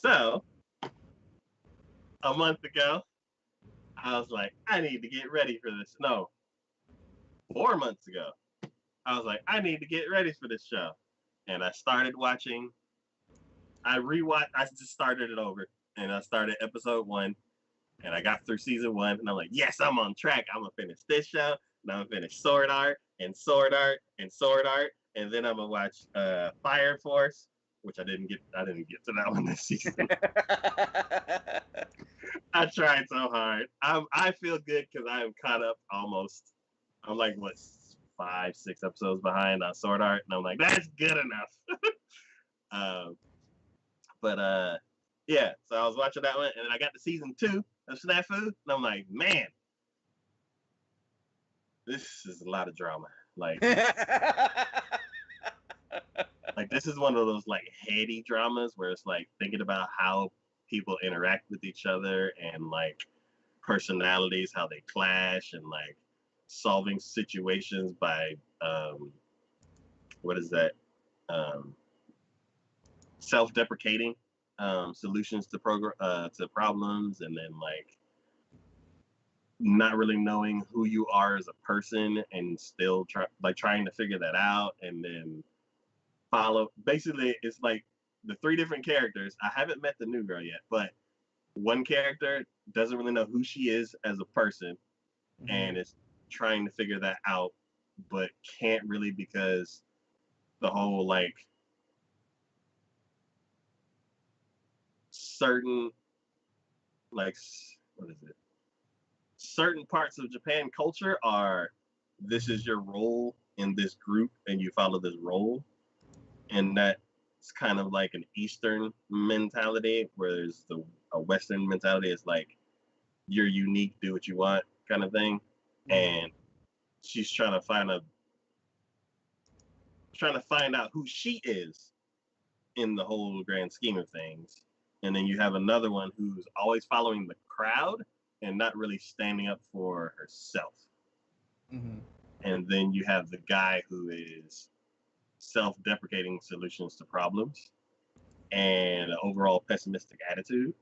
Speaker 2: So a month ago, I was like, I need to get ready for this. No, 4 months ago, I was like, I need to get ready for this show. And I started watching. I just started it over. And I started episode 1. And I got through season 1. And I'm like, yes, I'm on track. I'm going to finish this show. And I'm going to finish Sword Art and Sword Art and Sword Art. And then I'm going to watch Fire Force, which I didn't get to that one this season. I tried so hard. I feel good because I am caught up almost. I'm like, what, 5, 6 episodes behind on Sword Art, and I'm like, that's good enough. But yeah, so I was watching that one, and then I got to season 2 of Snafu, and I'm like, man, this is a lot of drama. Like this is one of those like heady dramas where it's like thinking about how people interact with each other and like personalities, how they clash, and like solving situations by what is that? Self-deprecating solutions to problems, and then like not really knowing who you are as a person and still trying to figure that out, and then follow. Basically, it's like the 3 different characters. I haven't met the new girl yet, but one character doesn't really know who she is as a person, and is trying to figure that out, but can't really because the whole like certain like what is it? Certain parts of Japan culture are this is your role in this group and you follow this role, and that's kind of like an Eastern mentality, whereas a Western mentality is like you're unique, do what you want kind of thing. And she's trying to find out who she is in the whole grand scheme of things. And then you have another one who's always following the crowd and not really standing up for herself. And then you have the guy who is self-deprecating solutions to problems and an overall pessimistic attitude,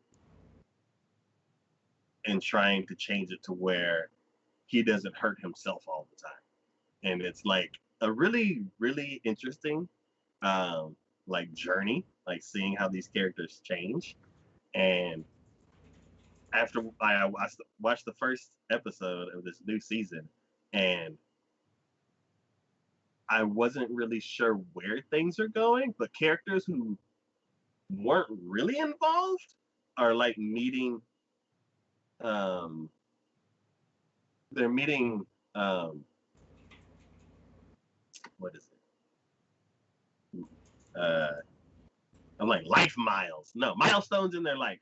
Speaker 2: and trying to change it to where he doesn't hurt himself all the time. And it's like a really, really interesting like journey, like seeing how these characters change. And after I watched the first episode of this new season, and I wasn't really sure where things are going, but characters who weren't really involved are like meeting they're meeting what is it? I'm like milestones in their life.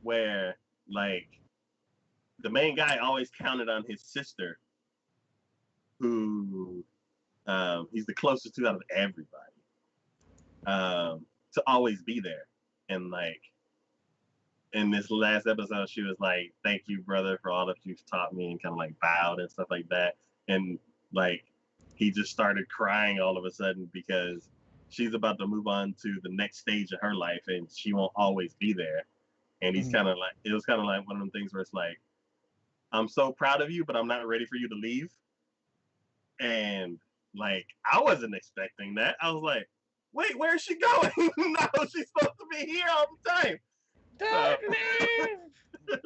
Speaker 2: Where like the main guy always counted on his sister, who he's the closest to out of everybody, to always be there. And like in this last episode, she was like, "Thank you, brother, for all that you've taught me," and kind of like bowed and stuff like that. And like he just started crying all of a sudden because she's about to move on to the next stage of her life, and she won't always be there. And he's kind of like, it was kind of like one of them things where it's like, I'm so proud of you, but I'm not ready for you to leave. And like, I wasn't expecting that. I was like, wait, where's she going? No, she's supposed to be here all the time. Don't leave.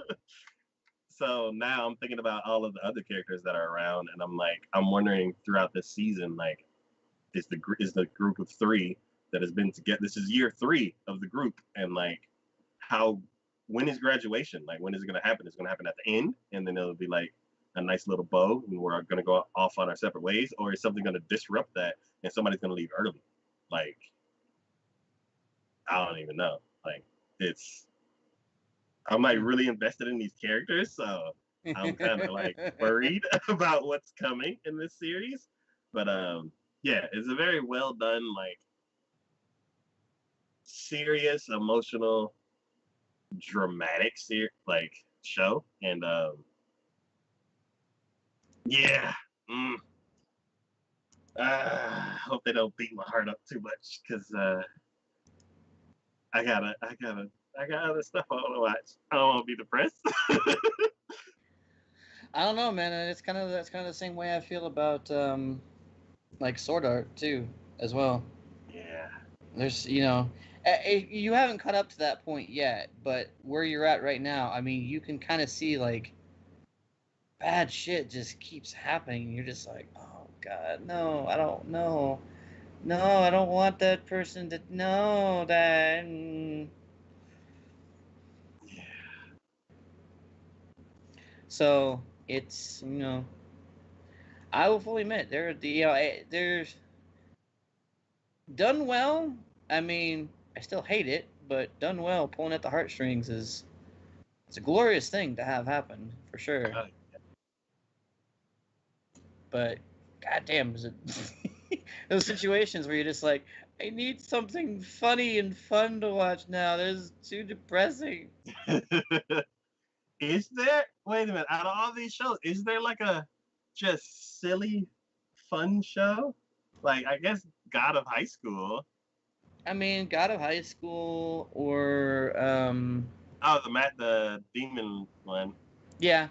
Speaker 2: So now I'm thinking about all of the other characters that are around, and I'm wondering throughout this season, like, is the group of 3 that has been together. This is year 3 of the group, and like, when is graduation? Like, when is it going to happen? It's going to happen at the end, and then it'll be like a nice little bow, and we're going to go off on our separate ways, or is something going to disrupt that, and somebody's going to leave early? Like, I don't even know. Like, I'm like really invested in these characters, so I'm kind of like worried about what's coming in this series. But yeah, it's a very well done, like serious, emotional, dramatic like show. And yeah, I hope they don't beat my heart up too much, because I got other stuff I want to watch. I don't want to be depressed.
Speaker 1: I don't know, man. And that's kind of the same way I feel about like Sword Art too, as well.
Speaker 2: Yeah.
Speaker 1: There's you haven't caught up to that point yet, but where you're at right now, I mean, you can kind of see like bad shit just keeps happening. You're just like, oh god, no, I don't know. No, I don't want that person to know that.
Speaker 2: Yeah.
Speaker 1: So it's I will fully admit there's done well. I mean, I still hate it, but done well, pulling at the heartstrings is it's a glorious thing to have happen for sure.
Speaker 2: Uh,
Speaker 1: But goddamn, is it those situations where you're just like, I need something funny and fun to watch now. This is too depressing.
Speaker 2: is there? Wait a minute. Out of all these shows, is there like a just silly, fun show? Like I guess God of High School.
Speaker 1: I mean, God of High School or
Speaker 2: Oh, the demon one.
Speaker 1: yeah,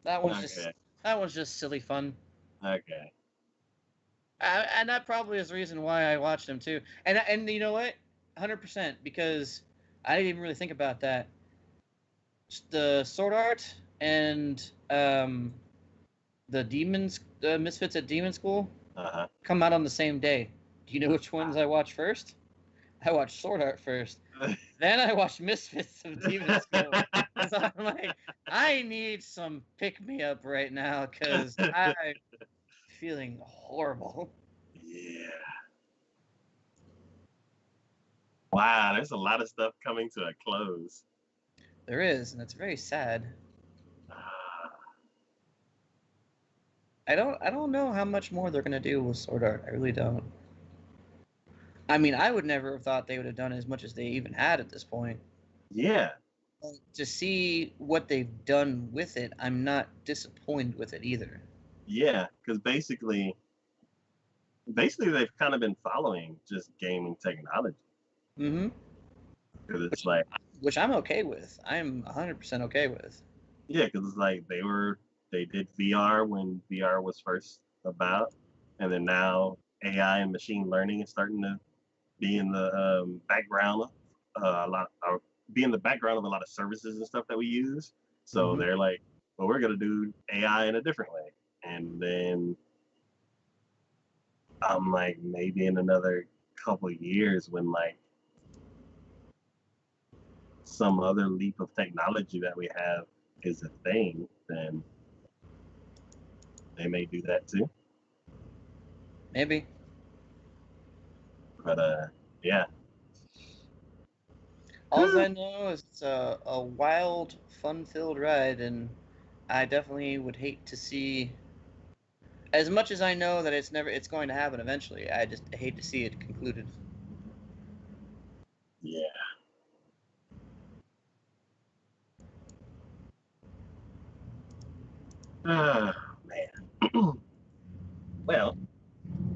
Speaker 1: that one's just
Speaker 2: Okay.
Speaker 1: silly fun.
Speaker 2: Okay.
Speaker 1: And that probably is the reason why I watched them too. And you know what, 100% because I didn't even really think about that. The Sword Art and the Demons, the Misfits at Demon School
Speaker 2: Uh
Speaker 1: come out on the same day. Do you know which ones I watched first? I watched Sword Art first.
Speaker 2: huh.
Speaker 1: Then I watched Misfits of Demon School. Because I'm like, I need some pick me up right now because I'm feeling horrible.
Speaker 2: Yeah. Wow, there's a lot of stuff coming to a close.
Speaker 1: There is, and it's very sad.
Speaker 2: Ah,
Speaker 1: I don't know how much more they're gonna do with Sword Art. I really don't. I mean, I would never have thought they would have done as much as they even had at this point.
Speaker 2: yeah,
Speaker 1: To see what they've done with it, I'm not disappointed with it either.
Speaker 2: yeah, because basically they've kind of been following just gaming technology.
Speaker 1: Mm-hmm.
Speaker 2: Because it's
Speaker 1: Which
Speaker 2: like,
Speaker 1: which I'm okay with. I'm 100% okay with.
Speaker 2: yeah, because it's like they did VR when VR was first about, and then now AI and machine learning is starting to be in the background a lot, or be in the background of a lot of services and stuff that we use. So
Speaker 1: Mm-hmm.
Speaker 2: they're like, well, we're gonna do AI in a different way, and then I'm like, maybe in another couple of years when like some other leap of technology that we have is a thing, then they may do that too.
Speaker 1: Maybe.
Speaker 2: But yeah.
Speaker 1: All I know is it's a wild, fun-filled ride, and I definitely would hate to see. As much as I know that it's going to happen eventually, I just hate to see it concluded.
Speaker 2: Yeah. Oh man. Well,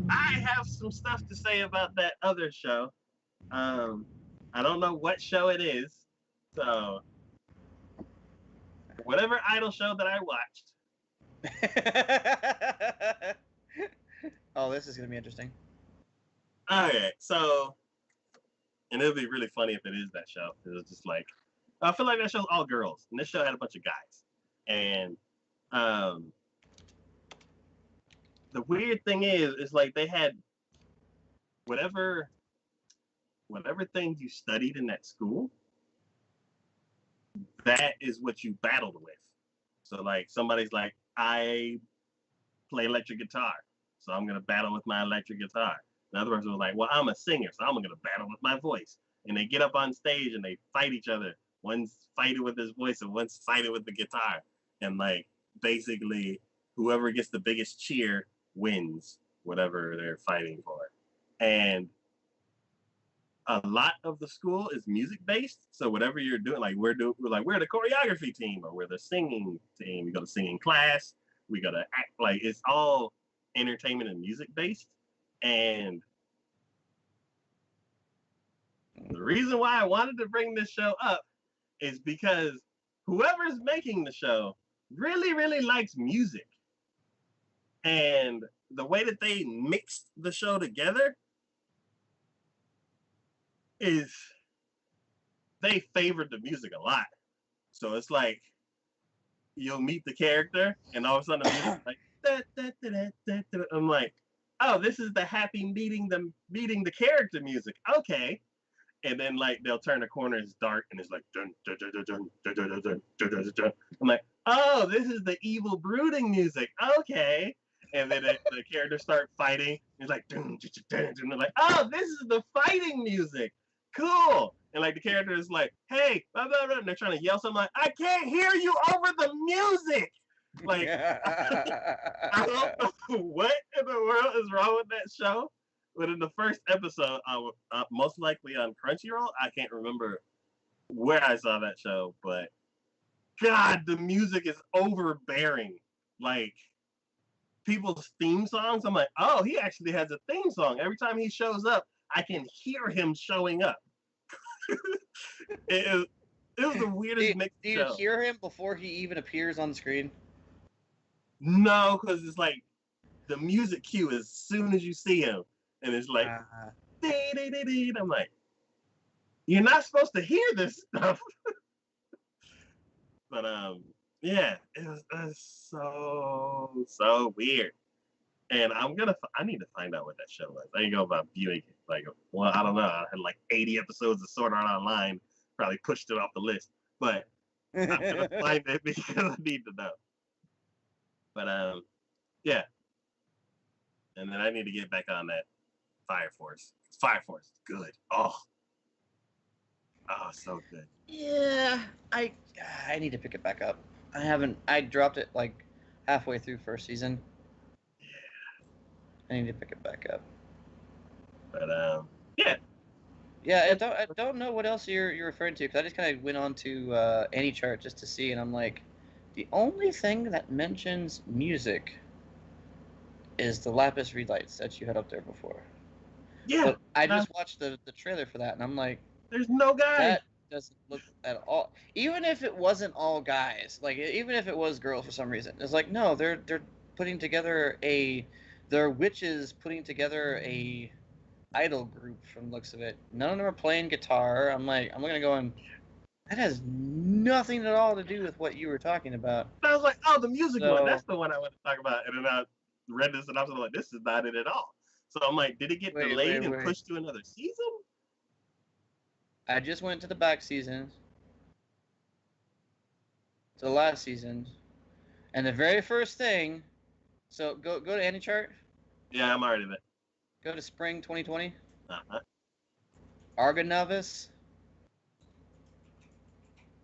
Speaker 2: I have some stuff to say about that other show. Um, I don't know what show it is. So whatever idol show that I watched.
Speaker 1: Oh, this is gonna be interesting.
Speaker 2: Okay, so and it'll be really funny if it is that show. It's just like I feel like that show's all girls, and this show had a bunch of guys. And um, the weird thing is like they had whatever whatever things you studied in that school, that is what you battled with. So like somebody's like, I play electric guitar, so I'm gonna battle with my electric guitar. Another person was like, well, I'm a singer, so I'm gonna battle with my voice. And they get up on stage and they fight each other. One's fighting with his voice and one's fighting with the guitar. And like basically, whoever gets the biggest cheer wins whatever they're fighting for. And a lot of the school is music based. So whatever you're doing, like we're the choreography team or we're the singing team. We go to singing class. We got to act like it's all entertainment and music based. And The reason why I wanted to bring this show up is because whoever's making the show really, really likes music. And the way that they mixed the show together is they favored the music a lot. So it's like you'll meet the character and all of a sudden the music's like da, da, da, da, da, da. I'm like, oh, this is the happy meeting the character music. Okay. And then like they'll turn the corner, it's dark, and it's like dun dun dun dun dun dun dun dun dun dun dun. I'm like, oh, this is the evil brooding music. Okay. And then the characters start fighting. It's like dun dun dun dun. I'm like, oh, this is the fighting music. Cool. And like the character is like, hey, blah, blah, blah. And they're trying to yell something like, I can't hear you over the music. Like, I don't know what in the world is wrong with that show. But in the first episode, most likely on Crunchyroll, I can't remember where I saw that show, but God, the music is overbearing. Like people's theme songs, I'm like, oh, he actually has a theme song. Every time he shows up, I can hear him showing up. it was the weirdest mix.
Speaker 1: Do you hear him before he even appears on the screen?
Speaker 2: No, because it's like the music cue as soon as you see him. And it's like, I'm like, you're not supposed to hear this stuff. But yeah, it was so weird. And I need to find out what that show was. I ain't go about viewing it. Like, well, I don't know. I had like 80 episodes of Sword Art Online. Probably pushed it off the list. But I'm gonna find it because I need to know. But yeah. And then I need to get back on that Fire Force. Fire Force is good. Oh, so good.
Speaker 1: Yeah, I need to pick it back up. I dropped it like halfway through first season.
Speaker 2: Yeah.
Speaker 1: I need to pick it back up.
Speaker 2: But yeah.
Speaker 1: Yeah, I don't know what else you're referring to because I just kind of went on to AnyChart just to see, and I'm like, the only thing that mentions music is the Lapis Relights that you had up there before.
Speaker 2: Yeah.
Speaker 1: But I just watched the trailer for that, and I'm like,
Speaker 2: there's no guy.
Speaker 1: That doesn't look at all. Even if it wasn't all guys, like even if it was girls for some reason, it's like no, they're putting together they're witches putting together a idol group from the looks of it. None of them are playing guitar. I'm gonna go and that has nothing at all to do with what you were talking about.
Speaker 2: I was like, oh, the music one. That's the one I want to talk about. And then I read this and I was like, this is not it at all. So I'm like, did it get delayed and pushed to another season?
Speaker 1: I just went to the back seasons, to the last season, and the very first thing. So go to AnyChart.
Speaker 2: Yeah, I'm already there.
Speaker 1: Go to spring 2020.
Speaker 2: Uh-huh.
Speaker 1: Argonavis.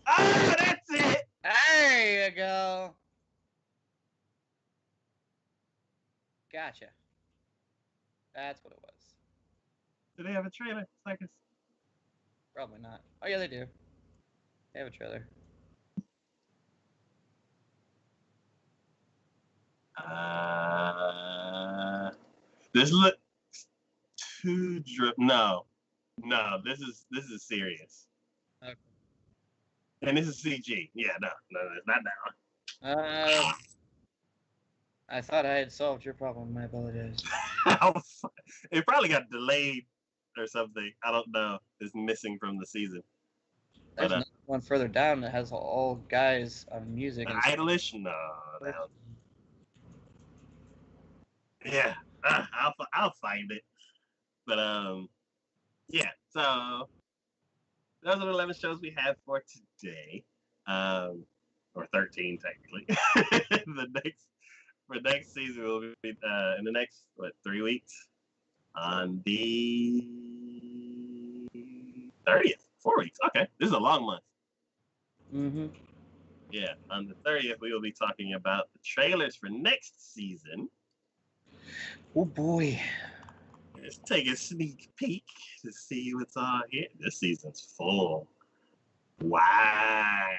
Speaker 2: Oh, that's it.
Speaker 1: There you go. Gotcha. That's what it was.
Speaker 2: Do they have a trailer? Circus?
Speaker 1: Probably not. Oh yeah, they do. They have a trailer.
Speaker 2: This looks too No, this is serious.
Speaker 1: Okay.
Speaker 2: And this is CG. Yeah, no, it's not that
Speaker 1: one. I thought I had solved your problem. My apologies.
Speaker 2: It probably got delayed or something. I don't know. It's missing from the season.
Speaker 1: There's another one further down that has all guys on music.
Speaker 2: Idolish? No. Yeah, I'll find it. But yeah. So those are the 11 shows we have for today, or 13 technically. For next season will be in the next 3 weeks on the 30th. 4 weeks. Okay, this is a long month.
Speaker 1: Mm-hmm.
Speaker 2: Yeah, on the 30th we will be talking about the trailers for next season.
Speaker 1: Oh boy.
Speaker 2: Let's take a sneak peek to see what's on here. This season's full. Wow.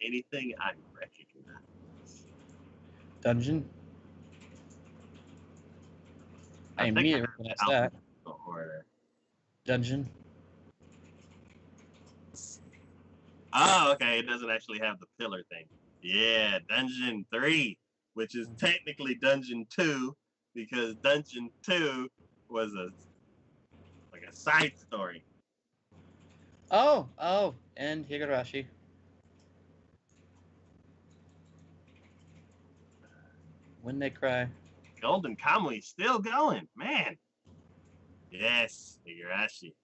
Speaker 2: Anything I recognize?
Speaker 1: Dungeon. I immediately recognize that.
Speaker 2: order.
Speaker 1: Dungeon.
Speaker 2: Oh, okay. It doesn't actually have the pillar thing. Yeah, Dungeon 3, which is technically Dungeon 2, because Dungeon 2 was a side story.
Speaker 1: Oh, and Higurashi. When they cry.
Speaker 2: Golden Kamui's still going, man. Yes, Higurashi.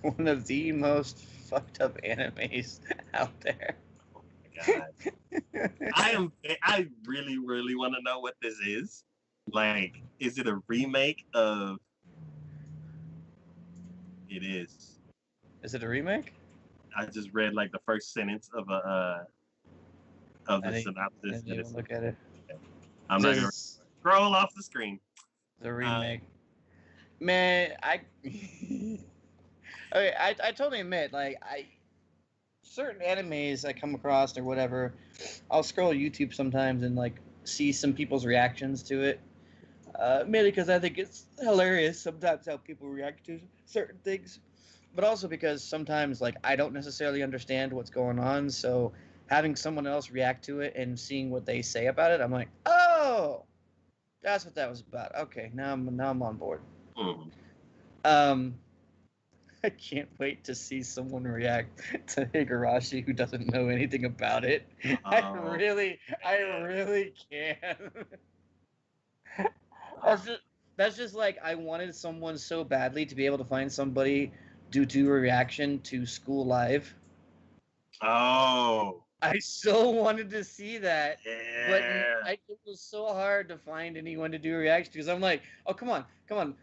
Speaker 1: One of the most fucked up animes out there.
Speaker 2: Oh my god. I really, really want to know what this is. Like, is it a remake of It is.
Speaker 1: Is it a remake?
Speaker 2: I just read like the first sentence of the synopsis.
Speaker 1: I didn't even look at it.
Speaker 2: I'm not gonna scroll off the screen.
Speaker 1: The remake. Man, okay, I totally admit, like, certain animes I come across or whatever, I'll scroll YouTube sometimes and like see some people's reactions to it. Mainly because I think it's hilarious sometimes how people react to certain things, but also because sometimes like I don't necessarily understand what's going on, so having someone else react to it and seeing what they say about it, I'm like, oh, that's what that was about. Okay, now I'm on board.
Speaker 2: Mm-hmm.
Speaker 1: I can't wait to see someone react to Higurashi who doesn't know anything about it. I really can. That's just like I wanted someone so badly to be able to find somebody to do a reaction to School Live.
Speaker 2: Oh.
Speaker 1: I so wanted to see that, but
Speaker 2: Yeah.
Speaker 1: it was so hard to find anyone to do a reaction because I'm like, oh come on,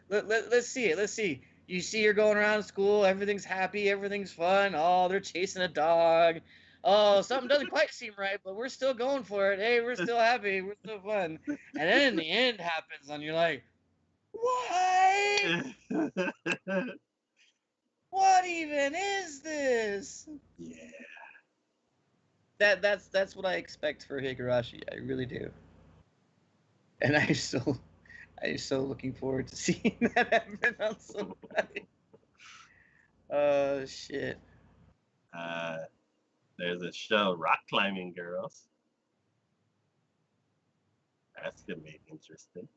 Speaker 1: let's see it, let's see. You see her going around school, everything's happy, everything's fun. Oh, they're chasing a dog. Oh, something doesn't quite seem right, but we're still going for it. Hey, we're still happy, we're still fun. And then in the end happens, and you're like, what? What even is this?
Speaker 2: Yeah.
Speaker 1: That's what I expect for Higurashi. I really do. And I'm so looking forward to seeing that happen on somebody. Shit.
Speaker 2: There's a show, Rock Climbing Girls. That's gonna be interesting.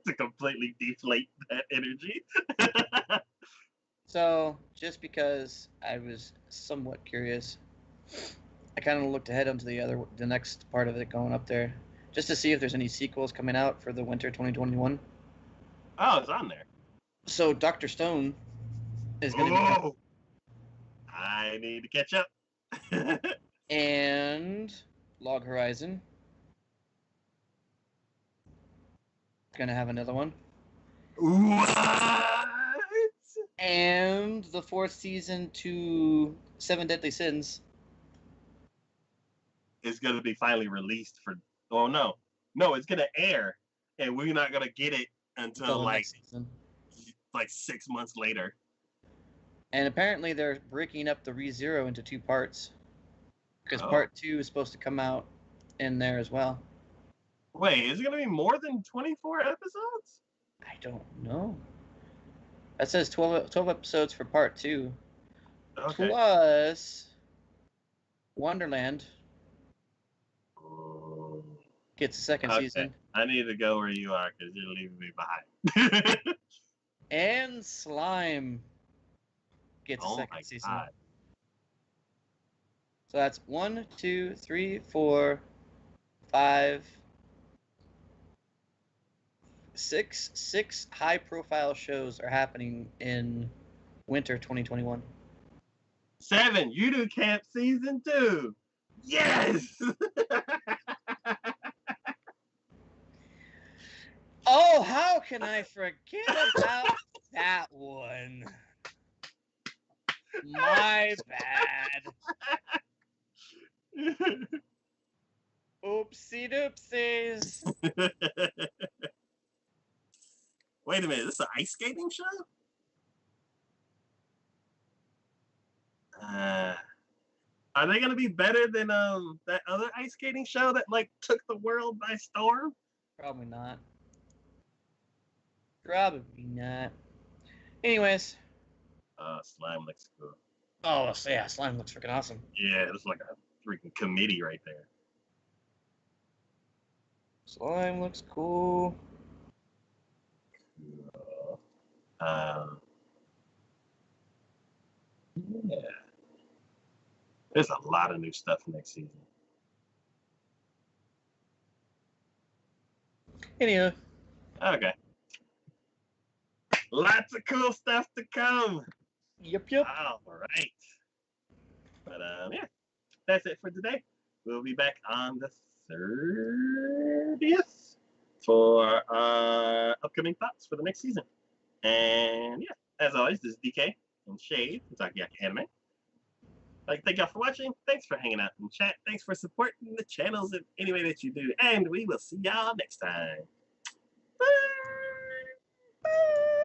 Speaker 2: To completely deflate that energy.
Speaker 1: So, just because I was somewhat curious, I kind of looked ahead onto the next part of it going up there, just to see if there's any sequels coming out for the winter 2021.
Speaker 2: Oh, it's on there.
Speaker 1: So, Dr. Stone is going to be.
Speaker 2: I need to catch up.
Speaker 1: And Log Horizon. Going to have another one.
Speaker 2: What?
Speaker 1: And the 4th season to 7 Deadly Sins
Speaker 2: is going to be finally released for. Oh no, it's going to air, and we're not going to get it until like 6 months later.
Speaker 1: And apparently they're breaking up the ReZero into 2 parts, because part 2 is supposed to come out in there as well.
Speaker 2: Wait, is it going to be more than 24 episodes?
Speaker 1: I don't know. That says 12 episodes for part 2. Okay. Plus Wonderland gets a second season.
Speaker 2: I need to go where you are because you're leaving me behind.
Speaker 1: And Slime gets a second season. God. So that's 1, 2, 3, 4, 5, 6 high-profile shows are happening in winter 2021.
Speaker 2: 7, Yudu Camp Season 2. Yes!
Speaker 1: Oh, how can I forget about that one? My bad. Oopsie doopsies.
Speaker 2: Wait a minute, this is an ice skating show? Are they gonna be better than that other ice skating show that like took the world by storm?
Speaker 1: Probably not. Probably not. Anyways.
Speaker 2: Slime looks cool.
Speaker 1: Oh, so yeah, slime looks freaking awesome.
Speaker 2: Yeah, it's like a freaking committee right there.
Speaker 1: Slime looks cool.
Speaker 2: Cool. Yeah. There's a lot of new stuff next season.
Speaker 1: Anywho.
Speaker 2: Okay. Lots of cool stuff to come.
Speaker 1: Yep.
Speaker 2: All right. But yeah, that's it for today. We'll be back on the 30th for upcoming thoughts for the next season. And yeah, as always, this is DK and Shade from TacoYaki Anime. Thank y'all for watching. Thanks for hanging out in chat. Thanks for supporting the channels in any way that you do. And we will see y'all next time.